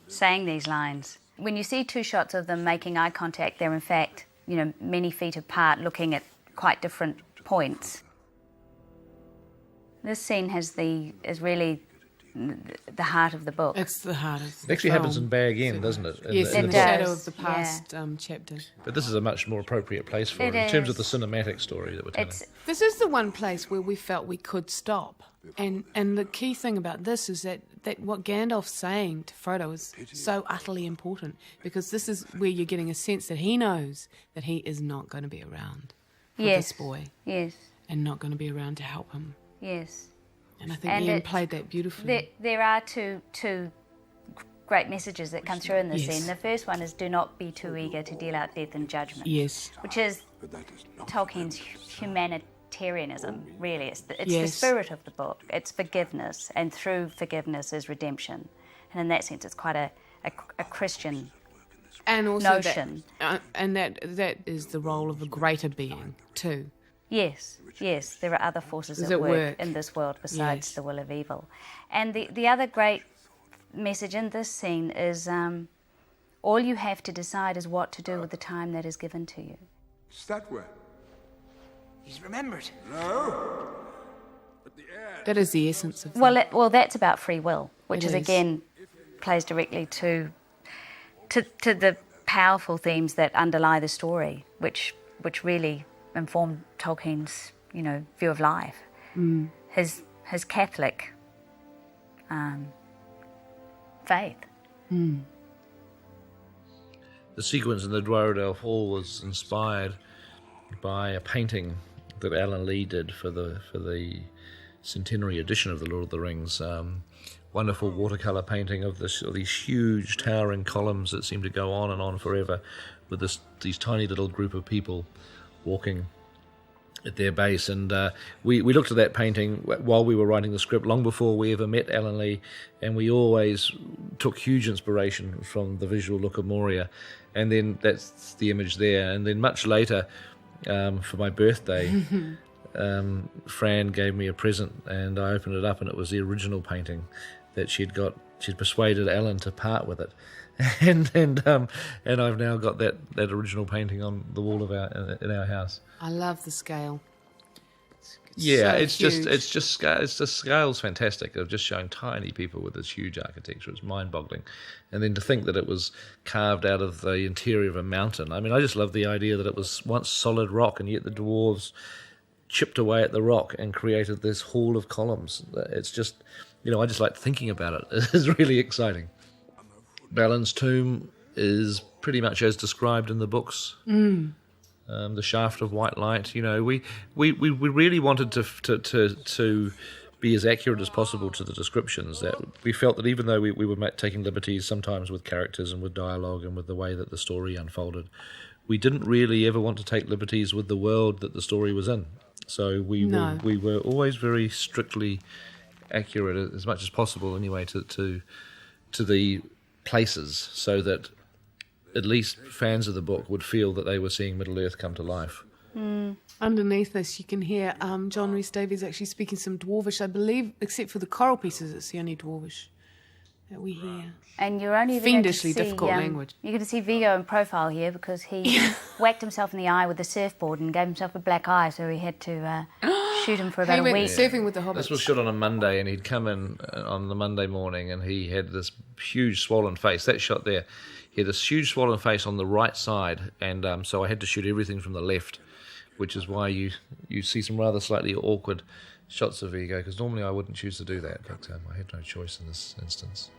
saying these lines. When you see two shots of them making eye contact, they're in fact, many feet apart, looking at quite different points. This scene is really the heart of the book. It's the heart of It the actually film. happens in Bag End, doesn't it? Yes, in the does, shadow of the past chapter. But this is a much more appropriate place for it in terms of the cinematic story that we're telling. This is the one place where we felt we could stop. And the key thing about this is that what Gandalf's saying to Frodo is so utterly important, because this is where you're getting a sense that he knows that he is not going to be around for this boy. Yes. And not going to be around to help him. Yes. And I think Ian played that beautifully. There are two great messages that come through in this scene. The first one is, do not be too eager to deal out death and judgment. Yes. Which is Tolkien's humanitarianism, really. It's the spirit of the book. It's forgiveness, and through forgiveness is redemption. And in that sense, it's quite a Christian and also notion. That is the role of a greater being, too. Yes, there are other forces at work in this world besides the will of evil. And the other great message in this scene is all you have to decide is what to do with the time that is given to you. Is that where? He's remembered. No. But the air. That is the essence of Well, that's about free will, which is again plays directly to the powerful themes that underlie the story, which really informed Tolkien's, view of life. His Catholic faith. The sequence in the Dwarrowdale Hall was inspired by a painting that Alan Lee did for the centenary edition of The Lord of the Rings. Wonderful watercolour painting of these huge towering columns that seem to go on and on forever, with these tiny little group of people walking at their base. And we looked at that painting while we were writing the script, long before we ever met Alan Lee, and we always took huge inspiration from the visual look of Moria. And then that's the image there. And then much later, for my birthday, Fran gave me a present, and I opened it up, and it was the original painting that she'd persuaded Alan to part with it. And I've now got that original painting on the wall of in our house. I love the scale. It's just scale's fantastic. Of just showing tiny people with this huge architecture. It's mind-boggling. And then to think that it was carved out of the interior of a mountain. I mean, I just love the idea that it was once solid rock, and yet the dwarves chipped away at the rock and created this hall of columns. It's just I just like thinking about it. It's really exciting. Balin's tomb is pretty much as described in the books. The shaft of white light. We really wanted to be as accurate as possible to the descriptions. That we felt that even though we were taking liberties sometimes with characters and with dialogue and with the way that the story unfolded, we didn't really ever want to take liberties with the world that the story was in. So we were always very strictly accurate as much as possible, anyway, to the places, so that at least fans of the book would feel that they were seeing Middle-earth come to life. Underneath this, you can hear John Rhys Davies actually speaking some Dwarvish, I believe, except for the choral pieces. It's the only Dwarvish that we hear. And you're only fiendishly difficult language. You're going to see Viggo in profile here because he whacked himself in the eye with a surfboard and gave himself a black eye, so he had to shoot him for about a week. Surfing with the hobbits. This was shot on a Monday, and he'd come in on the Monday morning, and he had this huge swollen face. That shot there, he had this huge swollen face on the right side, and so I had to shoot everything from the left, which is why you see some rather slightly awkward shots of Viggo, because normally I wouldn't choose to do that, but I had no choice in this instance.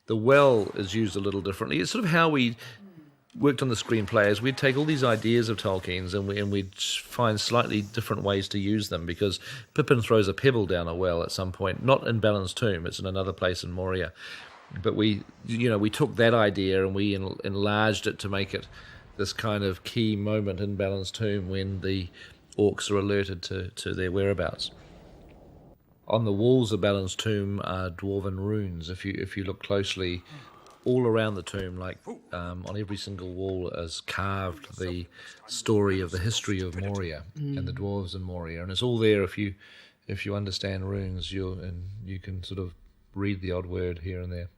The well is used a little differently. It's sort of how we worked on the screenplay, is we'd take all these ideas of Tolkien's and we'd find slightly different ways to use them, because Pippin throws a pebble down a well at some point, not in Balin's tomb, it's in another place in Moria. But we took that idea and we enlarged it to make it this kind of key moment in Balin's tomb when the orcs are alerted to their whereabouts. On the walls of Balin's tomb are dwarven runes. If you look closely, all around the tomb, like on every single wall, is carved the story of the history of Moria and the dwarves in Moria, and it's all there. If you understand runes, you can sort of read the odd word here and there.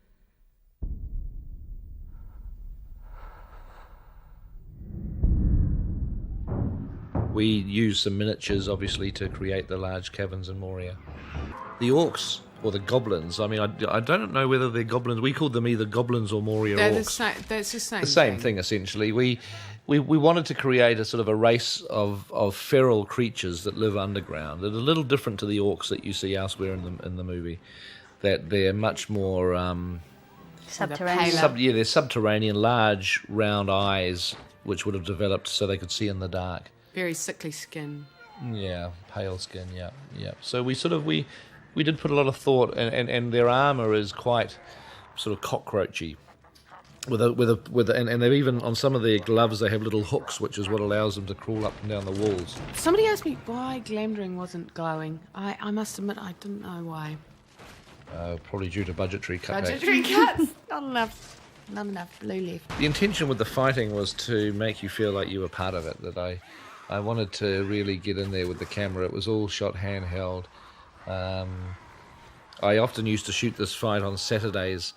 We used some miniatures, obviously, to create the large caverns in Moria. The orcs, or the goblins, I mean, I don't know whether they're goblins. We called them either goblins or Moria orcs. That's the same. The same thing, essentially. We wanted to create a sort of a race of feral creatures that live underground. They're a little different to the orcs that you see elsewhere in the movie. That they're much more subterranean. They're subterranean, large, round eyes, which would have developed so they could see in the dark. Very sickly skin. Yeah, pale skin. Yeah. So we did put a lot of thought, and their armor is quite sort of cockroachy. And they've even on some of their gloves they have little hooks, which is what allows them to crawl up and down the walls. Somebody asked me why Glamdring wasn't glowing. I must admit I didn't know why. Probably due to budgetary cuts. Not enough blue left. The intention with the fighting was to make you feel like you were part of it. That I wanted to really get in there with the camera. It was all shot handheld. I often used to shoot this fight on Saturdays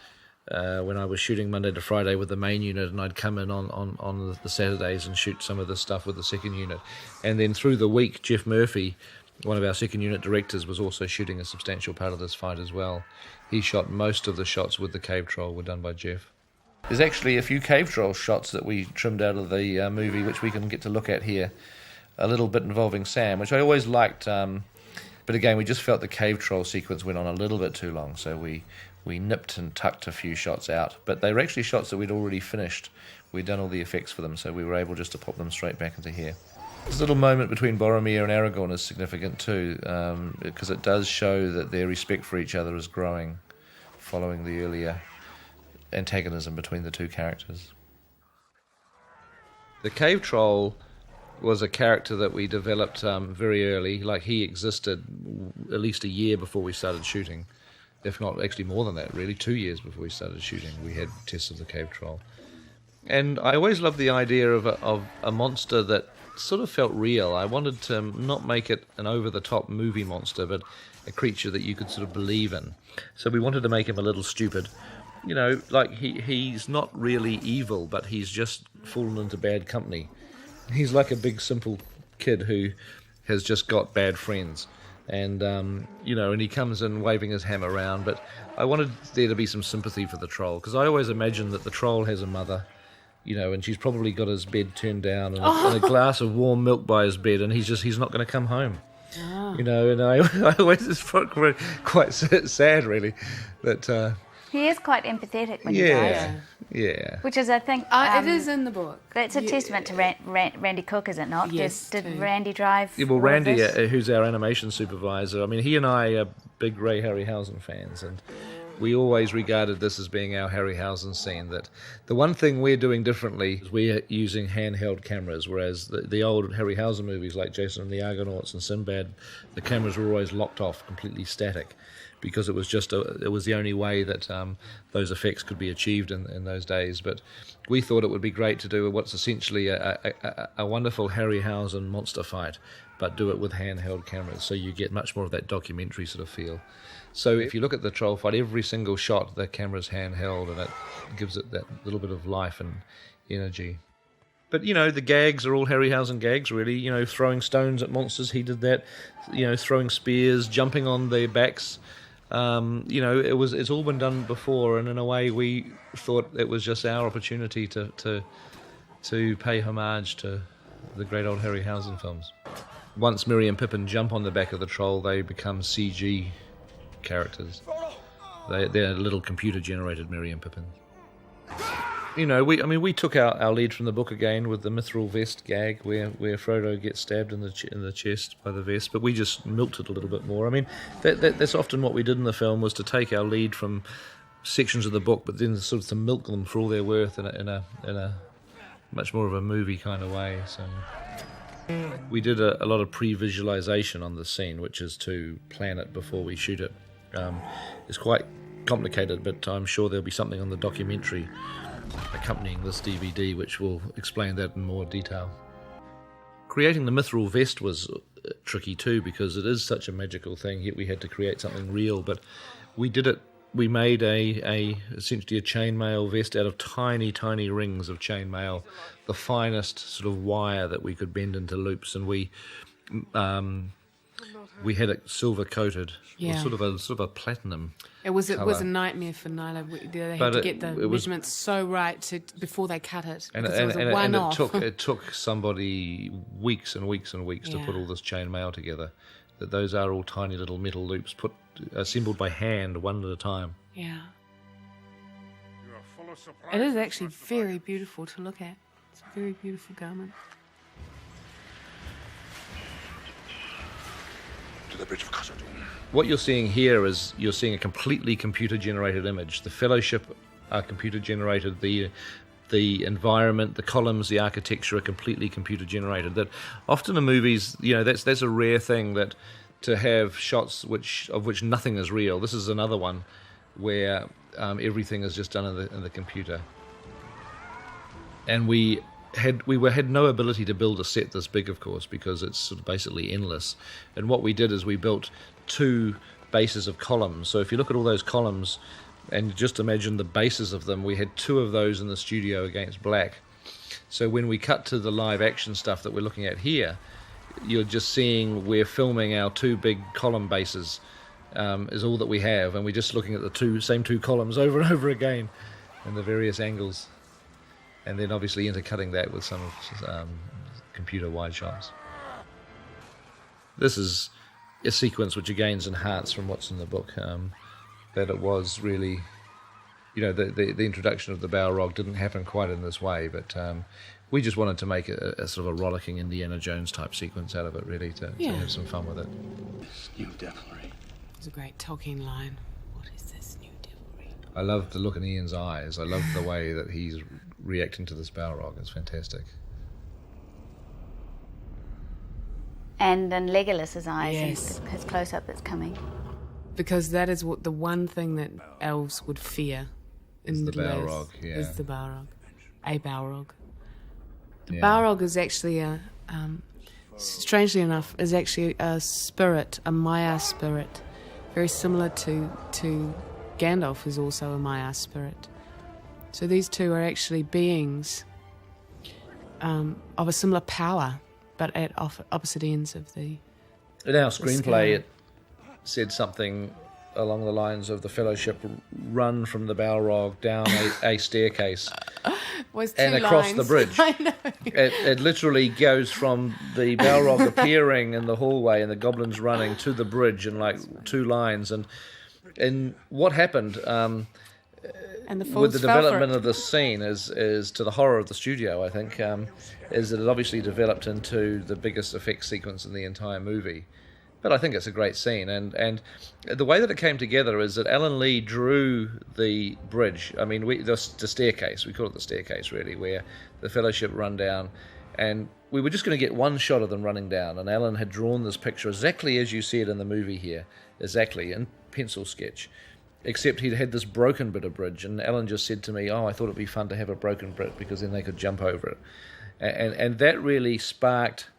when I was shooting Monday to Friday with the main unit, and I'd come in on the Saturdays and shoot some of the stuff with the second unit. And then through the week, Jeff Murphy, one of our second unit directors, was also shooting a substantial part of this fight as well. He shot most of the shots with the cave troll were done by Jeff. There's actually a few cave troll shots that we trimmed out of the movie, which we can get to look at here. A little bit involving Sam, which I always liked, but again, we just felt the cave troll sequence went on a little bit too long, so we nipped and tucked a few shots out. But they were actually shots that we'd already finished. We'd done all the effects for them, so we were able just to pop them straight back into here. This little moment between Boromir and Aragorn is significant too, because it does show that their respect for each other is growing, following the earlier antagonism between the two characters. The cave troll was a character that we developed very early. Like, he existed at least a year before we started shooting, if not actually more than that, really. 2 years before we started shooting, we had tests of the cave troll. And I always loved the idea of a monster that sort of felt real. I wanted to not make it an over-the-top movie monster, but a creature that you could sort of believe in. So we wanted to make him a little stupid. You know, like he's not really evil, but he's just fallen into bad company. He's like a big, simple kid who has just got bad friends. And, and he comes in waving his hammer around. But I wanted there to be some sympathy for the troll, because I always imagine that the troll has a mother, and she's probably got his bed turned down and a glass of warm milk by his bed, and he's not going to come home. You know, and I always just felt quite sad, really, that... He is quite empathetic when he dies. Yeah. Which is, I think... it is in the book. That's a testament to Randy Cook, is it not? Yes. Did Randy drive Yeah, well, all of Randy, this? who's our animation supervisor, I mean, he and I are big Ray Harryhausen fans, and we always regarded this as being our Harryhausen scene. That the one thing we're doing differently is we're using handheld cameras, whereas the old Harryhausen movies like Jason and the Argonauts and Sinbad, the cameras were always locked off, completely static, because it was just it was the only way that those effects could be achieved in those days. But we thought it would be great to do what's essentially a wonderful Harryhausen monster fight, but do it with handheld cameras, so you get much more of that documentary sort of feel. So if you look at the troll fight, every single shot, the camera's handheld, and it gives it that little bit of life and energy. But, you know, the gags are all Harryhausen gags, really. You know, throwing stones at monsters, he did that. You know, throwing spears, jumping on their backs. You know, it's all been done before, and in a way we thought it was just our opportunity to pay homage to the great old Harryhausen films. Once Merry and Pippin jump on the back of the troll, they become CG characters. They're little computer-generated Merry and Pippin. You know, we took our lead from the book again with the mithril vest gag, where Frodo gets stabbed in the chest by the vest, but we just milked it a little bit more. I mean, that's often what we did in the film, was to take our lead from sections of the book, but then sort of to milk them for all their worth in a much more of a movie kind of way. So we did a lot of pre-visualization on the scene, which is to plan it before we shoot it. It's quite complicated, but I'm sure there'll be something on the documentary accompanying this DVD which will explain that in more detail. Creating the mithril vest was tricky too, because it is such a magical thing, yet we had to create something real, but we did it. We made essentially a chainmail vest out of tiny rings of chainmail, the finest sort of wire that we could bend into loops, and we had it silver coated. Yeah. It was sort of a platinum. It was colour. a nightmare for Nyla. They had to get the measurements so right before they cut it. And it took somebody weeks and weeks and weeks to put all this chainmail together. That those are all tiny little metal loops assembled by hand, one at a time. Yeah. It is actually very beautiful to look at. It's a very beautiful garment. To the Bridge of Khazad-dûm. What you're seeing here is you're seeing a completely computer-generated image. The Fellowship are computer-generated. The environment, the columns, the architecture are completely computer-generated. That often in movies, you know, that's a rare thing, that to have shots of which nothing is real. This is another one where everything is just done in the computer. And we had no ability to build a set this big, of course, because it's sort of basically endless. And what we did is we built 2 bases of columns. So if you look at all those columns and just imagine the bases of them, we had 2 of those in the studio against black. So when we cut to the live action stuff that we're looking at here, you're just seeing we're filming our 2 big column bases is all that we have, and we're just looking at the same 2 columns over and over again in the various angles, and then obviously intercutting that with some computer wide shots. This is a sequence which again is enhanced from what's in the book, that it was really, you know, the introduction of the Balrog didn't happen quite in this way, but we just wanted to make a sort of a rollicking Indiana Jones type sequence out of it, really, to have some fun with it. This new devilry. It's a great Tolkien line. What is this new devilry? I love the look in Ian's eyes. I love the way that he's reacting to this Balrog. It's fantastic. And in Legolas's eyes, Yes. his close-up that's coming. Because that is what the one thing that elves would fear in the Middle-earth Balrog, yeah. is the Balrog. A Balrog. The Yeah. Balrog is actually strangely enough, is actually a spirit, a Maya spirit, very similar to Gandalf, who's also a Maya spirit. So these two are actually beings of a similar power, but at opposite ends of the... In our screenplay, scale. it said something along the lines of the Fellowship run from the Balrog down a staircase and across the bridge. I know. It literally goes from the Balrog appearing in the hallway and the goblins running to the bridge in like 2 lines. And what happened And the with the fools fell for development it. of this scene is to the horror of the studio, I think, is that it obviously developed into the biggest effects sequence in the entire movie. But I think it's a great scene, and the way that it came together is that Alan Lee drew the bridge. I mean, the staircase. We call it the staircase, really, where the Fellowship run down, and we were just going to get one shot of them running down. And Alan had drawn this picture exactly as you see it in the movie here, exactly in pencil sketch, except he'd had this broken bit of bridge. And Alan just said to me, "Oh, I thought it'd be fun to have a broken bit because then they could jump over it," and that really sparked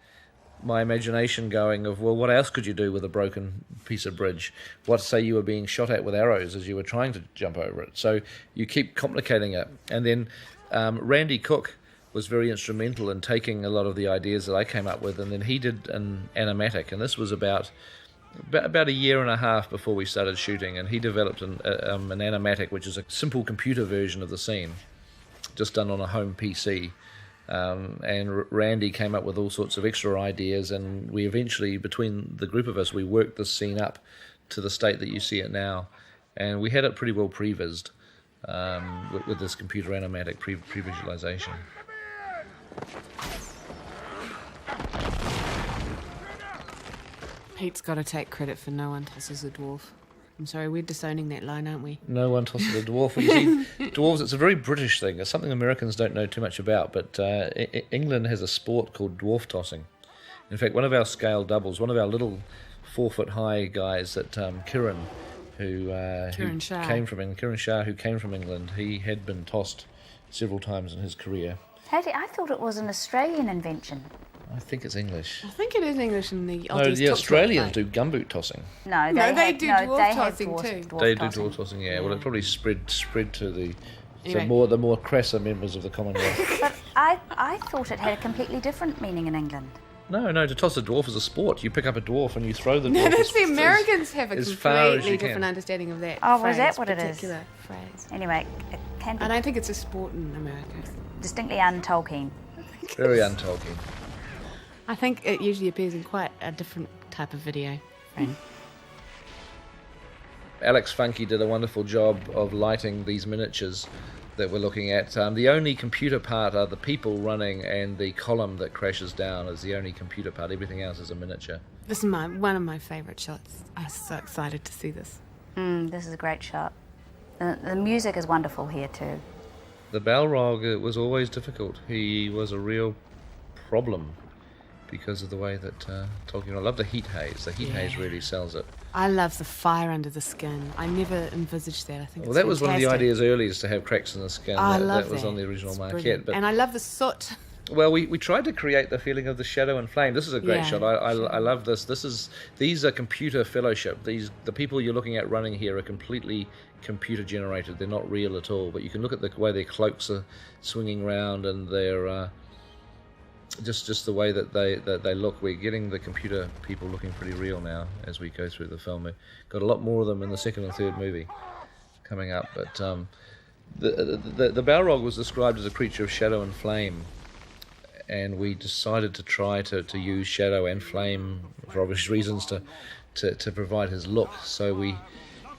my imagination going of, well, what else could you do with a broken piece of bridge? What, say you were being shot at with arrows as you were trying to jump over it? So you keep complicating it. And then Randy Cook was very instrumental in taking a lot of the ideas that I came up with, and then he did an animatic, and this was about a year and a half before we started shooting, and he developed an animatic, which is a simple computer version of the scene, just done on a home PC. And Randy came up with all sorts of extra ideas, and we eventually, between the group of us, we worked this scene up to the state that you see it now, and we had it pretty well prevised with this computer animatic pre-visualization. Pete's got to take credit for no one tosses a dwarf. I'm sorry, we're disowning that line, aren't we? No one tosses a dwarf. Well, you see, dwarves, it's a very British thing. It's something Americans don't know too much about, but England has a sport called dwarf tossing. In fact, one of our scale doubles, one of our little 4-foot-high guys that Kieran, who came from England, he had been tossed several times in his career. I thought it was an Australian invention. I think it's English. I think it is English in the No, Aussies the talk Australians to it, do gumboot tossing. No, they they do have, dwarf they have tossing dwarf, too. dwarf They tossing. do dwarf tossing, yeah. Well, it probably spread to the Anyway. the more crasser members of the Commonwealth. But I thought it had a completely different meaning in England. No, to toss a dwarf is a sport. You pick up a dwarf and you throw the dwarf. No, that's the as- Americans have a as far as completely you different can. understanding of that Oh, phrase, was that what it is? particular phrase. Anyway, it can be I don't think it's a sport in America. distinctly un-Tolkien. Very un-Tolkien. I think it usually appears in quite a different type of video. Right? Alex Funky did a wonderful job of lighting these miniatures that we're looking at. The only computer part are the people running, and the column that crashes down is the only computer part. Everything else is a miniature. This is one of my favourite shots. I was so excited to see this. This is a great shot. The music is wonderful here too. The Balrog was always difficult. He was a real problem because of the way that Tolkien... I love the heat haze. The heat haze really sells it. I love the fire under the skin. I never envisaged that. I think Well, it's that was one of the fantastic. ideas early, is to have cracks in the skin. Oh, I love that was on the original It's maquette. brilliant. But And I love the soot. well, we tried to create the feeling of the shadow and flame. This is a great Yeah, shot. I love this. These are computer Fellowship. The people you're looking at running here are completely computer generated. They're not real at all. But you can look at the way their cloaks are swinging around, and their just the way that they look. We're getting the computer people looking pretty real now as we go through the film. We've got a lot more of them in the second and third movie coming up. But the Balrog was described as a creature of shadow and flame, and we decided to try to use shadow and flame for obvious reasons to provide his look. So we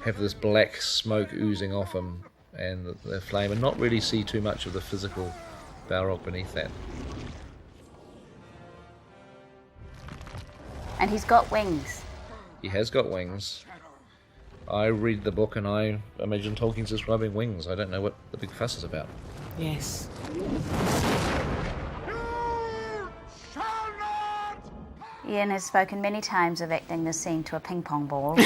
have this black smoke oozing off him and the flame, and not really see too much of the physical Balrog beneath that. And he's got wings. He has got wings. I read the book and I imagine Tolkien's describing wings. I don't know what the big fuss is about. Yes. Ian has spoken many times of acting this scene to a ping pong ball.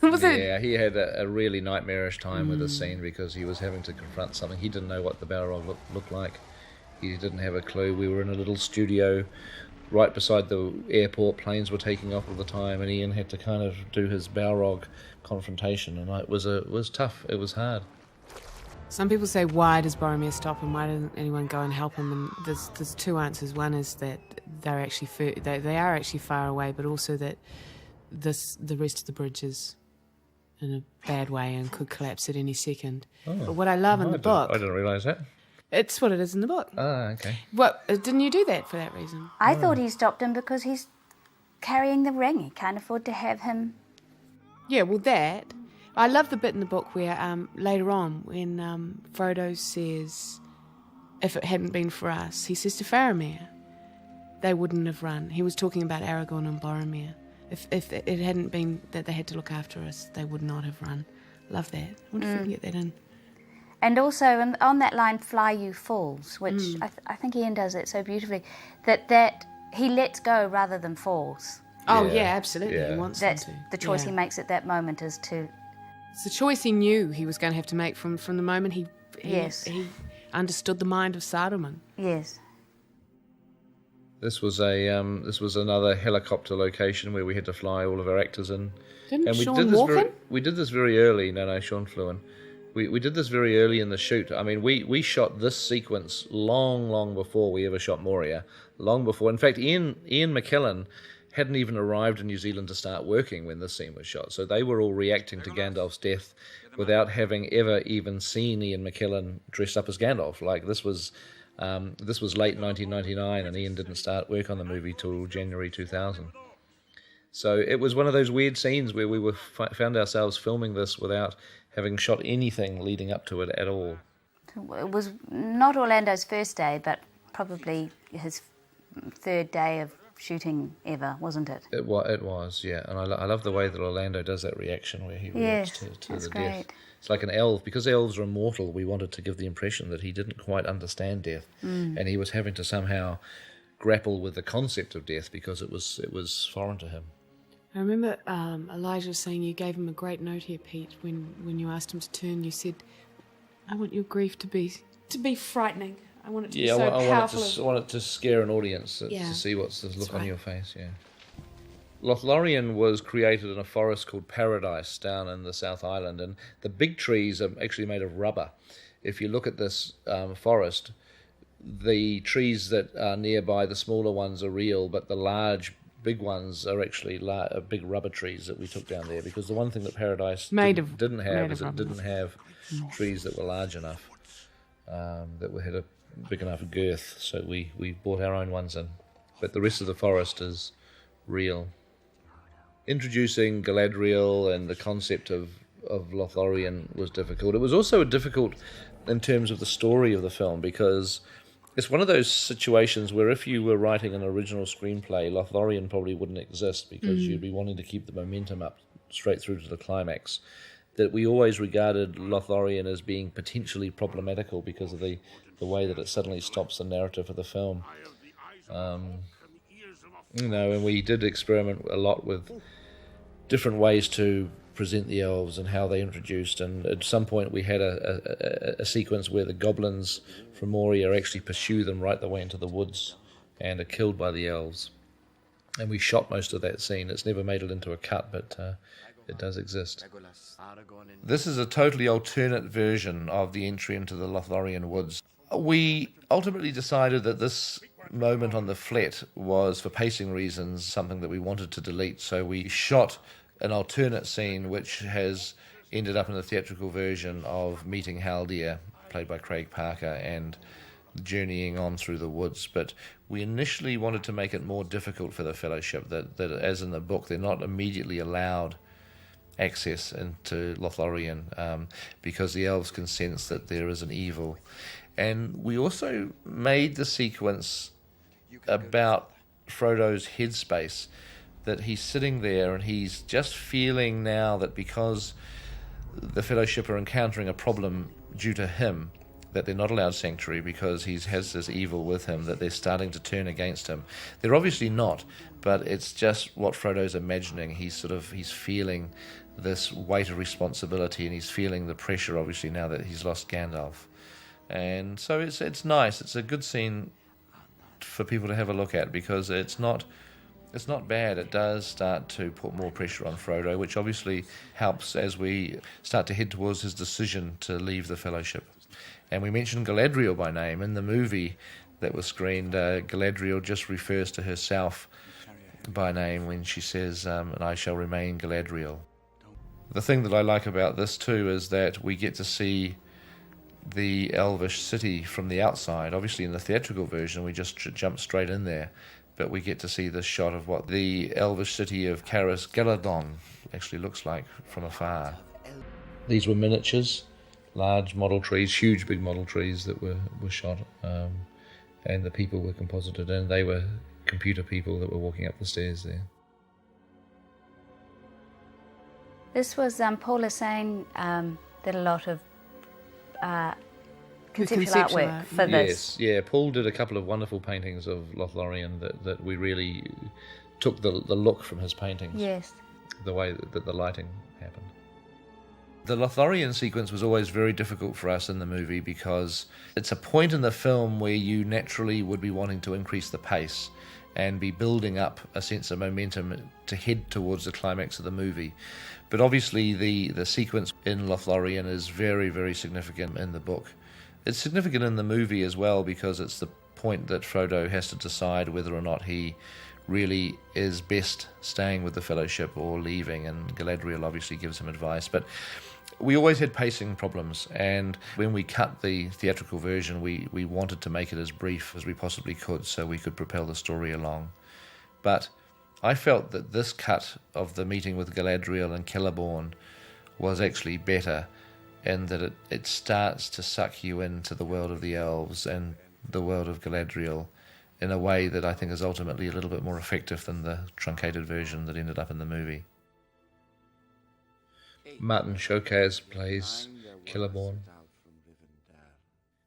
Yeah, he had a really nightmarish time with this scene because he was having to confront something. He didn't know what the Balrog looked like. He didn't have a clue. We were in a little studio right beside the airport. Planes were taking off all the time, and Ian had to kind of do his Balrog confrontation, and it was tough. It was hard. Some people say, why does Boromir stop and why doesn't anyone go and help him? And there's two answers. One is that they're actually they are actually far away, but also that the rest of the bridge is in a bad way and could collapse at any second. But what I love in the book... I didn't realise that. It's what it is in the book. Ah, okay. What, didn't you do that for that reason? I thought he stopped him because he's carrying the ring. He can't afford to have him. Yeah, well, that... I love the bit in the book where later on when Frodo says, if it hadn't been for us, he says to Faramir, they wouldn't have run. He was talking about Aragorn and Boromir. If it hadn't been that they had to look after us, they would not have run. Love that. I wonder if we can get that in. And also on that line, fly you fools, which I think Ian does it so beautifully, that he lets go rather than falls. Oh, yeah, absolutely. Yeah. He wants That's them to. the choice he makes at that moment is to... It's the choice he knew he was going to have to make from the moment he understood the mind of Saruman. Yes. This was another helicopter location where we had to fly all of our actors in. Didn't and Sean walk in? We did this very early. No, Sean flew in. We did this very early in the shoot. I mean, we shot this sequence long before we ever shot Moria. Long before. In fact, Ian McKellen hadn't even arrived in New Zealand to start working when this scene was shot. So they were all reacting to Gandalf's death without having ever even seen Ian McKellen dressed up as Gandalf. Like, this was late 1999, and Ian didn't start work on the movie till January 2000. So it was one of those weird scenes where we found ourselves filming this without having shot anything leading up to it at all. It was not Orlando's first day, but probably his third day of shooting ever, wasn't it? It was, yeah. And I love the way that Orlando does that reaction where he reacts to the great. death. It's like an elf. Because elves are immortal, we wanted to give the impression that he didn't quite understand death. And he was having to somehow grapple with the concept of death because it was foreign to him. I remember Elijah saying you gave him a great note here, Pete, when you asked him to turn. You said, I want your grief to be frightening. I want it to be so powerful. I want it to scare an audience to see what's the look on your face, yeah. Lothlorien was created in a forest called Paradise down in the South Island, and the big trees are actually made of rubber. If you look at this forest, the trees that are nearby, the smaller ones are real, but the large, big ones are actually big rubber trees that we took down there, because the one thing that Paradise didn't have trees that were large enough, that had a big enough girth, so we brought our own ones in. But the rest of the forest is real. Introducing Galadriel and the concept of Lothlorien was difficult. It was also difficult in terms of the story of the film, because it's one of those situations where if you were writing an original screenplay, Lothlorien probably wouldn't exist, because you'd be wanting to keep the momentum up straight through to the climax. That we always regarded Lothlorien as being potentially problematical because of the way that it suddenly stops the narrative of the film. And we did experiment a lot with different ways to present the elves and how they introduced, and at some point we had a sequence where the goblins from Moria actually pursue them right the way into the woods and are killed by the elves. And we shot most of that scene. It's never made it into a cut, but it does exist. This is a totally alternate version of the entry into the Lothlorien woods. We ultimately decided that this moment on the flat was, for pacing reasons, something that we wanted to delete, so we shot an alternate scene which has ended up in the theatrical version of meeting Haldir, played by Craig Parker, and journeying on through the woods. But we initially wanted to make it more difficult for the Fellowship, that as in the book, they're not immediately allowed access into Lothlorien, because the elves can sense that there is an evil. And we also made the sequence about Frodo's headspace, that he's sitting there and he's just feeling now that because the Fellowship are encountering a problem due to him, that they're not allowed sanctuary because he has this evil with him, that they're starting to turn against him. They're obviously not, but it's just what Frodo's imagining. He's feeling this weight of responsibility, and he's feeling the pressure, obviously, now that he's lost Gandalf. And so it's nice. It's a good scene for people to have a look at, because it's not bad. It does start to put more pressure on Frodo, which obviously helps as we start to head towards his decision to leave the Fellowship. And we mentioned Galadriel by name. In the movie that was screened, Galadriel just refers to herself by name when she says, and I shall remain Galadriel. The thing that I like about this too is that we get to see the elvish city from the outside. Obviously in the theatrical version we just jump straight in there, but we get to see this shot of what the elvish city of Caris Galadon actually looks like from afar. These were miniatures, large model trees, huge big model trees that were shot, and the people were composited in. They were computer people that were walking up the stairs there. This was, Paul is saying, did a lot of conceptual artwork for this. Yes, yeah. Paul did a couple of wonderful paintings of Lothlorien that we really took the look from his paintings. Yes. The way that the lighting happened. The Lothlorien sequence was always very difficult for us in the movie because it's a point in the film where you naturally would be wanting to increase the pace and be building up a sense of momentum to head towards the climax of the movie. But obviously the sequence in Lothlorien is very, very significant in the book. It's significant in the movie as well because it's the point that Frodo has to decide whether or not he really is best staying with the Fellowship or leaving, and Galadriel obviously gives him advice. But we always had pacing problems, and when we cut the theatrical version we wanted to make it as brief as we possibly could so we could propel the story along. But I felt that this cut of the meeting with Galadriel and Celeborn was actually better in that it starts to suck you into the world of the elves and the world of Galadriel in a way that I think is ultimately a little bit more effective than the truncated version that ended up in the movie. Martin Shokaz plays Celeborn.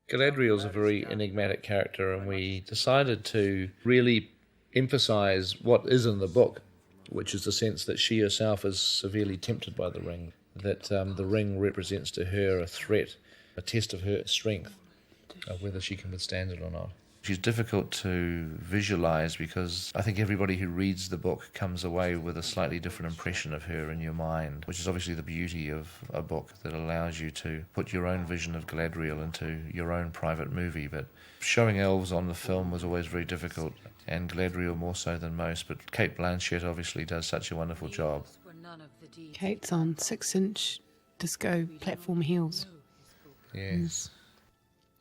Galadriel's a very enigmatic character, and we decided to really emphasise what is in the book, which is the sense that she herself is severely tempted by the ring, that the ring represents to her a threat, a test of her strength, of whether she can withstand it or not. She's difficult to visualise because I think everybody who reads the book comes away with a slightly different impression of her in your mind, which is obviously the beauty of a book that allows you to put your own vision of Galadriel into your own private movie. But showing elves on the film was always very difficult, and Galadriel more so than most, but Cate Blanchett obviously does such a wonderful job. Kate's on 6-inch disco platform heels. Yes.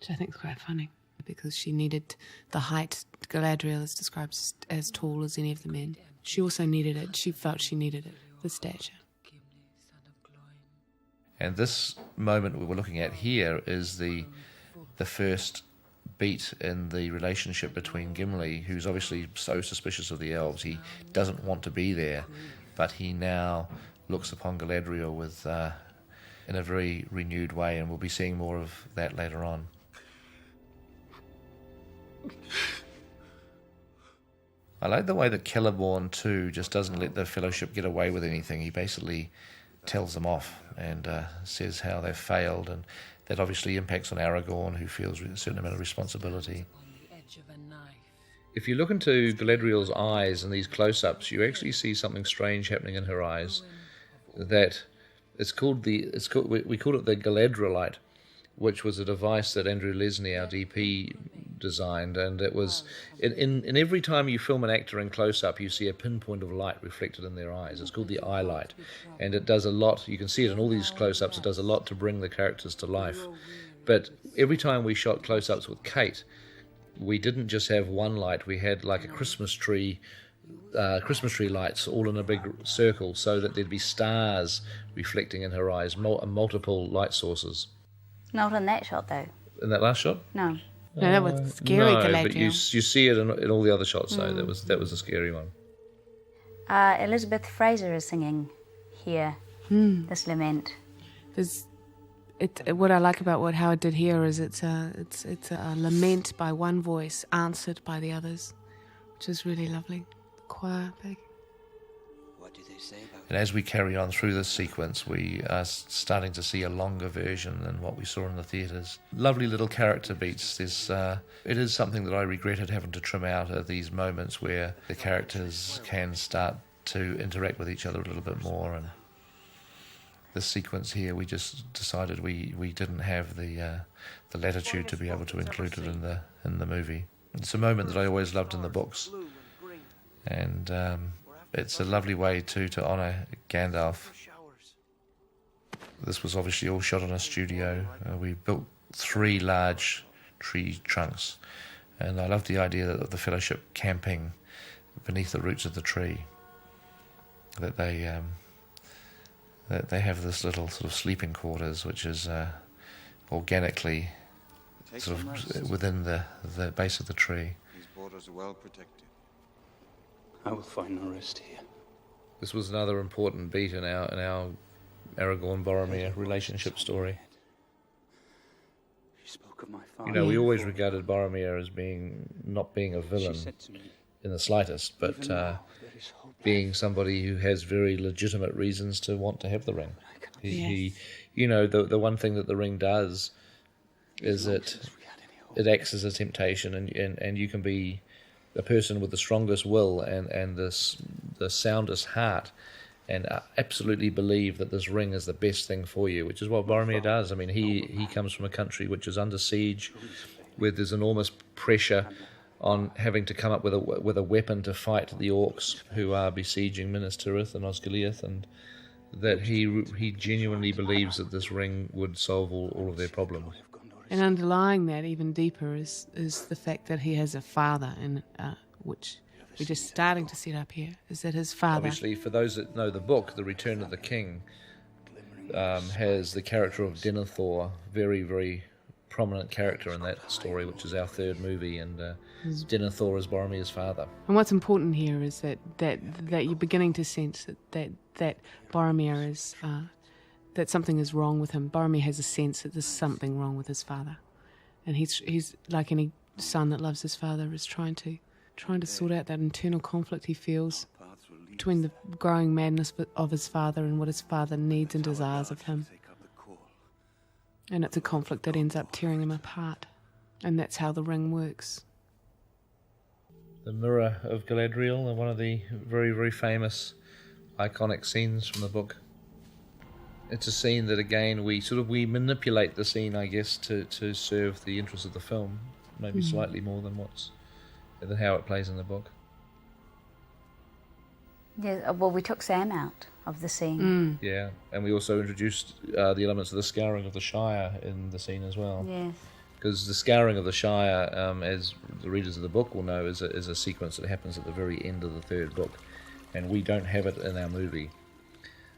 Which I think is quite funny, because she needed the height. Galadriel is described as tall as any of the men. She also needed it. She felt she needed it, the stature. And this moment we were looking at here is the first beat in the relationship between Gimli, who's obviously so suspicious of the elves. He doesn't want to be there, but he now looks upon Galadriel with in a very renewed way, and we'll be seeing more of that later on. I like the way that Celeborn too just doesn't let the Fellowship get away with anything. He basically tells them off and says how they've failed, and that obviously impacts on Aragorn, who feels a certain amount of responsibility. If you look into Galadriel's eyes in these close-ups, you actually see something strange happening in her eyes. That we called it the Galadrielite, which was a device that Andrew Lesney, our DP, designed, and it was in every time you film an actor in close-up, you see a pinpoint of light reflected in their eyes. It's called the eye light, and it does a lot. You can see it in all these close-ups. It does a lot to bring the characters to life. But every time we shot close-ups with Kate, we didn't just have one light. We had like a Christmas tree lights all in a big circle, so that there'd be stars reflecting in her eyes, multiple light sources. Not in that shot, though. In that last shot? No. No, that was scary, no, Galadriel. But you see it in all the other shots, though. That was a scary one. Elizabeth Fraser is singing here, this lament. What I like about what Howard did here is it's a lament by one voice, answered by the others, which is really lovely. The choir big. What do they say about And as we carry on through this sequence, we are starting to see a longer version than what we saw in the theatres. Lovely little character beats. It is something that I regretted having to trim out at these moments where the characters can start to interact with each other a little bit more. And this sequence here, we just decided we didn't have the latitude to be able to include it in the movie. It's a moment that I always loved in the books, and it's a lovely way to honour Gandalf. This was obviously all shot in a studio. We built 3 large tree trunks, and I love the idea of the Fellowship camping beneath the roots of the tree. That they have this little sort of sleeping quarters, which is organically sort of within the base of the tree. These borders are well protected. I will find no rest here. This was another important beat in our Aragorn-Boromir relationship story. She spoke of my father. You know, we always regarded Boromir as not being a villain She said to me, in the slightest, but "Even now, there is hope." being somebody who has very legitimate reasons to want to have the ring. Yes. He you know, the one thing that the ring does is it acts as a temptation, and you can be a person with the strongest will and the soundest heart, and absolutely believe that this ring is the best thing for you, which is what Boromir does. I mean, he comes from a country which is under siege, where there's enormous pressure on having to come up with a weapon to fight the orcs who are besieging Minas Tirith and Osgiliath, and that he genuinely believes that this ring would solve all of their problems. And underlying that even deeper is the fact that he has a father, and which we're just starting to set up here, is that his father... Obviously, for those that know the book, The Return of the King has the character of Denethor, very, very prominent character in that story, which is our 3rd movie, and Denethor is Boromir's father. And what's important here is that you're beginning to sense that Boromir is... that something is wrong with him. Boromir has a sense that there's something wrong with his father, and he's like any son that loves his father, is trying to sort out that internal conflict he feels between the growing madness of his father and what his father needs and desires of him. And it's a conflict that ends up tearing him apart, and that's how the ring works. The Mirror of Galadriel, one of the very, very famous, iconic scenes from the book. It's a scene that, again, we manipulate the scene, I guess, to serve the interest of the film, maybe slightly more than how it plays in the book. Yeah, well, we took Sam out of the scene. Yeah, and we also introduced the elements of the Scouring of the Shire in the scene as well. Yes. Because the Scouring of the Shire, as the readers of the book will know, is a sequence that happens at the very end of the 3rd book, and we don't have it in our movie.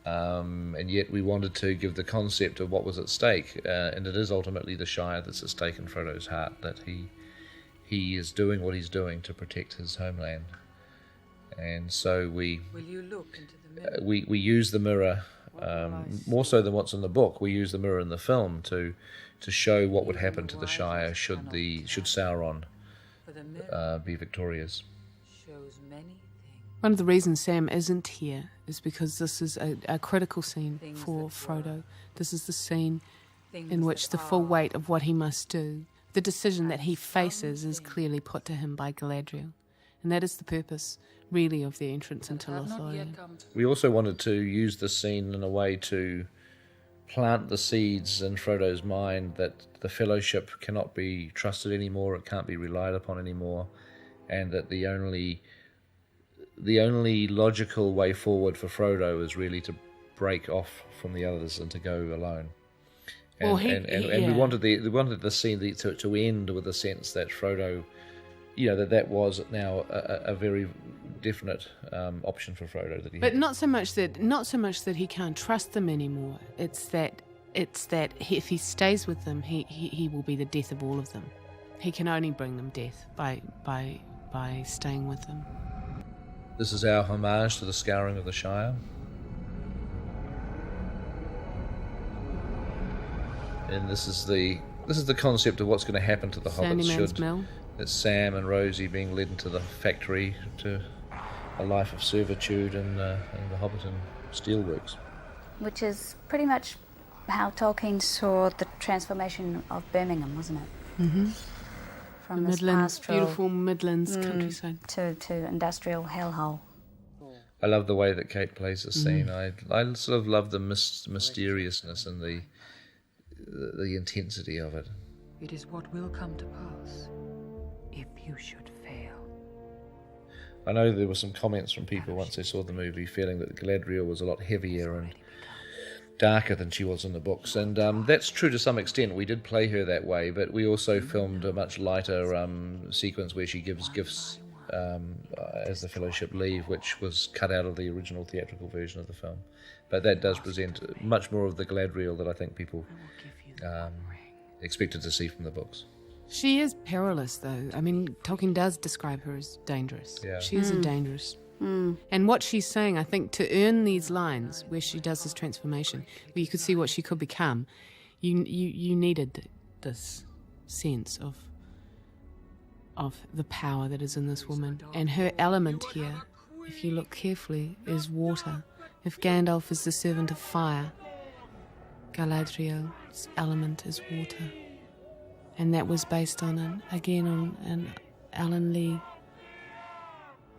And yet we wanted to give the concept of what was at stake, and it is ultimately the Shire that's at stake in Frodo's heart, that he is doing what he's doing to protect his homeland. And so we Will you look into the mirror? we use the mirror more so than what's in the book. We use the mirror in the film to show what would happen to the Shire should Sauron For the mirror be victorious. shows many things. One of the reasons Sam isn't here is because this is a critical scene for Frodo. This is the scene in which the full weight of what he must do, the decision that he faces, is clearly put to him by Galadriel. And that is the purpose, really, of their entrance into Lothlorien. We also wanted to use the scene in a way to plant the seeds in Frodo's mind that the Fellowship cannot be trusted anymore, it can't be relied upon anymore, and that the only logical way forward for Frodo is really to break off from the others and to go alone. And, we wanted the scene to end with a sense that Frodo, that was now a very definite option for Frodo. But not so much that he can't trust them anymore. It's that if he stays with them, he will be the death of all of them. He can only bring them death by staying with them. This is our homage to the Scouring of the Shire. And this is the concept of what's going to happen to the hobbits should Mill. It's Sam and Rosie being led into the factory to a life of servitude in the Hobbiton steelworks. Which is pretty much how Tolkien saw the transformation of Birmingham, wasn't it? Mm-hmm. From the this Midlands, pastoral beautiful Midlands countryside to industrial hellhole. I love the way that Kate plays the scene. I sort of love the mysteriousness and the intensity of it. It is what will come to pass if you should fail. I know there were some comments from people once they saw the movie feeling that Galadriel was a lot heavier and darker than she was in the books, and that's true to some extent. We did play her that way, but we also filmed a much lighter sequence where she gives gifts as the Fellowship leave, which was cut out of the original theatrical version of the film. But that does present much more of the Galadriel that I think people expected to see from the books. She is perilous, though. I mean, Tolkien does describe her as dangerous. Yeah. She is a dangerous. And what she's saying, I think, to earn these lines where she does this transformation, where you could see what she could become, you needed this sense of the power that is in this woman. And her element here, if you look carefully, is water. If Gandalf is the servant of fire, Galadriel's element is water. And that was based on an Alan Lee,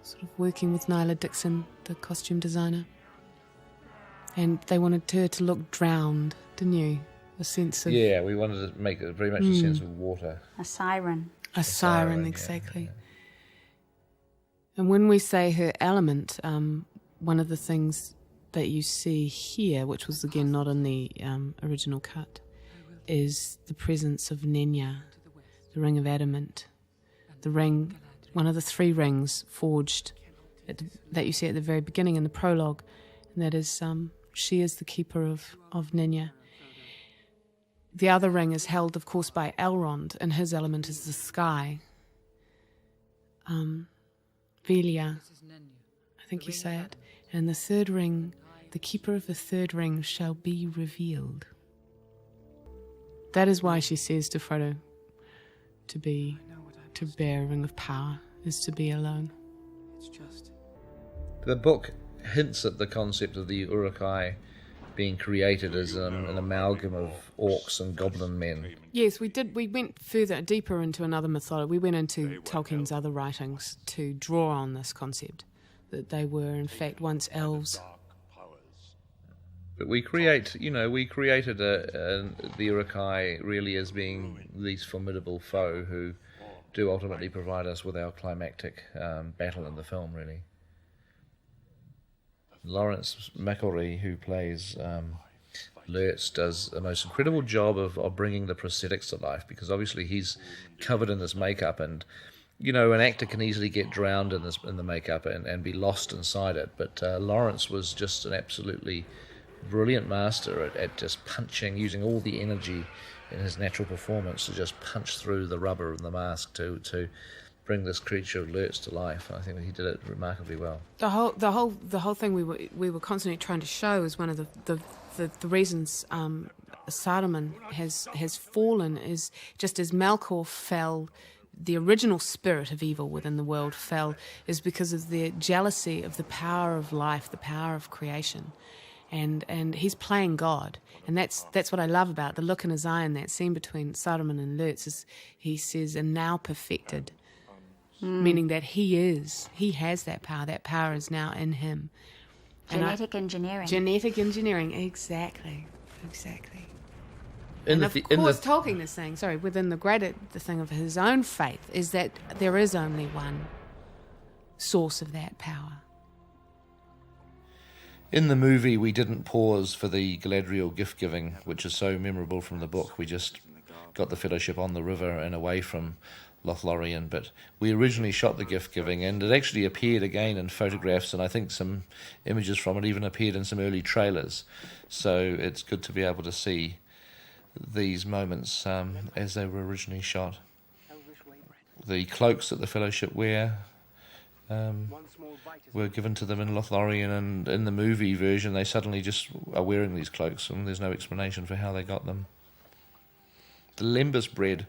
sort of working with Nyla Dixon, the costume designer. And they wanted her to look drowned, didn't you? A sense of... Yeah, we wanted to make it very much a sense of water. A siren. A siren, exactly. Yeah. And when we say her element, one of the things that you see here, which was again not in the original cut, is the presence of Nenya, the ring of adamant, the ring, one of the 3 rings forged that you see at the very beginning in the prologue, and that is she is the keeper of Nenya. The other ring is held, of course, by Elrond, and his element is the sky. Velia, I think you say it. And the 3rd ring, the keeper of the 3rd ring shall be revealed. That is why she says to Frodo, to bear a ring of power is to be alone. The book hints at the concept of the Uruk-hai being created as an amalgam of orcs and goblin men. Yes, we did. We went deeper into another mythology. We went into Tolkien's other writings to draw on this concept, that they were in fact once elves. But we created the Uruk-hai really as being these formidable foe who do ultimately provide us with our climactic battle in the film, really. Lawrence McElroy, who plays Lurtz, does a most incredible job of bringing the prosthetics to life, because obviously he's covered in this makeup, and an actor can easily get drowned in the makeup and be lost inside it, but Lawrence was just an absolutely brilliant master at just punching, using all the energy in his natural performance to just punch through the rubber and the mask to bring this creature of Lurtz to life. I think he did it remarkably well. The whole thing we were constantly trying to show is one of the reasons Saruman has fallen is just as Melkor fell. The original spirit of evil within the world fell is because of the jealousy of the power of life, the power of creation. And he's playing God, and that's what I love about the look in his eye in that scene between Saruman and Lurtz. Is he says, "And now perfected," meaning that he has that power. That power is now in him. Genetic engineering. Genetic engineering, exactly. Of course, Tolkien is saying, within the thing of his own faith is that there is only one source of that power. In the movie, we didn't pause for the Galadriel gift-giving, which is so memorable from the book. We just got the Fellowship on the river and away from Lothlorien, but we originally shot the gift-giving, and it actually appeared again in photographs, and I think some images from it even appeared in some early trailers. So it's good to be able to see these moments as they were originally shot. The cloaks that the Fellowship wear were given to them in Lothlorien, and in the movie version they suddenly just are wearing these cloaks, and there's no explanation for how they got them. The Lembas bread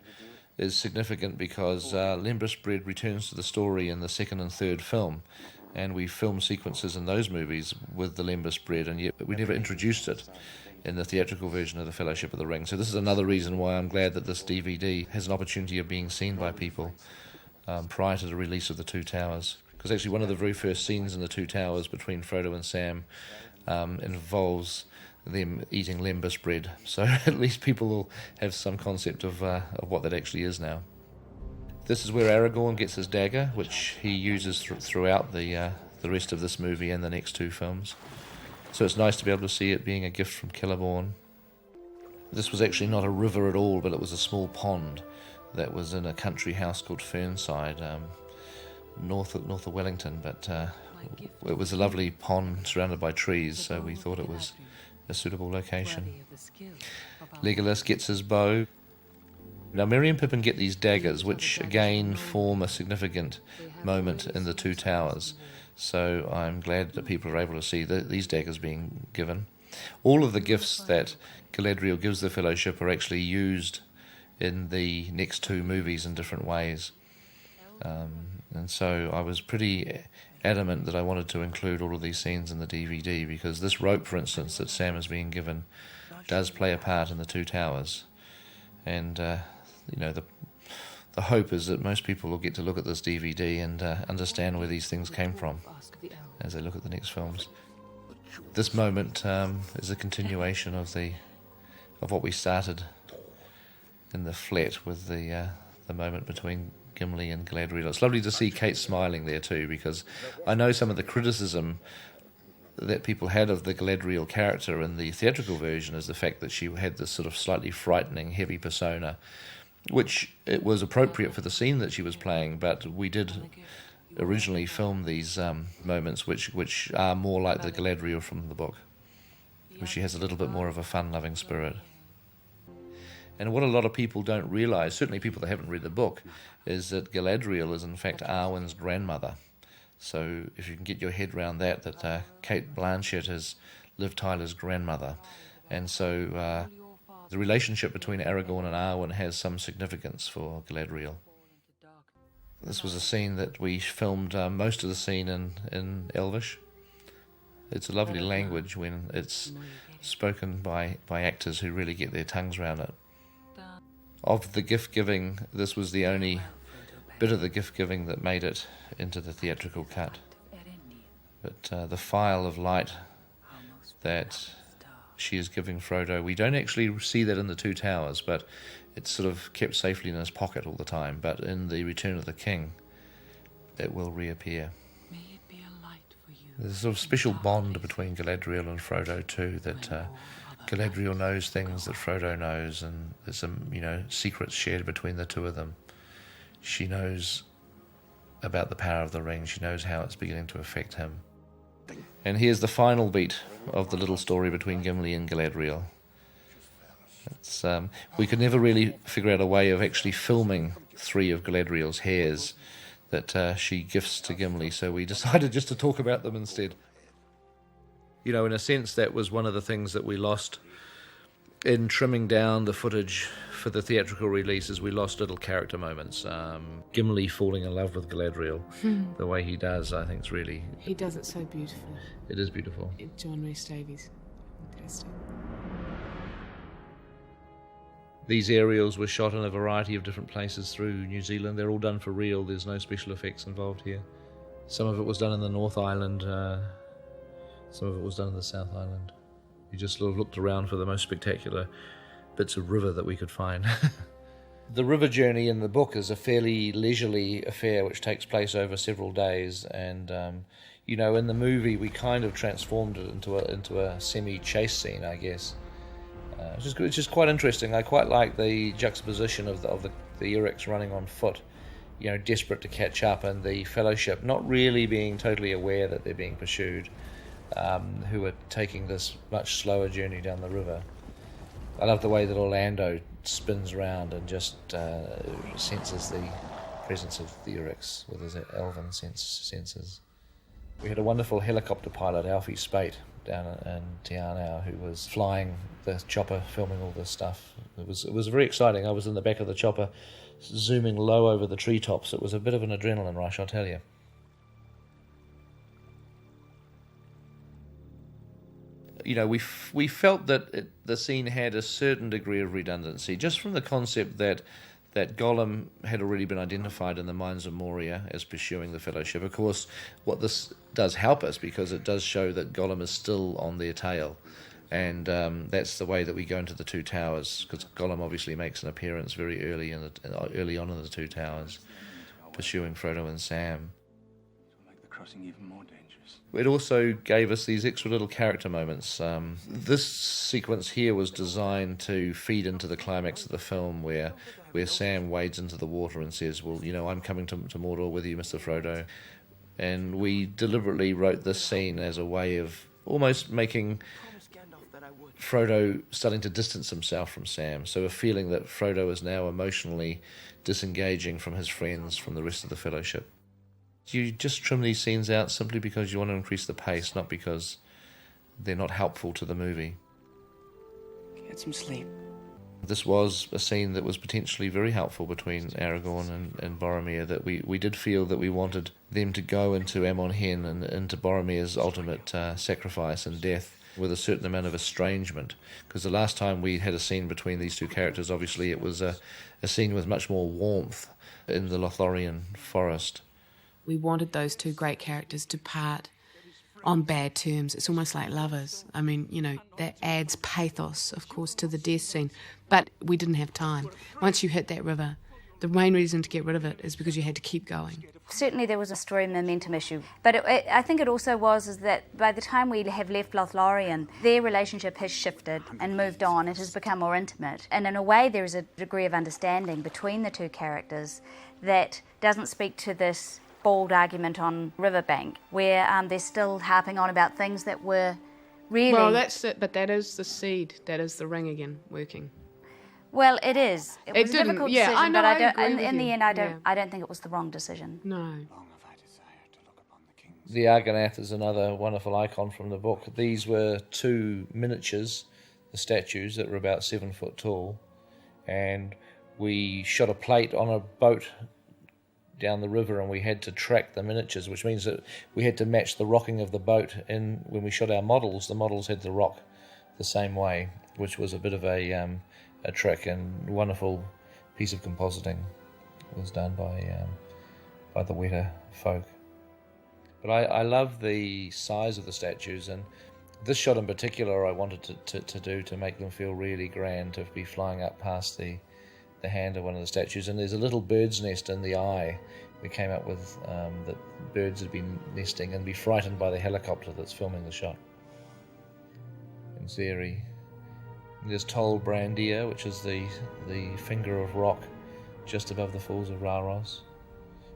is significant because Lembas bread returns to the story in the 2nd and 3rd film, and we filmed sequences in those movies with the Lembas bread, and yet we never introduced it in the theatrical version of the Fellowship of the Ring. So this is another reason why I'm glad that this DVD has an opportunity of being seen by people prior to the release of The Two Towers. Because actually one of the very first scenes in The Two Towers between Frodo and Sam involves them eating Lembas bread. So at least people will have some concept of what that actually is now. This is where Aragorn gets his dagger, which he uses throughout the rest of this movie and the next 2 films. So it's nice to be able to see it being a gift from Celeborn. This was actually not a river at all, but it was a small pond that was in a country house called Fernside, north of Wellington. But it was a lovely pond surrounded by trees, so we thought it was a suitable location. Legolas gets his bow. Now Merry and Pippin get these daggers, which again form a significant moment in the Two Towers. So I'm glad that people are able to see these daggers being given. All of the gifts that Galadriel gives the Fellowship are actually used in the next two movies in different ways. And so I was pretty adamant that I wanted to include all of these scenes in the DVD, because this rope, for instance, that Sam is being given does play a part in the Two Towers. And, the hope is that most people will get to look at this DVD and understand where these things came from as they look at the next films. This moment is a continuation of what we started in the flat with the moment between Gimli and Galadriel. It's lovely to see Kate smiling there too, because I know some of the criticism that people had of the Galadriel character in the theatrical version is the fact that she had this sort of slightly frightening, heavy persona, which it was appropriate for the scene that she was playing, but we did originally film these moments which are more like the Galadriel from the book, where she has a little bit more of a fun-loving spirit. And what a lot of people don't realise, certainly people that haven't read the book, is that Galadriel is in fact Arwen's grandmother. So if you can get your head around that Kate Blanchett is Liv Tyler's grandmother. And so the relationship between Aragorn and Arwen has some significance for Galadriel. This was a scene that we filmed most of the scene in Elvish. It's a lovely language when it's spoken by actors who really get their tongues around it. Of the gift-giving, this was the only bit of the gift-giving that made it into the theatrical cut. But the phial of light that she is giving Frodo, we don't actually see that in the Two Towers, but it's sort of kept safely in his pocket all the time. But in the Return of the King, it will reappear. There's a sort of special bond between Galadriel and Frodo too, that Galadriel knows things that Frodo knows, and there's some, secrets shared between the two of them. She knows about the power of the ring. She knows how it's beginning to affect him. And here's the final beat of the little story between Gimli and Galadriel. It's, we could never really figure out a way of actually filming 3 of Galadriel's hairs that she gifts to Gimli, so we decided just to talk about them instead. In a sense, that was one of the things that we lost in trimming down the footage for the theatrical releases. We lost little character moments. Gimli falling in love with Galadriel, the way he does, I think, is really... He does it so beautiful. It is beautiful. John Rhys Davies. Fantastic. These aerials were shot in a variety of different places through New Zealand. They're all done for real. There's no special effects involved here. Some of it was done in the North Island. Some of it was done in the South Island. We just sort of looked around for the most spectacular bits of river that we could find. The river journey in the book is a fairly leisurely affair which takes place over several days, and in the movie we kind of transformed it into a semi-chase scene, I guess. It's just quite interesting. I quite like the juxtaposition of the Eruks running on foot, desperate to catch up, and the Fellowship not really being totally aware that they're being pursued, who are taking this much slower journey down the river. I love the way that Orlando spins around and just senses the presence of the Eruks with his elven senses. We had a wonderful helicopter pilot, Alfie Spate, down in Te Anau, who was flying the chopper, filming all this stuff. It was very exciting. I was in the back of the chopper, zooming low over the treetops. It was a bit of an adrenaline rush, I'll tell you. We felt that the scene had a certain degree of redundancy, just from the concept that Gollum had already been identified in the mines of Moria as pursuing the Fellowship. Of course, what this does help us, because it does show that Gollum is still on their tail, and that's the way that we go into the Two Towers, because Gollum obviously makes an appearance very early on in the Two Towers, pursuing Frodo and Sam. crossing even more dangerous. It also gave us these extra little character moments. This sequence here was designed to feed into the climax of the film where Sam wades into the water and says, well, I'm coming to Mordor with you, Mr. Frodo. And we deliberately wrote this scene as a way of almost making Frodo starting to distance himself from Sam, so a feeling that Frodo is now emotionally disengaging from his friends, from the rest of the Fellowship. You just trim these scenes out simply because you want to increase the pace, not because they're not helpful to the movie. Get some sleep. This was a scene that was potentially very helpful between Aragorn and Boromir, that we did feel that we wanted them to go into Amon Hen and into Boromir's ultimate sacrifice and death with a certain amount of estrangement. Because the last time we had a scene between these two characters, obviously it was a scene with much more warmth in the Lothlorien forest. We wanted those two great characters to part on bad terms. It's almost like lovers. I mean, that adds pathos, of course, to the death scene. But we didn't have time. Once you hit that river, the main reason to get rid of it is because you had to keep going. Certainly there was a story momentum issue. But I think it also was that by the time we have left Lothlorien, their relationship has shifted and moved on. It has become more intimate. And in a way, there is a degree of understanding between the two characters that doesn't speak to this bald argument on Riverbank, where they're still harping on about things that were really... Well, that's it, but that is the seed. That is the ring again, working. Well, it is. It was a difficult decision, I know, but I agree don't. with In the you. end, I don't think it was the wrong decision. No. The Argonath is another wonderful icon from the book. These were two miniatures, the statues that were about 7 foot tall, and we shot a plate on a boat down the river, and we had to track the miniatures, which means that we had to match the rocking of the boat. And when we shot our models, the models had to rock the same way, which was a bit of a trick, and wonderful piece of compositing was done by the Weta folk. But I love the size of the statues, and this shot in particular I wanted to do to make them feel really grand, to be flying up past the hand of one of the statues, and there's a little bird's nest in the eye. We came up with that birds had been nesting, and be frightened by the helicopter that's filming the shot. In theory, there's Tol Brandir, which is the finger of rock just above the falls of Rharos.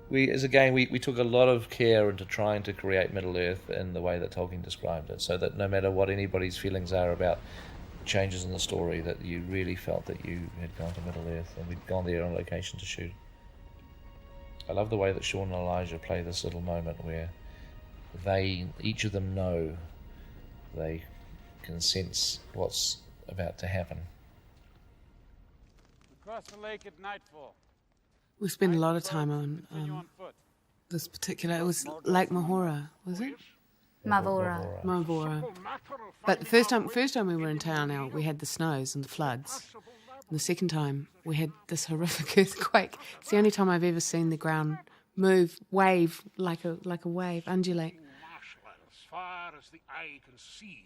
We took a lot of care into trying to create Middle-earth in the way that Tolkien described it, so that no matter what anybody's feelings are about changes in the story, that you really felt that you had gone to Middle-earth, and we'd gone there on location to shoot. I love the way that Sean and Elijah play this little moment where each of them know, they can sense what's about to happen. Across the lake at nightfall. We spent a lot of time on this particular... It was Lake Mahora, was it? Mavora. But the first time we were in town, now we had the snows and the floods. And the second time we had this horrific earthquake. It's the only time I've ever seen the ground wave like a wave, undulate. As far as the eye can see.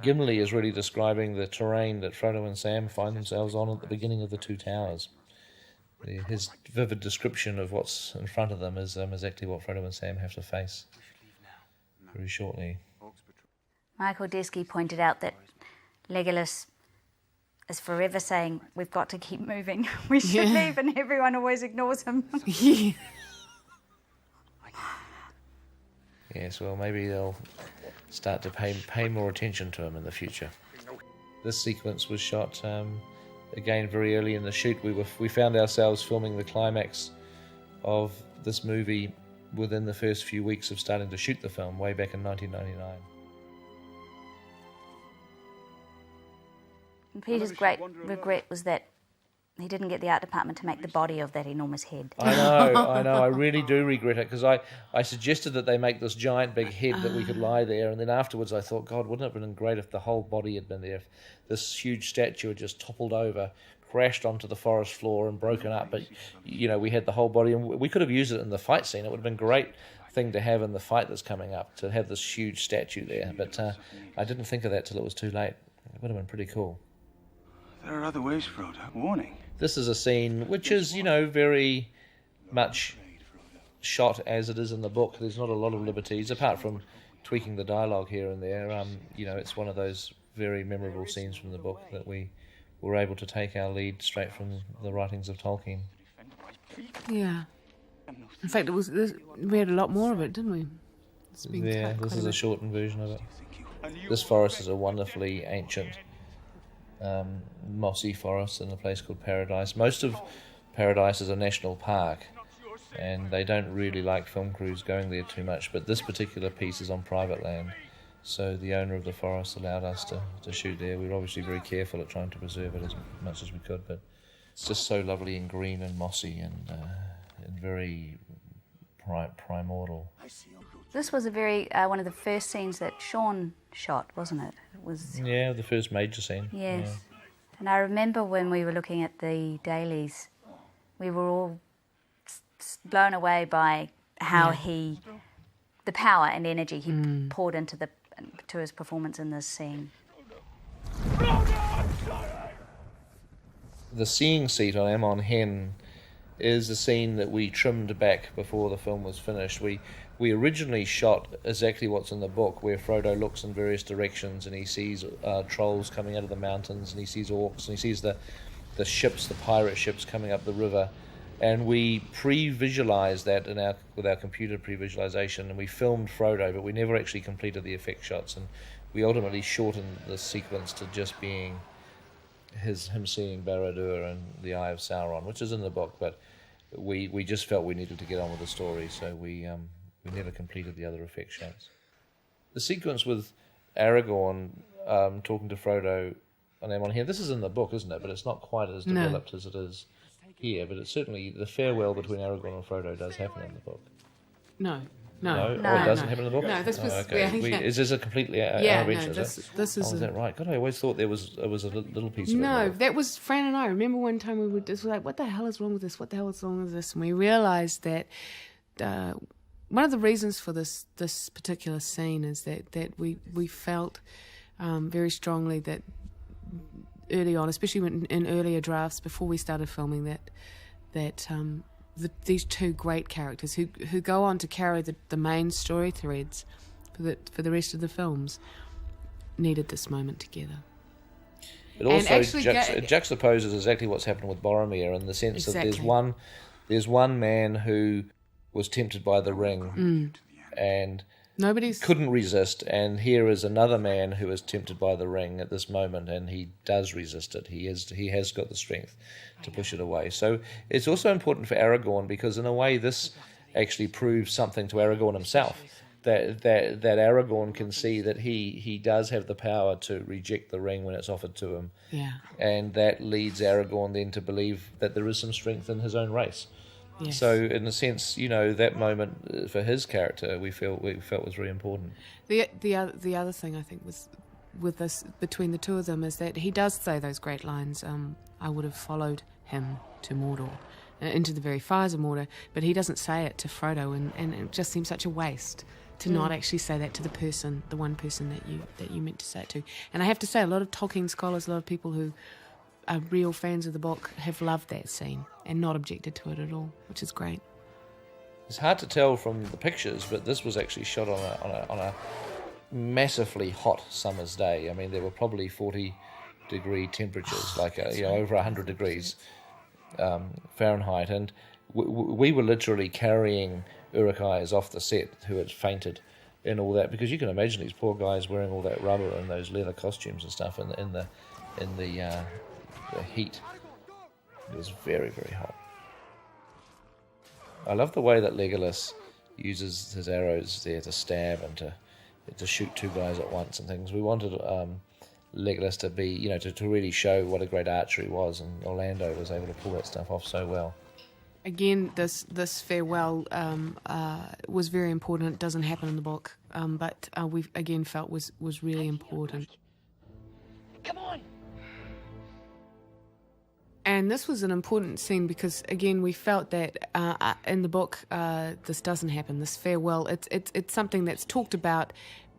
Gimli is really describing the terrain that Frodo and Sam find themselves on at the beginning of the Two Towers. His vivid description of what's in front of them is exactly what Frodo and Sam have to face very shortly. Michael Desky pointed out that Legolas is forever saying, we've got to keep moving, we should leave, and everyone always ignores him. Yes, well, maybe they'll start to pay more attention to him in the future. This sequence was shot again very early in the shoot. We found ourselves filming the climax of this movie within the first few weeks of starting to shoot the film, way back in 1999. And Peter's great regret was that he didn't get the art department to make the body of that enormous head. I know. I really do regret it, because I suggested that they make this giant big head that we could lie there, and then afterwards I thought, God, wouldn't it have been great if the whole body had been there, if this huge statue had just toppled over, crashed onto the forest floor and broken up, but, we had the whole body, and we could have used it in the fight scene. It would have been a great thing to have in the fight that's coming up, to have this huge statue there, but I didn't think of that till it was too late. It would have been pretty cool. There are other ways, Frodo. Warning. This is a scene which is, very much shot as it is in the book. There's not a lot of liberties, apart from tweaking the dialogue here and there. It's one of those very memorable scenes from the book that we were able to take our lead straight from the writings of Tolkien. Yeah. In fact, we had a lot more of it, didn't we? This is a shortened version of it. This forest is a wonderfully ancient, mossy forest in a place called Paradise. Most of Paradise is a national park, and they don't really like film crews going there too much, but this particular piece is on private land, so the owner of the forest allowed us to shoot there. We were obviously very careful at trying to preserve it as much as we could, but it's just so lovely and green and mossy and very primordial. This was a very one of the first scenes that Sean shot, wasn't it? It was the first major scene. Yes. Yeah. And I remember when we were looking at the dailies, we were all blown away by how the power and energy he poured into to his performance in this scene. The seeing seat on Amon Hen is a scene that we trimmed back before the film was finished. We originally shot exactly what's in the book, where Frodo looks in various directions and he sees trolls coming out of the mountains, and he sees orcs, and he sees the ships, the pirate ships coming up the river. And we pre-visualized that with our computer pre-visualization, and we filmed Frodo, but we never actually completed the effect shots, and we ultimately shortened the sequence to just being him seeing Barad-dûr and the Eye of Sauron, which is in the book, but we just felt we needed to get on with the story, so we never completed the other effect shots. The sequence with Aragorn talking to Frodo on Amon Hen, this is in the book, isn't it? But it's not quite as developed as it is here, but it's certainly the farewell between Aragorn and Frodo does happen in the book. No. Oh, it doesn't happen in the book? No, this was... okay. Is this a completely this is... is that right? God, I always thought it was a little piece of it. No, that was Fran and I. Remember one time we were just like, what the hell is wrong with this? What the hell is wrong with this? And we realised that one of the reasons for this particular scene is that we felt very strongly that early on, especially in earlier drafts before we started filming, that these two great characters who go on to carry the main story threads for the rest of the films needed this moment together. It also juxtaposes exactly what's happened with Boromir, in the sense that there's one man who was tempted by the ring and couldn't resist, and here is another man who is tempted by the ring at this moment, and he does resist it. He has got the strength to push it away. So it's also important for Aragorn, because in a way this actually proves something to Aragorn himself, that Aragorn can see that he does have the power to reject the ring when it's offered to him. Yeah. And that leads Aragorn then to believe that there is some strength in his own race. Yes. So in a sense, that moment for his character we felt was very important. The other thing I think with this, between the two of them, is that he does say those great lines, I would have followed him to Mordor, into the very fires of Mordor, but he doesn't say it to Frodo, and it just seems such a waste to not actually say that to the one person that you meant to say it to. And I have to say, a lot of Tolkien scholars, a lot of people who are real fans of the book have loved that scene and not objected to it at all, which is great. It's hard to tell from the pictures, but this was actually shot on a massively hot summer's day. I mean, there were probably 40-degree temperatures, over 100 degrees Fahrenheit, and we were literally carrying Uruk-hais off the set who had fainted and all that, because you can imagine these poor guys wearing all that rubber and those leather costumes and stuff in the heat. It was very, very hot. I love the way that Legolas uses his arrows there to stab and to shoot two guys at once and things. We wanted Legolas to be, to really show what a great archer he was, and Orlando was able to pull that stuff off so well. Again, this farewell was very important. It doesn't happen in the book, but we again felt was really important. Come on! And this was an important scene because, again, we felt that in the book this doesn't happen. This farewell, it's something that's talked about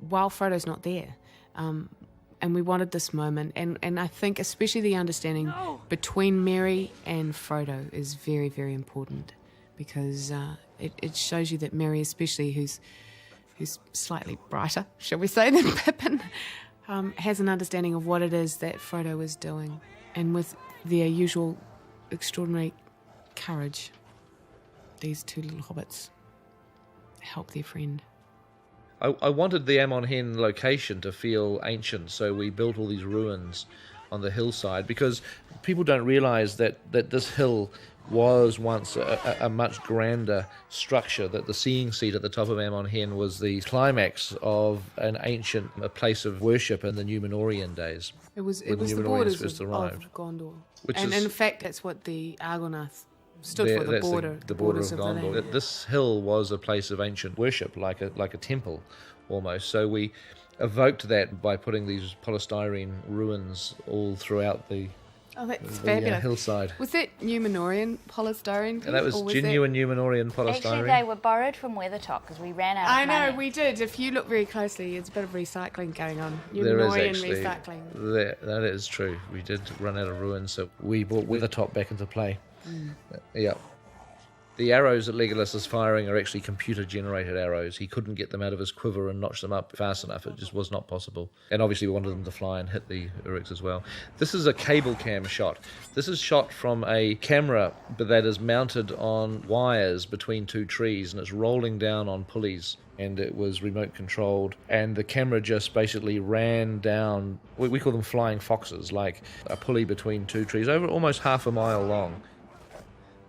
while Frodo's not there, and we wanted this moment. And I think especially the understanding between Merry and Frodo is very, very important, because it shows you that Merry, especially who's slightly brighter, shall we say, than Pippin, has an understanding of what it is that Frodo is doing, and with their usual extraordinary courage, these two little hobbits help their friend. I wanted the Amon Hen location to feel ancient, so we built all these ruins on the hillside, because people don't realise that this hill was once a much grander structure, that the seeing seat at the top of Amon Hen was the climax of a place of worship in the Númenórean days. It was when the Númenóreans borders first of arrived. Gondor. Which And is- in fact, that's what the Argonath stood for, the That's border. the border of borders the Gondor. land. This hill was a place of ancient worship, like a temple almost. So we evoked that by putting these polystyrene ruins all throughout the That's the fabulous. hillside. Was that Númenórean polystyrene? And that was or genuine Númenórean polystyrene. Actually, they were borrowed from Weathertop because we ran out of I know, money. we did. If you look very closely, there's a bit of recycling going on. There is Númenórean actually. recycling. That is true. We did run out of ruins, so we brought Weathertop back into play. Yeah. The arrows that Legolas is firing are actually computer-generated arrows. He couldn't get them out of his quiver and notch them up fast enough. It just was not possible. And obviously we wanted them to fly and hit the Uruks as well. This is a cable cam shot. This is shot from a camera that is mounted on wires between two trees, and it's rolling down on pulleys. And it was remote controlled, and the camera just basically ran down, we call them flying foxes, like a pulley between two trees, over almost half a mile long.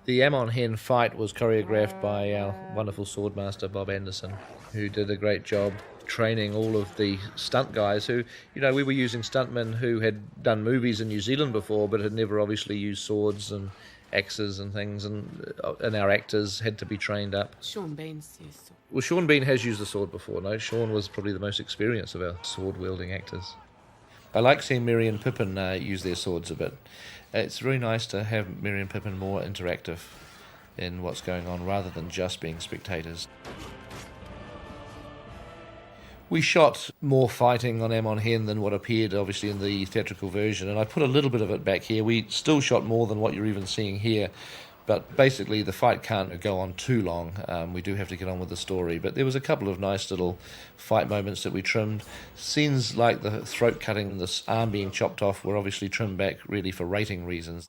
The Amon Hen fight was choreographed by our wonderful swordmaster Bob Anderson, who did a great job training all of the stunt guys who, we were using stuntmen who had done movies in New Zealand before but had never obviously used swords and axes and things, and our actors had to be trained up. Sean Bean's, yes. Well, Sean Bean has used the sword before. No, Sean was probably the most experienced of our sword-wielding actors. I like seeing Merry and Pippin use their swords a bit. It's very nice to have Merry and Pippin more interactive in what's going on rather than just being spectators. We shot more fighting on Amon Hen than what appeared obviously in the theatrical version, and I put a little bit of it back here. We still shot more than what you're even seeing here, but basically the fight can't go on too long. We do have to get on with the story, but there was a couple of nice little fight moments that we trimmed. Scenes like the throat cutting and the arm being chopped off were obviously trimmed back really for rating reasons.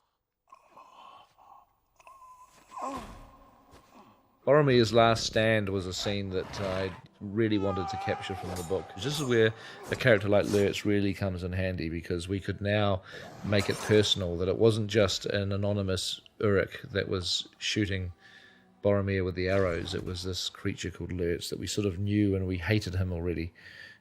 Boromir's last stand was a scene that I really wanted to capture from the book. This is where a character like Lurtz really comes in handy, because we could now make it personal, that it wasn't just an anonymous Uruk that was shooting Boromir with the arrows. It was this creature called Lurtz that we sort of knew, and we hated him already,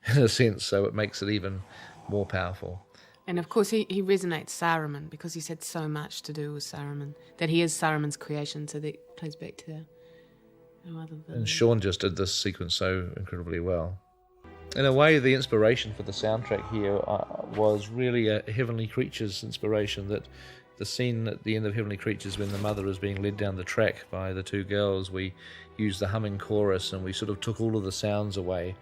in a sense, so it makes it even more powerful. And of course he resonates Saruman, because he's had so much to do with Saruman, that he is Saruman's creation, so that plays back to no other villain. And Sean just did this sequence so incredibly well. In a way, the inspiration for the soundtrack here was really a Heavenly Creatures inspiration, that the scene at the end of Heavenly Creatures when the mother is being led down the track by the two girls, we used the humming chorus and we sort of took all of the sounds away.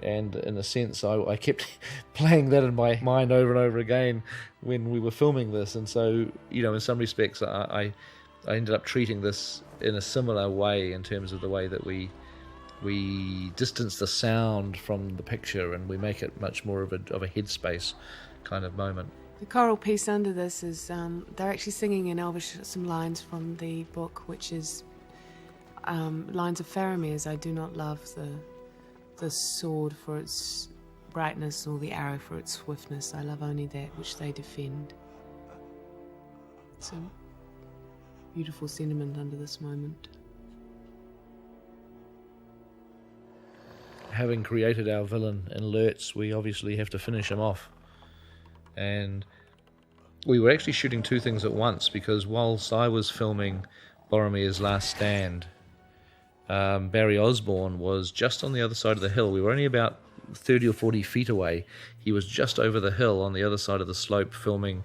And in a sense, I kept playing that in my mind over and over again when we were filming this. And so, in some respects, I ended up treating this in a similar way in terms of the way that we distance the sound from the picture and we make it much more of a headspace kind of moment. The choral piece under this is they're actually singing in Elvish some lines from the book, which is lines of Faramir's. I do not love the sword for its brightness or the arrow for its swiftness. I love only that which they defend. It's a beautiful sentiment under this moment. Having created our villain in Lurtz, we obviously have to finish him off. And we were actually shooting two things at once, because whilst I was filming Boromir's last stand, Barry Osborne was just on the other side of the hill. We were only about 30 or 40 feet away. He was just over the hill on the other side of the slope filming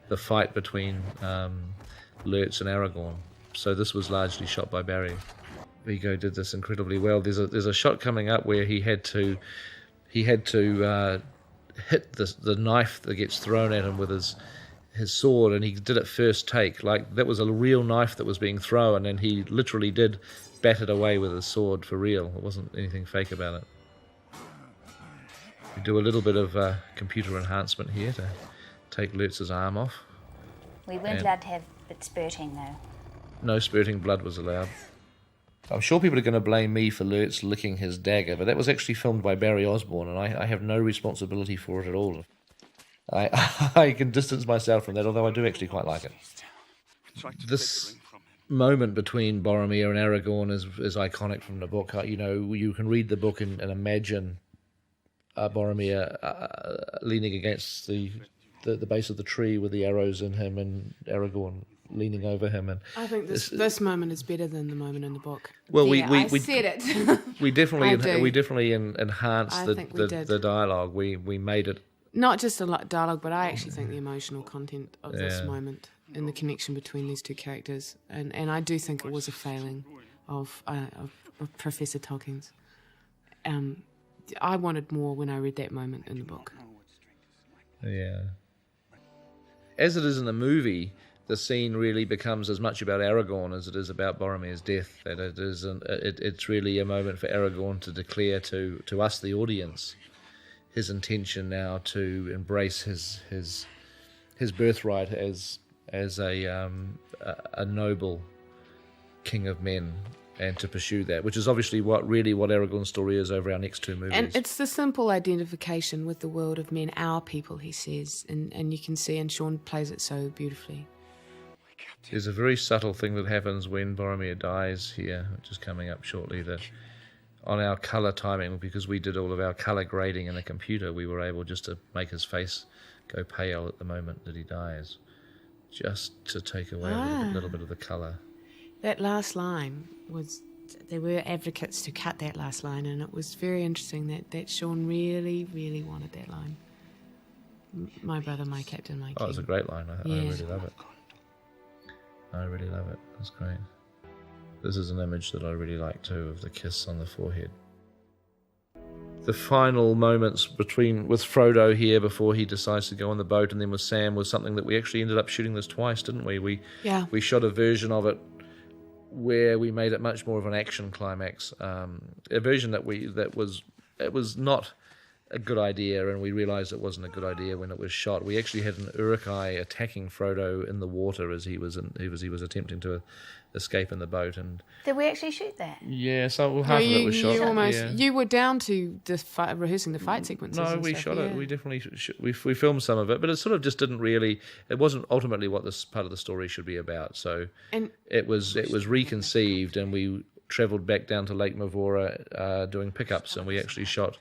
the fight between Lurtz and Aragorn. So this was largely shot by Barry. Vigo did this incredibly well. There's a shot coming up where he had to hit the knife that gets thrown at him with his sword, and he did it first take. Like, that was a real knife that was being thrown, and he literally did battered away with his sword for real. It wasn't anything fake about it. We do a little bit of computer enhancement here to take Lurtz's arm off. We weren't allowed to have it spurting, though. No spurting blood was allowed. I'm sure people are going to blame me for Lurtz licking his dagger, but that was actually filmed by Barry Osborne, and I have no responsibility for it at all. I can distance myself from that, although I do actually quite like it. This moment between Boromir and Aragorn is iconic from the book. You can read the book and imagine Boromir leaning against the base of the tree with the arrows in him, and Aragorn leaning over him. And I think this moment is better than the moment in the book. Well, I said it. we definitely enhanced the dialogue. We made it not just the dialogue, but I actually think the emotional content of this moment and the connection between these two characters, and I do think it was a failing of Professor Tolkien's. I wanted more when I read that moment in the book. Yeah. As it is in the movie, the scene really becomes as much about Aragorn as it is about Boromir's death. That it's really a moment for Aragorn to declare to us, the audience, his intention now to embrace his birthright as a noble king of men, and to pursue that, which is obviously what Aragorn's story is over our next two movies. And it's the simple identification with the world of men, our people, he says, and you can see, and Sean plays it so beautifully. There's a very subtle thing that happens when Boromir dies here, which is coming up shortly, that on our colour timing, because we did all of our colour grading in the computer, we were able just to make his face go pale at the moment that he dies, just to take away a little bit of the colour. That last line was, there were advocates to cut that last line, and it was very interesting that Sean really, really wanted that line. My brother, my captain, my king. Oh, it's a great line. I really love it. I really love it. That's great. This is an image that I really like too, of the kiss on the forehead. The final moments with Frodo here before he decides to go on the boat, and then with Sam, was something that we actually ended up shooting this twice, didn't we? We shot a version of it where we made it much more of an action climax. A version that was not a good idea, and we realised it wasn't a good idea when it was shot. We actually had an Uruk-hai attacking Frodo in the water as he was attempting to escape in the boat. And did we actually shoot that? Yeah, so half of it was shot. You were down to rehearsing the fight sequences. No, we shot it. We definitely we filmed some of it, but it sort of just didn't really. It wasn't ultimately what this part of the story should be about. So it was reconceived, and we travelled back down to Lake Mavora doing pickups, and we actually shot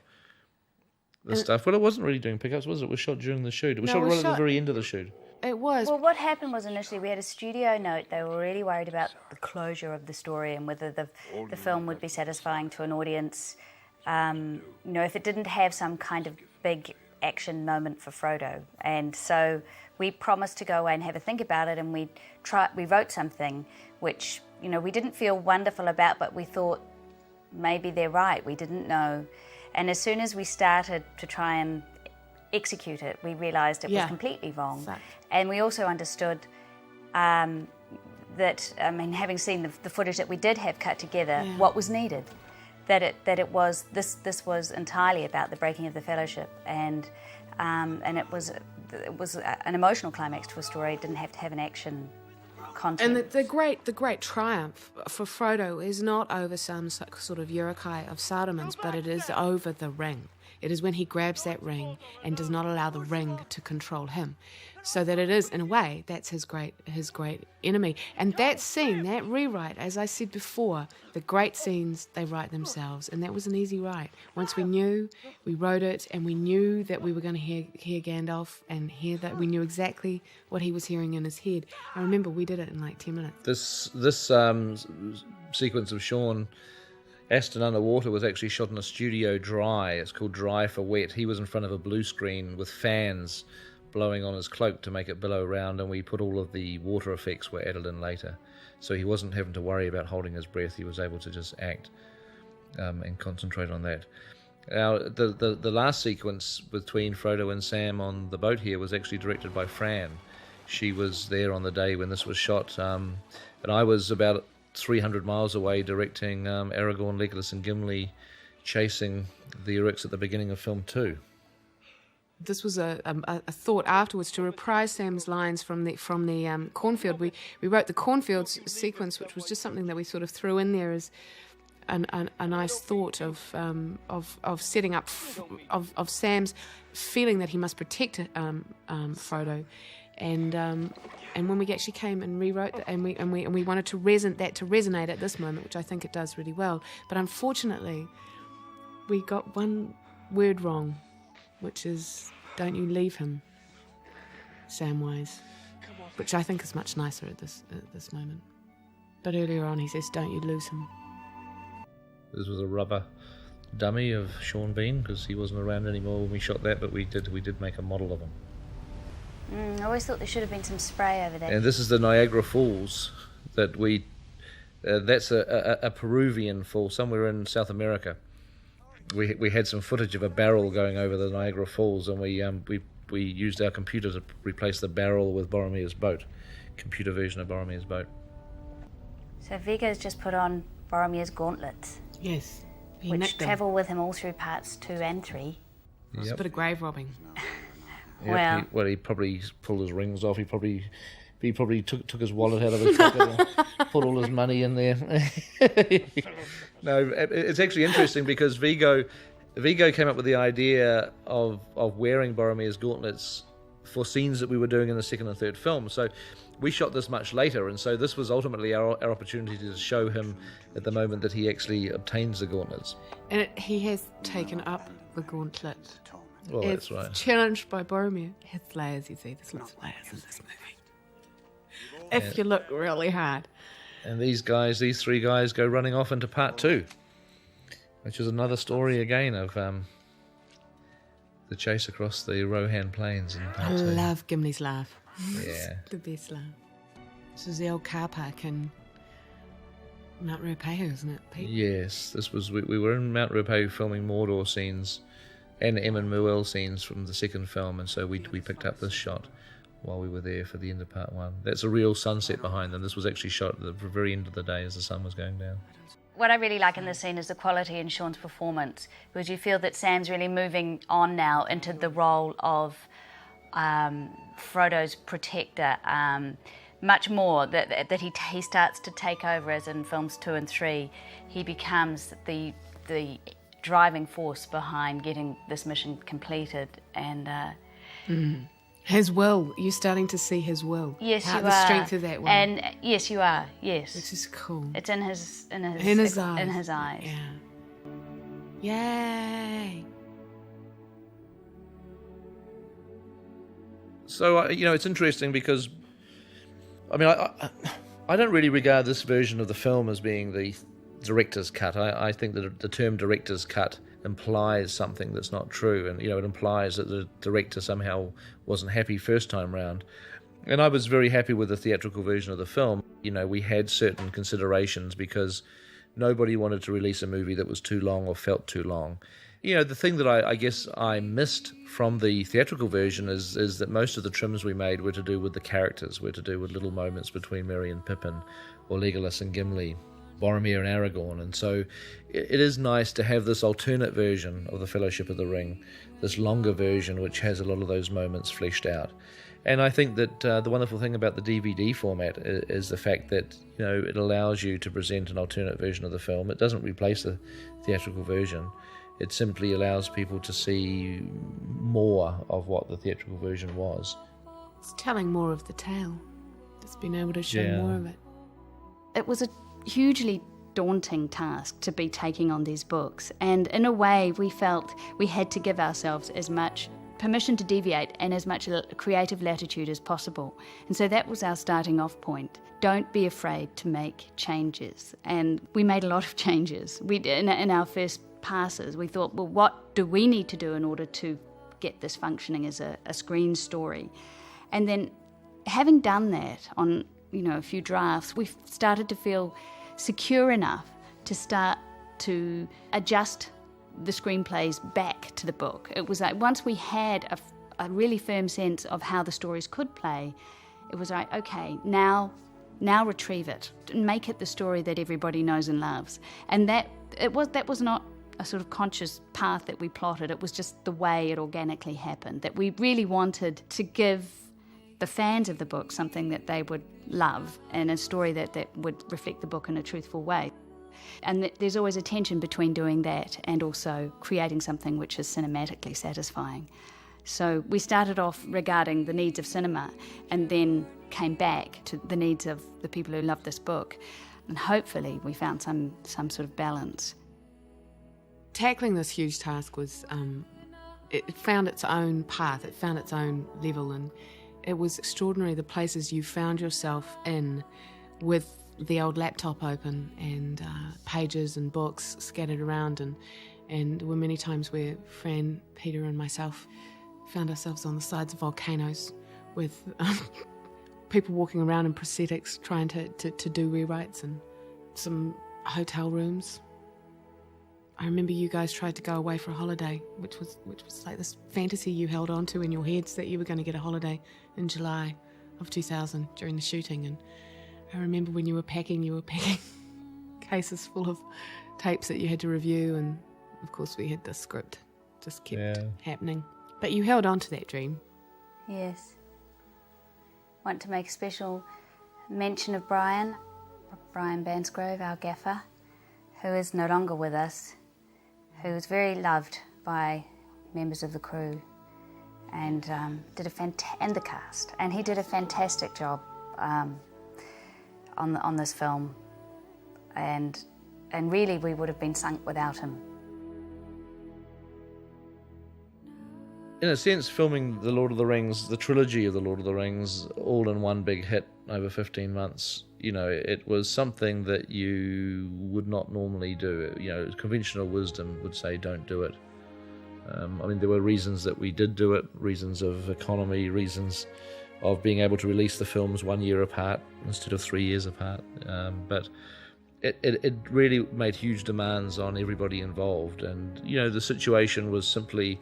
the stuff. Well, it wasn't really doing pickups, was it? It was shot during the shoot. It was shot right at the very end of the shoot. It was. Well, what happened was initially we had a studio note. They were really worried about the closure of the story and whether the film would be satisfying to an audience. If it didn't have some kind of big action moment for Frodo. And so we promised to go away and have a think about it, and we wrote something which, we didn't feel wonderful about, but we thought maybe they're right. We didn't know. And as soon as we started to try and execute it, we realised it was completely wrong. Exactly. And we also understood that, having seen the footage that we did have cut together, what was needed. That this was entirely about the breaking of the Fellowship, and it was an emotional climax to a story. It didn't have to have an action content. And the great triumph for Frodo is not over some sort of Uruk-hai of Saruman's, but it is over the ring. It is when he grabs that ring and does not allow the ring to control him. So that it is, in a way, that's his great enemy. And that scene, that rewrite, as I said before, the great scenes, they write themselves. And that was an easy write. Once we knew, we wrote it, and we knew that we were going to hear Gandalf and hear that we knew exactly what he was hearing in his head. I remember we did it in like 10 minutes. This sequence of Sean Aston underwater was actually shot in a studio dry. It's called Dry for Wet. He was in front of a blue screen with fans blowing on his cloak to make it billow around, and we put all of the water effects were added in later. So he wasn't having to worry about holding his breath. He was able to just act and concentrate on that. Now, the last sequence between Frodo and Sam on the boat here was actually directed by Fran. She was there on the day when this was shot, and I was about 300 miles away directing Aragorn, Legolas and Gimli chasing the Uruks at the beginning of film 2. This was a thought afterwards to reprise Sam's lines from the cornfield. We wrote the cornfields sequence, which was just something that we sort of threw in there as a nice thought of setting up of Sam's feeling that he must protect Frodo, and when we actually came and rewrote that, and we wanted to resonate at this moment, which I think it does really well. But unfortunately, we got one word wrong, which is "Don't you leave him, Samwise," which I think is much nicer at this moment. But earlier on, he says, "Don't you lose him." This was a rubber dummy of Sean Bean because he wasn't around anymore when we shot that, but we did make a model of him. I always thought there should have been some spray over there. And this is the Niagara Falls that we. That's a Peruvian fall somewhere in South America. We had some footage of a barrel going over the Niagara Falls, and we used our computer to replace the barrel with Boromir's boat, computer version of Boromir's boat. So Viggo's just put on Boromir's gauntlets. Yes. Which travel with him all through parts 2 and 3. It's a bit of grave robbing. Yep, he probably pulled his rings off. He probably took his wallet out of his pocket and put all his money in there. No, it's actually interesting because Viggo came up with the idea of wearing Boromir's gauntlets for scenes that we were doing in the second and third film. So we shot this much later, and so this was ultimately our opportunity to show him at the moment that he actually obtains the gauntlets. And he has taken up the gauntlet. Well, that's right. Challenged by Boromir. It has layers, you see. There's lots of layers in this movie. If you look really hard. And these 3 guys go running off into part 2, which is another story again of the chase across the Rohan Plains in part 2. I love Gimli's laugh. Yeah. The best laugh. This is the old car park in Mount Ruapehu, isn't it, Pete? Yes, this was we were in Mount Ruapehu filming Mordor scenes and Emyn Muil scenes from the second film, and so we picked up this shot while we were there for the end of part 1. That's a real sunset behind them. This was actually shot at the very end of the day as the sun was going down. What I really like in this scene is the quality in Sean's performance, because you feel that Sam's really moving on now into the role of Frodo's protector, much more that he starts to take over, as in films 2 and 3. He becomes the driving force behind getting this mission completed, and his will. You're starting to see his will. Yes, you are. The strength of that will. And yes, you are. Yes, which is cool. It's in his eyes. In his eyes. Yeah. Yay. So it's interesting because, I mean, I don't really regard this version of the film as being the director's cut. I think that the term director's cut implies something that's not true, and it implies that the director somehow wasn't happy first time round. And I was very happy with the theatrical version of the film. We had certain considerations because nobody wanted to release a movie that was too long or felt too long. The thing that I guess I missed from the theatrical version is that most of the trims we made were to do with the characters, were to do with little moments between Merry and Pippin, or Legolas and Gimli, Boromir and Aragorn. And so it is nice to have this alternate version of the Fellowship of the Ring, this longer version which has a lot of those moments fleshed out. And I think that the wonderful thing about the DVD format is the fact that it allows you to present an alternate version of the film. It doesn't replace the theatrical version. It simply allows people to see more of what the theatrical version was. It's telling more of the tale. It's been able to show more of it. It was a hugely daunting task to be taking on these books, and in a way we felt we had to give ourselves as much permission to deviate and as much creative latitude as possible. And so that was our starting off point. Don't be afraid to make changes. And we made a lot of changes. In our first passes, we thought, well, what do we need to do in order to get this functioning as a screen story? And then having done that on a few drafts, we started to feel secure enough to start to adjust the screenplays back to the book. It was like once we had a really firm sense of how the stories could play, it was like, okay, now Now retrieve it and make it the story that everybody knows and loves. And that was not a sort of conscious path that we plotted. It was just the way it organically happened, that we really wanted to give the fans of the book something that they would love and a story that would reflect the book in a truthful way. And there's always a tension between doing that and also creating something which is cinematically satisfying. So we started off regarding the needs of cinema and then came back to the needs of the people who love this book. And hopefully we found some sort of balance. Tackling this huge task was, it found its own path, it found its own level, and it was extraordinary the places you found yourself in with the old laptop open and pages and books scattered around, and there were many times where Fran, Peter and myself found ourselves on the sides of volcanoes with people walking around in prosthetics trying to do rewrites, and some hotel rooms. I remember you guys tried to go away for a holiday, which was like this fantasy you held on to in your heads that you were going to get a holiday in July of 2000 during the shooting. And I remember when you were packing cases full of tapes that you had to review, and of course we had the script just kept happening. But you held on to that dream. Yes. Want to make a special mention of Brian Bansgrove, our gaffer, who is no longer with us, who was very loved by members of the crew and and the cast, and he did a fantastic job on this film, and really we would have been sunk without him. In a sense, filming The Lord of the Rings, the trilogy of The Lord of the Rings, all in one big hit over 15 months, it was something that you would not normally do. Conventional wisdom would say don't do it. There were reasons that we did do it, reasons of economy, reasons of being able to release the films 1 year apart instead of 3 years apart. But it really made huge demands on everybody involved. And, the situation was simply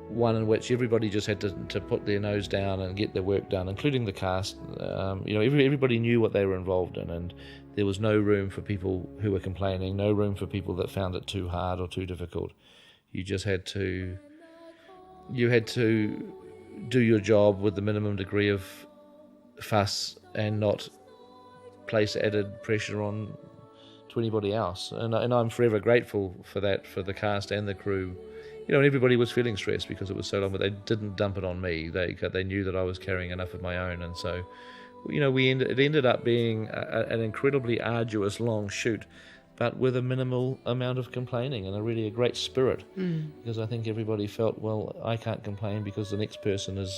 one in which everybody just had to put their nose down and get their work done, including the cast. Everybody knew what they were involved in, and there was no room for people who were complaining, no room for people that found it too hard or too difficult. You just had to do your job with the minimum degree of fuss and not place added pressure on to anybody else. And I'm forever grateful for that, for the cast and the crew. And everybody was feeling stressed because it was so long, but they didn't dump it on me. They knew that I was carrying enough of my own, and so, it ended up being an incredibly arduous, long shoot, but with a minimal amount of complaining and a great spirit. Because I think everybody felt, well, I can't complain because the next person has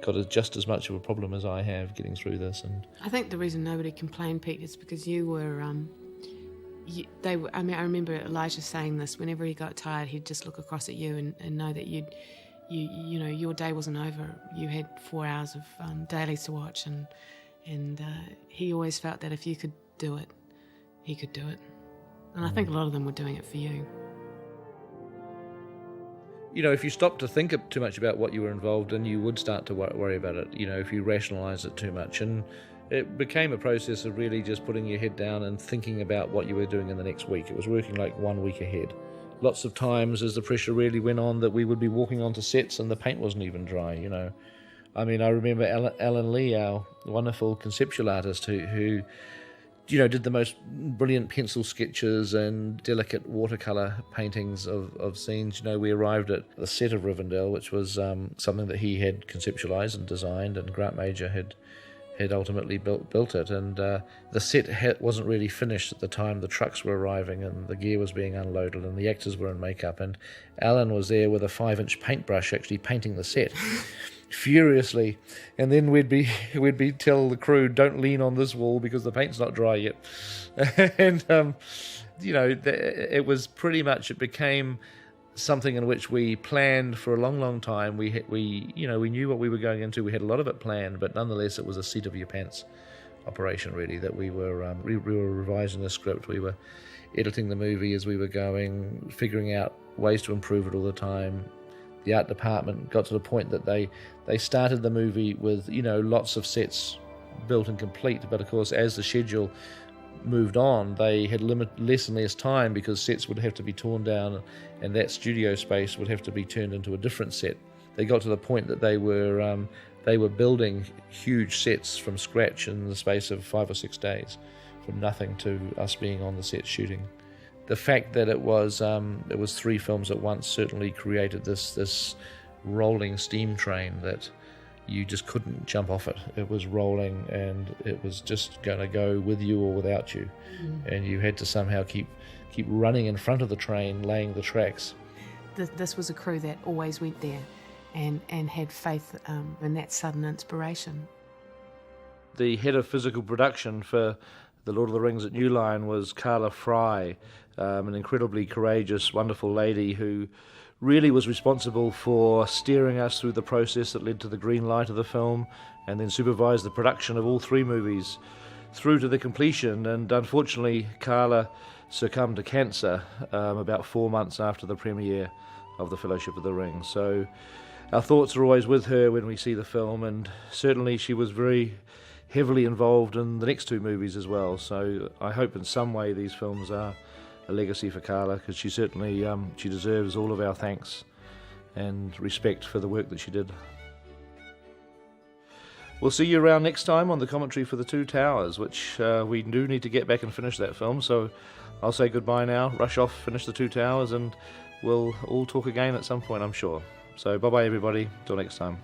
got just as much of a problem as I have getting through this. And I think the reason nobody complained, Pete, is because you were. I remember Elijah saying this. Whenever he got tired, he'd just look across at you and know that your day wasn't over. You had 4 hours of dailies to watch, and he always felt that if you could do it, he could do it. And I think a lot of them were doing it for you. If you stopped to think too much about what you were involved in, you would start to worry about it. If you rationalise it too much, and it became a process of really just putting your head down and thinking about what you were doing in the next week. It was working like 1 week ahead. Lots of times as the pressure really went on that we would be walking onto sets and the paint wasn't even dry, I remember Alan Lee, our wonderful conceptual artist who did the most brilliant pencil sketches and delicate watercolour paintings of scenes. We arrived at the set of Rivendell, which was something that he had conceptualised and designed, and Grant Major had ultimately built it, and the set wasn't really finished at the time the trucks were arriving and the gear was being unloaded and the actors were in makeup, and Alan was there with a 5-inch paintbrush actually painting the set furiously, and then we'd be tell the crew, don't lean on this wall because the paint's not dry yet. And it was pretty much, it became something in which we planned for a long time. We knew what we were going into. We had a lot of it planned, but nonetheless it was a seat of your pants operation, really, that we were revising the script. We were editing the movie as we were going, figuring out ways to improve it all the time. The art department got to the point that they started the movie with lots of sets built and complete. But of course, as the schedule moved on, they had less and less time because sets would have to be torn down and that studio space would have to be turned into a different set. They got to the point that they were building huge sets from scratch in the space of 5 or 6 days, from nothing to us being on the set shooting. The fact that it was 3 films at once certainly created this rolling steam train that you just couldn't jump off it. It was rolling and it was just going to go with you or without you. And you had to somehow keep running in front of the train, laying the tracks. This was a crew that always went there and had faith in that sudden inspiration. The head of physical production for The Lord of the Rings at New Line was Carla Fry, an incredibly courageous, wonderful lady who really was responsible for steering us through the process that led to the green light of the film, and then supervised the production of all 3 movies through to the completion. And unfortunately, Carla succumbed to cancer about 4 months after the premiere of The Fellowship of the Ring. So our thoughts are always with her when we see the film, and certainly she was very heavily involved in the next 2 movies as well. So I hope in some way these films are a legacy for Carla, because she certainly she deserves all of our thanks and respect for the work that she did. We'll see you around next time on the commentary for The Two Towers, which we do need to get back and finish that film. So I'll say goodbye now, rush off, finish The Two Towers, and we'll all talk again at some point, I'm sure. So bye-bye everybody, till next time.